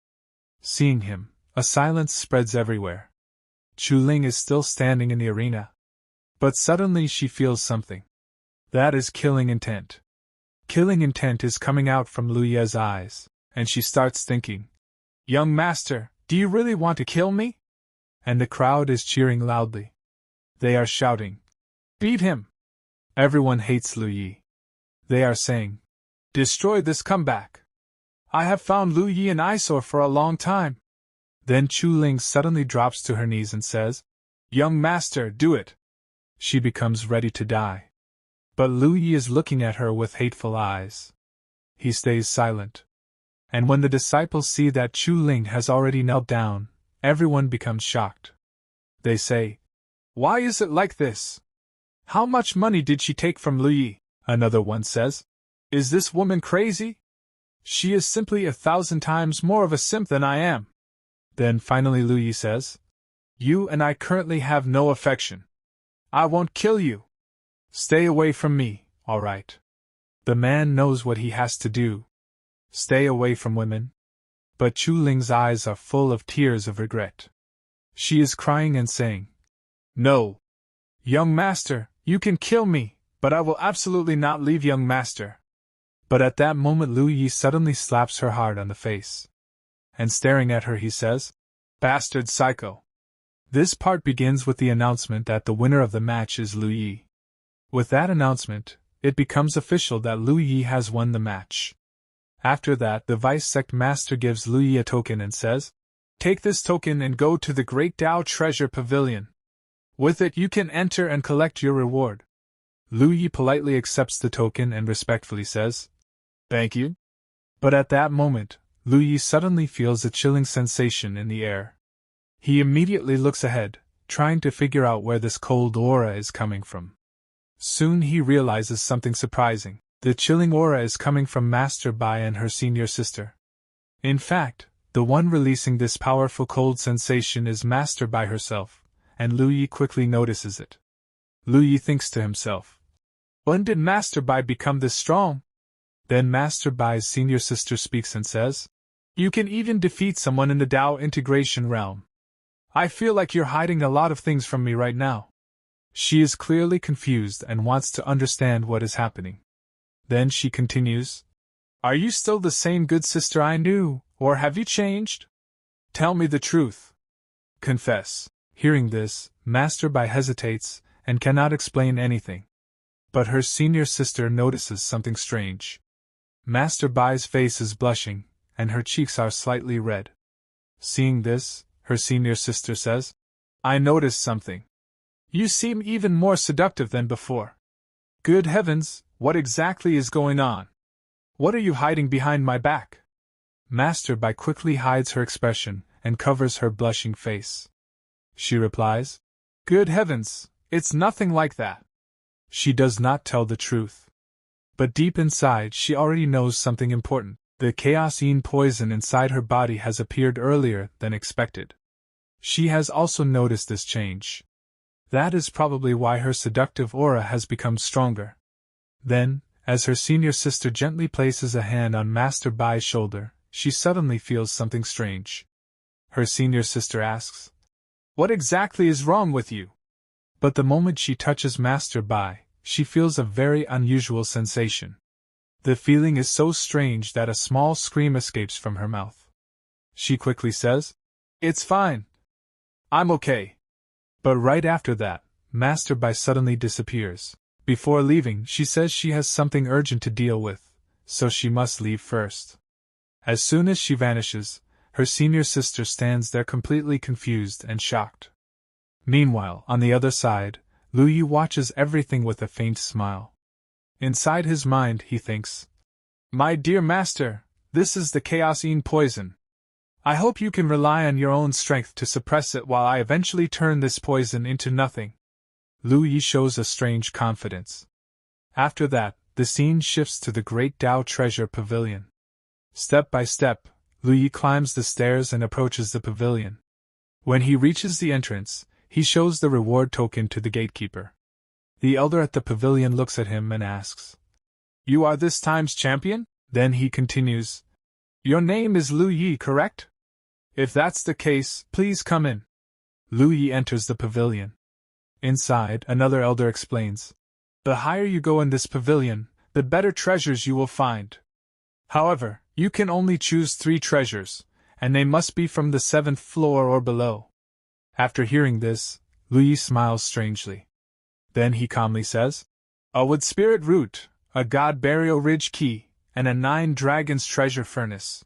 Seeing him, a silence spreads everywhere. Chu Ling is still standing in the arena. But suddenly she feels something. That is killing intent. Killing intent is coming out from Lu Yi's eyes, and she starts thinking, young master, do you really want to kill me? And the crowd is cheering loudly. They are shouting, beat him! Everyone hates Lu Yi. They are saying, destroy this comeback. I have found Lu Yi an eyesore for a long time. Then Chu Ling suddenly drops to her knees and says, young master, do it. She becomes ready to die. But Lu Yi is looking at her with hateful eyes. He stays silent. And when the disciples see that Chu Ling has already knelt down, everyone becomes shocked. They say, why is it like this? How much money did she take from Lu Yi? Another one says, is this woman crazy? She is simply 1,000 times more of a simp than I am. Then finally Lu Yi says, you and I currently have no affection. I won't kill you. Stay away from me, all right. The man knows what he has to do. Stay away from women. But Chu Ling's eyes are full of tears of regret. She is crying and saying, no. Young master, you can kill me, but I will absolutely not leave young master. But at that moment Lu Yi suddenly slaps her hard on the face. And staring at her he says, bastard psycho. This part begins with the announcement that the winner of the match is Lu Yi. With that announcement, it becomes official that Lu Yi has won the match. After that, the vice sect master gives Lu Yi a token and says, take this token and go to the Great Tao Treasure Pavilion. With it you can enter and collect your reward. Lu Yi politely accepts the token and respectfully says, thank you. But at that moment, Lu Yi suddenly feels a chilling sensation in the air. He immediately looks ahead, trying to figure out where this cold aura is coming from. Soon he realizes something surprising. The chilling aura is coming from Master Bai and her senior sister. In fact, the one releasing this powerful cold sensation is Master Bai herself, and Lu Yi quickly notices it. Lu Yi thinks to himself, when did Master Bai become this strong? Then Master Bai's senior sister speaks and says, you can even defeat someone in the Tao integration realm. I feel like you're hiding a lot of things from me right now. She is clearly confused and wants to understand what is happening. Then she continues, are you still the same good sister I knew, or have you changed? Tell me the truth. Confess. Hearing this, Master Bai hesitates and cannot explain anything. But her senior sister notices something strange. Master Bai's face is blushing, and her cheeks are slightly red. Seeing this, her senior sister says, I noticed something. You seem even more seductive than before. Good heavens, what exactly is going on? What are you hiding behind my back? Master Bai quickly hides her expression and covers her blushing face. She replies, good heavens, it's nothing like that. She does not tell the truth. But deep inside she already knows something important. The chaos-ine poison inside her body has appeared earlier than expected. She has also noticed this change. That is probably why her seductive aura has become stronger. Then, as her senior sister gently places a hand on Master Bai's shoulder, she suddenly feels something strange. Her senior sister asks, what exactly is wrong with you? But the moment she touches Master Bai, she feels a very unusual sensation. The feeling is so strange that a small scream escapes from her mouth. She quickly says, "It's fine. I'm okay." But right after that, Master Bai suddenly disappears. Before leaving, she says she has something urgent to deal with, so she must leave first. As soon as she vanishes, her senior sister stands there completely confused and shocked. Meanwhile, on the other side, Lu Yi watches everything with a faint smile. Inside his mind, he thinks, "My dear master, this is the Chaos-Ean poison. I hope you can rely on your own strength to suppress it while I eventually turn this poison into nothing." Lu Yi shows a strange confidence. After that, the scene shifts to the Great Tao Treasure Pavilion. Step by step, Lu Yi climbs the stairs and approaches the pavilion. When he reaches the entrance, he shows the reward token to the gatekeeper. The elder at the pavilion looks at him and asks, "You are this time's champion?" Then he continues, "Your name is Lu Yi, correct? If that's the case, please come in." Lu Yi enters the pavilion. Inside, another elder explains, "The higher you go in this pavilion, the better treasures you will find. However, you can only choose 3 treasures, and they must be from the 7th floor or below." After hearing this, Lu Yi smiles strangely. Then he calmly says, "A wood spirit root, a god burial ridge key, and a 9 dragons treasure furnace.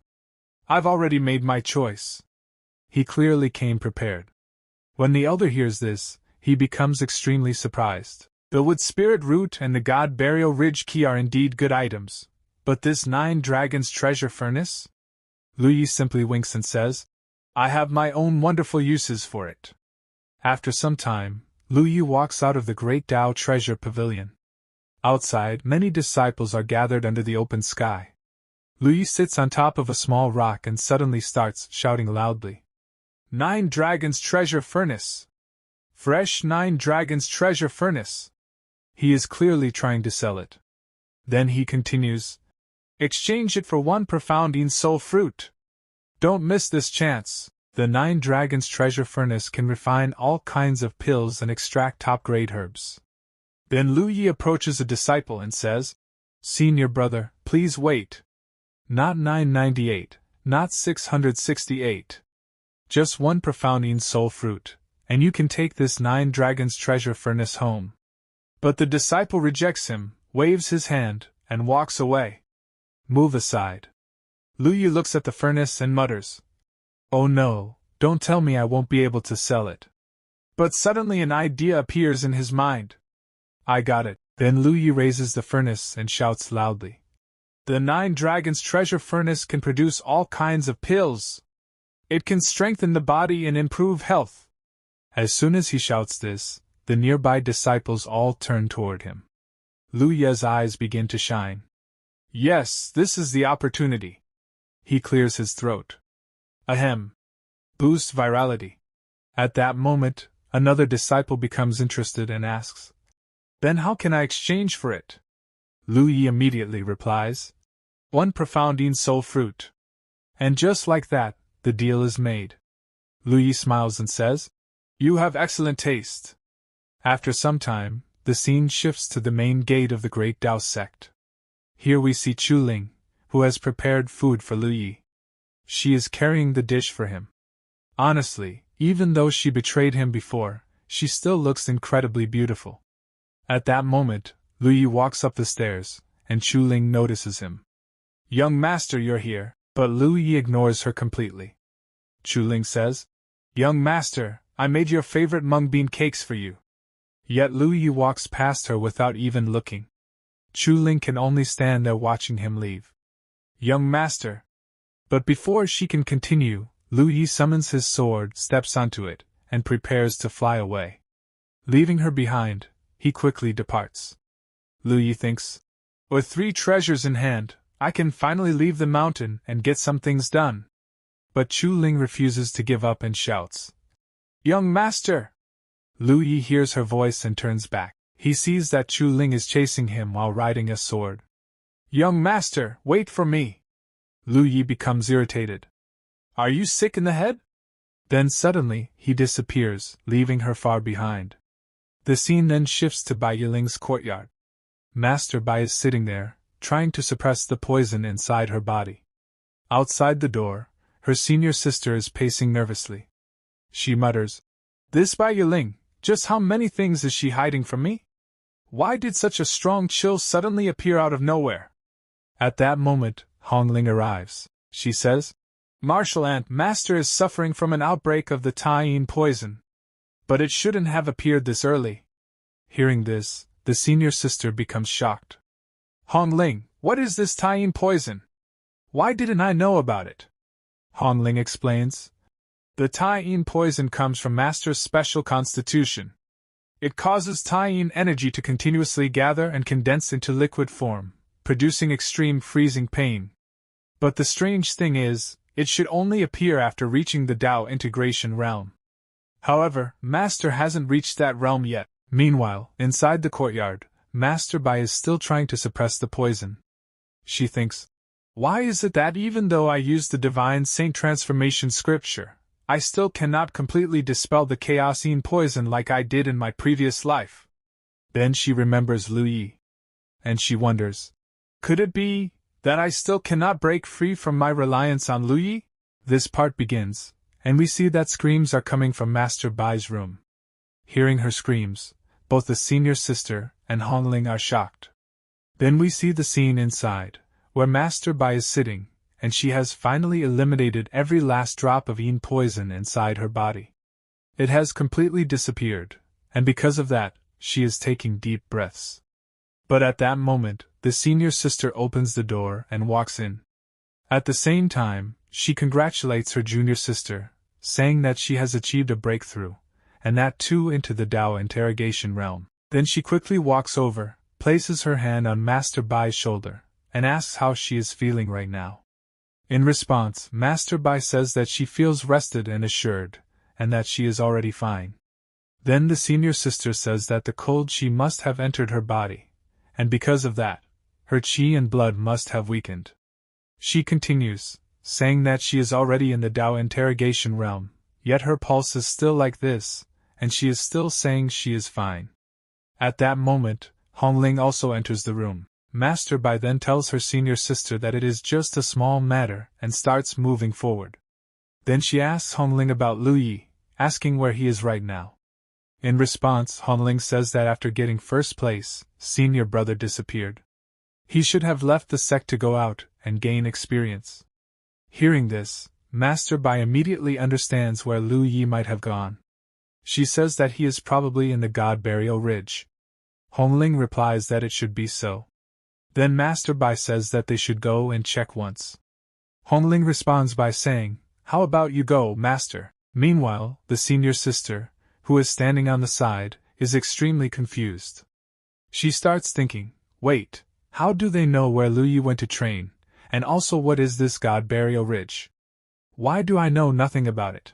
I've already made my choice." He clearly came prepared. When the elder hears this, he becomes extremely surprised. The wood spirit root and the god burial ridge key are indeed good items, but this 9 dragons treasure furnace? Lu Yi simply winks and says, "I have my own wonderful uses for it." After some time, Lu Yi walks out of the Great Tao Treasure Pavilion. Outside, many disciples are gathered under the open sky. Lu Yi sits on top of a small rock and suddenly starts shouting loudly, "9 dragons treasure furnace! Fresh 9 dragons treasure furnace!" He is clearly trying to sell it. Then he continues, "Exchange it for 1 profounding soul fruit. Don't miss this chance. The 9 dragons treasure furnace can refine all kinds of pills and extract top-grade herbs." Then Lu Yi approaches a disciple and says, "Senior brother, please wait. Not 998, not 668. Just 1 profounding soul fruit, and you can take this 9 dragons treasure furnace home." But the disciple rejects him, waves his hand, and walks away. "Move aside." Lu Yi looks at the furnace and mutters, "Oh no, don't tell me I won't be able to sell it." But suddenly an idea appears in his mind. "I got it." Then Lu Yi raises the furnace and shouts loudly, "The 9 dragons treasure furnace can produce all kinds of pills. It can strengthen the body and improve health." As soon as he shouts this, the nearby disciples all turn toward him. Lu Yi's eyes begin to shine. "Yes, this is the opportunity." He clears his throat. "Ahem. Boost virality." At that moment, another disciple becomes interested and asks, "Then how can I exchange for it?" Lu Yi immediately replies, "1 profounding soul fruit." And just like that, the deal is made. Lu Yi smiles and says, "You have excellent taste." After some time, the scene shifts to the main gate of the Great Tao sect. Here we see Chu Ling, who has prepared food for Lu Yi. She is carrying the dish for him. Honestly, even though she betrayed him before, she still looks incredibly beautiful. At that moment, Lu Yi walks up the stairs, and Chu Ling notices him. "Young master, you're here," but Lu Yi ignores her completely. Chu Ling says, "Young master, I made your favorite mung bean cakes for you." Yet Lu Yi walks past her without even looking. Chu Ling can only stand there watching him leave. "Young master." But before she can continue, Lu Yi summons his sword, steps onto it, and prepares to fly away. Leaving her behind, he quickly departs. Lu Yi thinks, "With 3 treasures in hand, I can finally leave the mountain and get some things done." But Chu Ling refuses to give up and shouts, "Young master!" Lu Yi hears her voice and turns back. He sees that Chu Ling is chasing him while riding a sword. "Young master, wait for me!" Lu Yi becomes irritated. "Are you sick in the head?" Then suddenly, he disappears, leaving her far behind. The scene then shifts to Bai Yiling's courtyard. Master Bai is sitting there, trying to suppress the poison inside her body. Outside the door, her senior sister is pacing nervously. She mutters, "This Bai Yiling, just how many things is she hiding from me? Why did such a strong chill suddenly appear out of nowhere?" At that moment, Hong Ling arrives. She says, "Martial Ant Master is suffering from an outbreak of the Tai-yin poison. But it shouldn't have appeared this early." Hearing this, the senior sister becomes shocked. "Hong Ling, what is this Tai-yin poison? Why didn't I know about it?" Hong Ling explains, "The Tai-yin poison comes from Master's special constitution. It causes Tai-yin energy to continuously gather and condense into liquid form, producing extreme freezing pain. But the strange thing is, it should only appear after reaching the Tao integration realm. However, Master hasn't reached that realm yet." Meanwhile, inside the courtyard, Master Bai is still trying to suppress the poison. She thinks, "Why is it that even though I use the Divine Saint Transformation scripture, I still cannot completely dispel the chaos-yin poison like I did in my previous life?" Then she remembers Lu Yi. And she wonders, could it be that I still cannot break free from my reliance on Lu Yi? This part begins, and we see that screams are coming from Master Bai's room. Hearing her screams, both the senior sister and Hong Ling are shocked. Then we see the scene inside, where Master Bai is sitting, and she has finally eliminated every last drop of yin poison inside her body. It has completely disappeared, and because of that, she is taking deep breaths. But at that moment, the senior sister opens the door and walks in. At the same time, she congratulates her junior sister, saying that she has achieved a breakthrough, and that too into the Tao interrogation realm. Then she quickly walks over, places her hand on Master Bai's shoulder, and asks how she is feeling right now. In response, Master Bai says that she feels rested and assured, and that she is already fine. Then the senior sister says that the cold qi must have entered her body, and because of that, her qi and blood must have weakened. She continues, saying that she is already in the Tao interrogation realm, yet her pulse is still like this, and she is still saying she is fine. At that moment, Hong Ling also enters the room. Master Bai then tells her senior sister that it is just a small matter and starts moving forward. Then she asks Hong Ling about Lu Yi, asking where he is right now. In response, Hong Ling says that after getting first place, senior brother disappeared. He should have left the sect to go out and gain experience. Hearing this, Master Bai immediately understands where Lu Yi might have gone. She says that he is probably in the God Burial Ridge. Hong Ling replies that it should be so. Then Master Bai says that they should go and check once. Hong Ling responds by saying, "How about you go, Master?" Meanwhile, the senior sister, who is standing on the side, is extremely confused. She starts thinking, wait, how do they know where Lu Yi went to train, and also what is this God Burial Ridge? Why do I know nothing about it?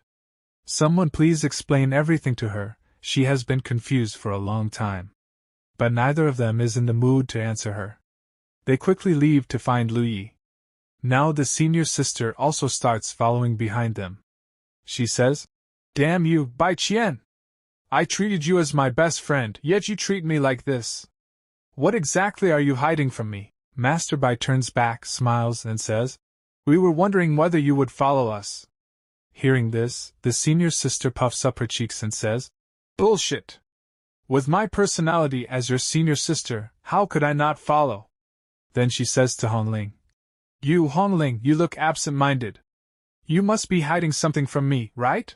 Someone please explain everything to her, she has been confused for a long time. But neither of them is in the mood to answer her. They quickly leave to find Lu Yi. Now the senior sister also starts following behind them. She says, "Damn you, Bai Qian! I treated you as my best friend, yet you treat me like this. What exactly are you hiding from me?" Master Bai turns back, smiles, and says, "We were wondering whether you would follow us." Hearing this, the senior sister puffs up her cheeks and says, "Bullshit! With my personality as your senior sister, how could I not follow?" Then she says to Hong Ling, "You, Hong Ling, you look absent-minded. You must be hiding something from me, right?"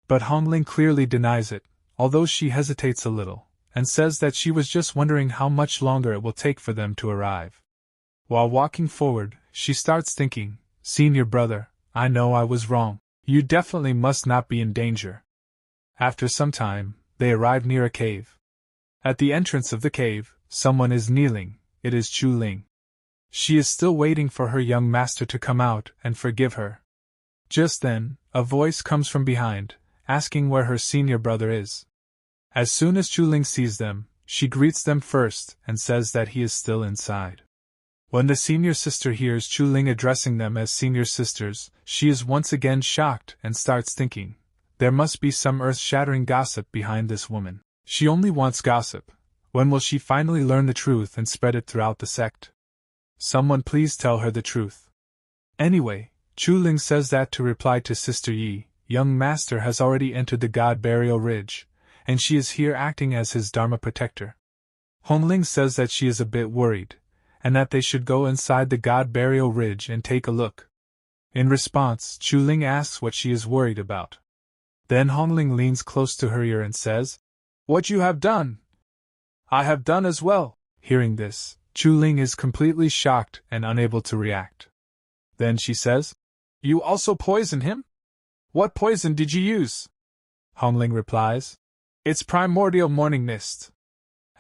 But Hong Ling clearly denies it, although she hesitates a little, and says that she was just wondering how much longer it will take for them to arrive. While walking forward, she starts thinking, "Senior brother, I know I was wrong. You definitely must not be in danger." After some time, they arrive near a cave. At the entrance of the cave, someone is kneeling. It is Chu Ling. She is still waiting for her young master to come out and forgive her. Just then, a voice comes from behind, asking where her senior brother is. As soon as Chu Ling sees them, she greets them first and says that he is still inside. When the senior sister hears Chu Ling addressing them as senior sisters, she is once again shocked and starts thinking, there must be some earth-shattering gossip behind this woman. She only wants gossip. When will she finally learn the truth and spread it throughout the sect? Someone please tell her the truth. Anyway, Chu Ling says that to reply to Sister Yi, young master has already entered the God Burial Ridge, and she is here acting as his Dharma protector. Hong Ling says that she is a bit worried, and that they should go inside the God Burial Ridge and take a look. In response, Chu Ling asks what she is worried about. Then Hong Ling leans close to her ear and says, "What you have done, I have done as well." Hearing this, Chu Ling is completely shocked and unable to react. Then she says, "You also poisoned him? What poison did you use?" Hong Ling replies, "It's primordial morning mist."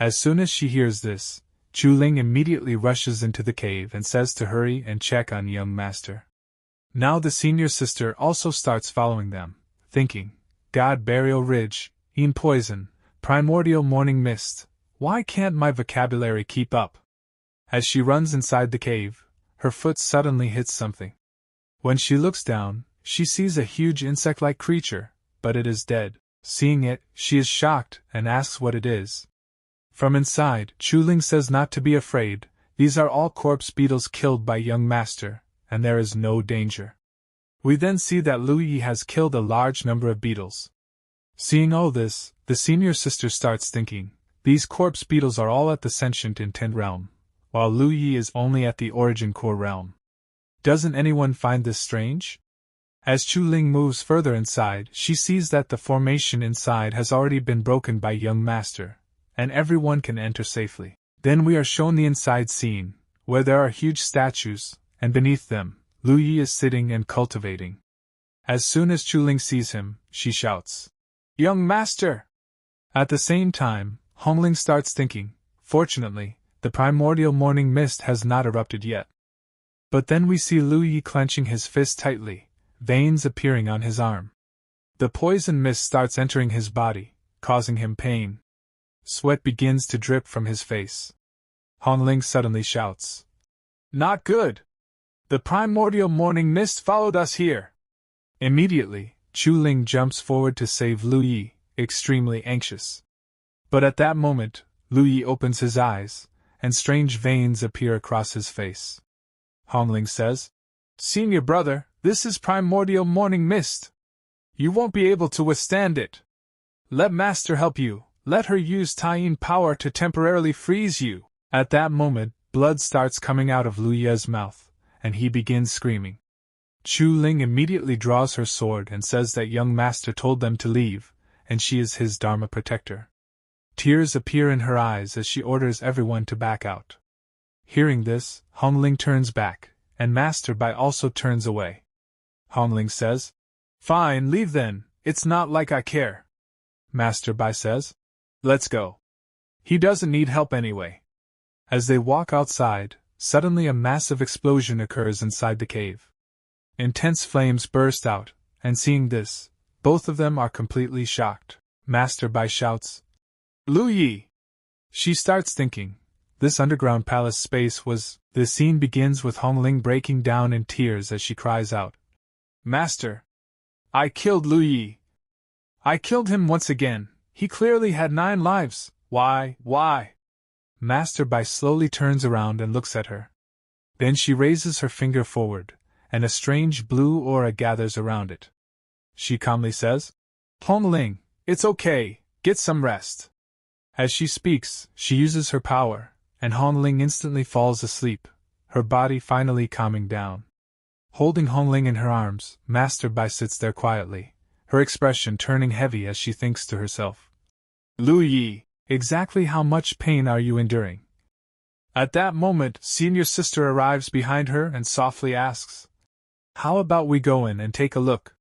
As soon as she hears this, Chu Ling immediately rushes into the cave and says to hurry and check on young master. Now the senior sister also starts following them, thinking, God Burial Ridge, Een poison, primordial morning mist, why can't my vocabulary keep up? As she runs inside the cave, her foot suddenly hits something. When she looks down, she sees a huge insect-like creature, but it is dead. Seeing it, she is shocked and asks what it is. From inside, Chu Ling says not to be afraid, these are all corpse beetles killed by young master, and there is no danger. We then see that Lu Yi has killed a large number of beetles. Seeing all this, the senior sister starts thinking, these corpse beetles are all at the sentient intent realm, while Lu Yi is only at the origin core realm. Doesn't anyone find this strange? As Chu Ling moves further inside, she sees that the formation inside has already been broken by young master, and everyone can enter safely. Then we are shown the inside scene, where there are huge statues, and beneath them, Lu Yi is sitting and cultivating. As soon as Chu Ling sees him, she shouts, "Young master!" At the same time, Hong Ling starts thinking, fortunately, the primordial morning mist has not erupted yet. But then we see Lu Yi clenching his fist tightly, veins appearing on his arm. The poison mist starts entering his body, causing him pain. Sweat begins to drip from his face. Hong Ling suddenly shouts, "Not good! The primordial morning mist followed us here!" Immediately, Chu Ling jumps forward to save Lu Yi, extremely anxious. But at that moment, Lu Yi opens his eyes, and strange veins appear across his face. Hong Ling says, "Senior brother, this is primordial morning mist. You won't be able to withstand it. Let master help you, let her use Taiyin power to temporarily freeze you." At that moment, blood starts coming out of Lu Yi's mouth, and he begins screaming. Chu Ling immediately draws her sword and says that young master told them to leave, and she is his Dharma protector. Tears appear in her eyes as she orders everyone to back out. Hearing this, Hong Ling turns back, and Master Bai also turns away. Hong Ling says, "Fine, leave then, it's not like I care." Master Bai says, "Let's go. He doesn't need help anyway." As they walk outside, suddenly a massive explosion occurs inside the cave. Intense flames burst out, and seeing this, both of them are completely shocked. Master Bai shouts, "Lu Yi!" She starts thinking, this underground palace space was. The scene begins with Hong Ling breaking down in tears as she cries out, "Master! I killed Lu Yi! I killed him once again, he clearly had 9 lives, why? Master Bai slowly turns around and looks at her. Then she raises her finger forward, and a strange blue aura gathers around it. She calmly says, "Hong Ling, it's okay, get some rest." As she speaks, she uses her power, and Hong Ling instantly falls asleep, her body finally calming down. Holding Hong Ling in her arms, Master Bai sits there quietly, her expression turning heavy as she thinks to herself, "Lu Yi, exactly how much pain are you enduring?" At that moment, senior sister arrives behind her and softly asks, "How about we go in and take a look?"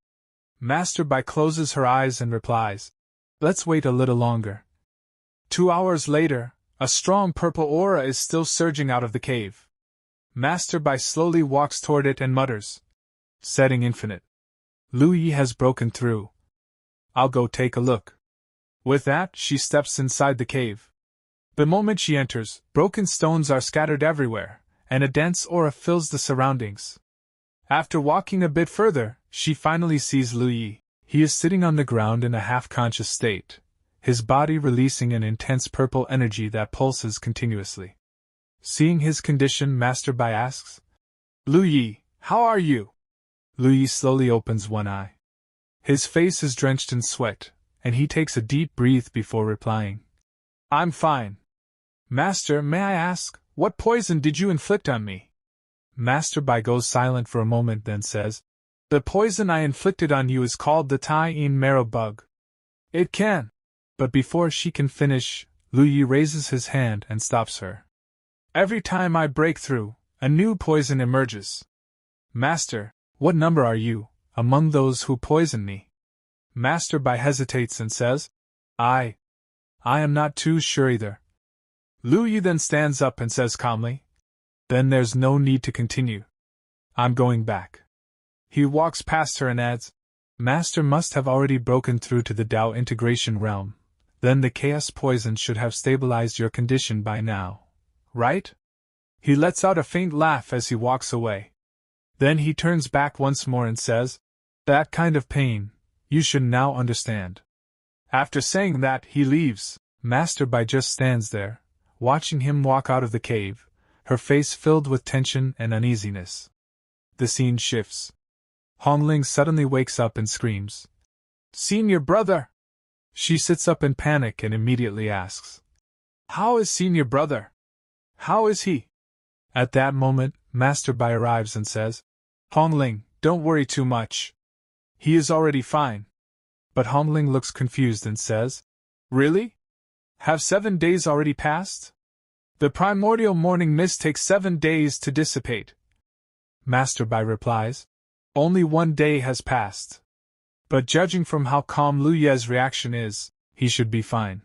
Master Bai closes her eyes and replies, "Let's wait a little longer." 2 hours later, a strong purple aura is still surging out of the cave. Master Bai slowly walks toward it and mutters, "Setting infinite. Lu Yi has broken through. I'll go take a look." With that, she steps inside the cave. The moment she enters, broken stones are scattered everywhere, and a dense aura fills the surroundings. After walking a bit further, she finally sees Lu Yi. He is sitting on the ground in a half-conscious state, his body releasing an intense purple energy that pulses continuously. Seeing his condition, Master Bai asks, Lu Yi, how are you? Lu Yi slowly opens one eye. His face is drenched in sweat, and he takes a deep breath before replying. I'm fine. Master, may I ask, what poison did you inflict on me? Master Bai goes silent for a moment, then says, The poison I inflicted on you is called the Tai-in marrow bug. It can. But before she can finish, Lu Yi raises his hand and stops her. Every time I break through, a new poison emerges. Master, what number are you, among those who poison me? Master Bai hesitates and says, I am not too sure either. Lu Yi then stands up and says calmly, Then there's no need to continue. I'm going back. He walks past her and adds, Master must have already broken through to the Tao integration realm. Then the chaos poison should have stabilized your condition by now. Right? He lets out a faint laugh as he walks away. Then he turns back once more and says, That kind of pain, you should now understand. After saying that, he leaves. Master Bai just stands there, watching him walk out of the cave, her face filled with tension and uneasiness. The scene shifts. Hong Ling suddenly wakes up and screams, Senior brother! She sits up in panic and immediately asks, How is Senior brother? How is he? At that moment, Master Bai arrives and says, Hong Ling, don't worry too much. He is already fine. But Hong Ling looks confused and says, Really? Have 7 days already passed? The primordial morning mist takes 7 days to dissipate. Master Bai replies, Only 1 day has passed. But judging from how calm Lu Ye's reaction is, he should be fine.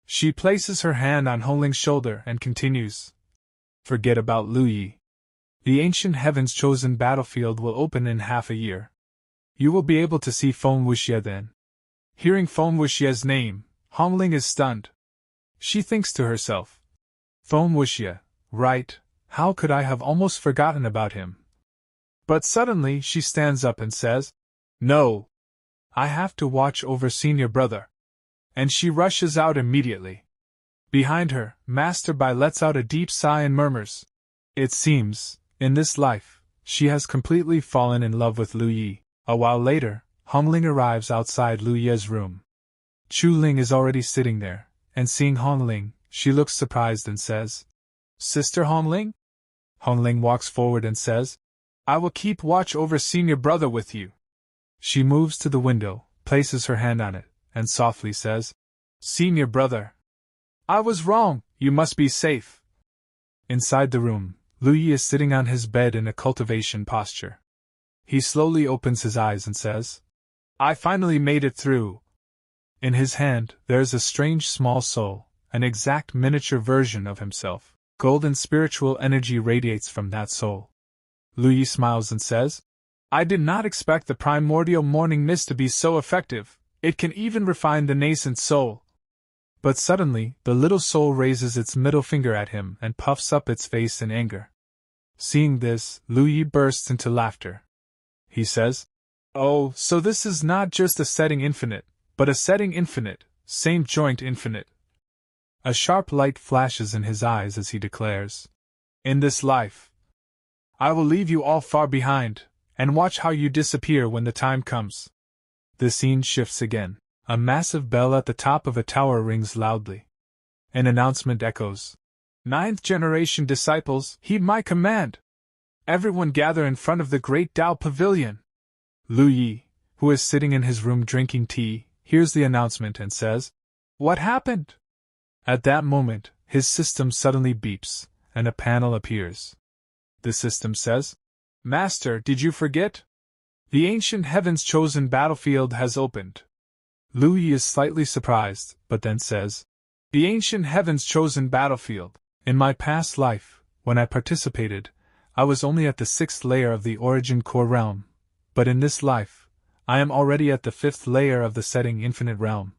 She places her hand on Hong Ling's shoulder and continues, Forget about Lu Yi. The ancient heaven's chosen battlefield will open in half a year. You will be able to see Feng Wuxie then. Hearing Feng Wuxie's name, Hong Ling is stunned. She thinks to herself, Feng Wuxie, right, how could I have almost forgotten about him? But suddenly she stands up and says, No. I have to watch over Senior brother. And she rushes out immediately. Behind her, Master Bai lets out a deep sigh and murmurs, It seems, in this life, she has completely fallen in love with Lu Yi. A while later, Hong Ling arrives outside Lu Ye's room. Chu Ling is already sitting there, and seeing Hong Ling, she looks surprised and says, Sister Hong Ling? Hong Ling walks forward and says, I will keep watch over Senior brother with you. She moves to the window, places her hand on it, and softly says, Senior brother. I was wrong, you must be safe. Inside the room, Lu Yi is sitting on his bed in a cultivation posture. He slowly opens his eyes and says, I finally made it through. In his hand, there is a strange small soul, an exact miniature version of himself. Golden spiritual energy radiates from that soul. Lu Yi smiles and says, I did not expect the primordial morning mist to be so effective, it can even refine the nascent soul. But suddenly, the little soul raises its middle finger at him and puffs up its face in anger. Seeing this, Lu Yi bursts into laughter. He says, Oh, so this is not just a setting infinite, but a setting infinite, same joint infinite. A sharp light flashes in his eyes as he declares, In this life, I will leave you all far behind, and watch how you disappear when the time comes. The scene shifts again. A massive bell at the top of a tower rings loudly. An announcement echoes. 9th generation disciples, heed my command! Everyone gather in front of the great Tao Pavilion. Lu Yi, who is sitting in his room drinking tea, hears the announcement and says, What happened? At that moment, his system suddenly beeps, and a panel appears. The system says, Master, did you forget? The ancient heaven's chosen battlefield has opened. Lu Yi is slightly surprised, but then says, The ancient heaven's chosen battlefield. In my past life, when I participated, I was only at the 6th layer of the origin core realm, but in this life, I am already at the 5th layer of the setting infinite realm.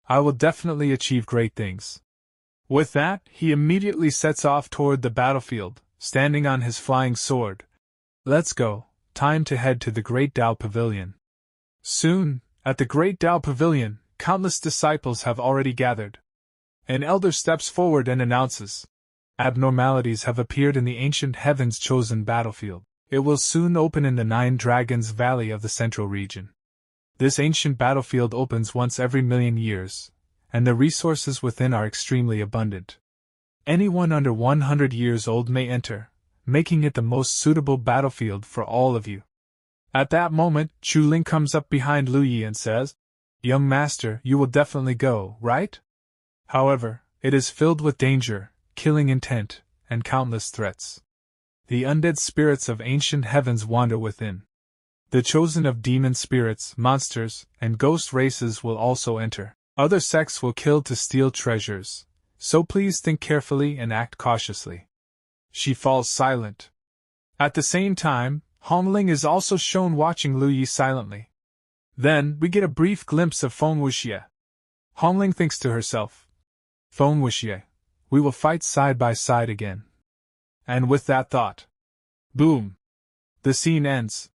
I will definitely achieve great things. With that, he immediately sets off toward the battlefield, standing on his flying sword. Let's go, time to head to the Great Tao Pavilion. Soon, at the Great Tao Pavilion, countless disciples have already gathered. An elder steps forward and announces, Abnormalities have appeared in the ancient Heaven's chosen battlefield. It will soon open in the Nine Dragons Valley of the Central region. This ancient battlefield opens once every 1,000,000 years, and the resources within are extremely abundant. Anyone under 100 years old may enter, making it the most suitable battlefield for all of you. At that moment, Chu Ling comes up behind Lu Yi and says, "Young master, you will definitely go, right? However, it is filled with danger, killing intent, and countless threats. The undead spirits of ancient heavens wander within. The chosen of demon spirits, monsters, and ghost races will also enter. Other sects will kill to steal treasures, so please think carefully and act cautiously." She falls silent. At the same time, Hong Ling is also shown watching Lu Yi silently. Then, we get a brief glimpse of Feng Wuxie. Hong Ling thinks to herself, "Feng Wuxie, we will fight side by side again." And with that thought, boom! The scene ends.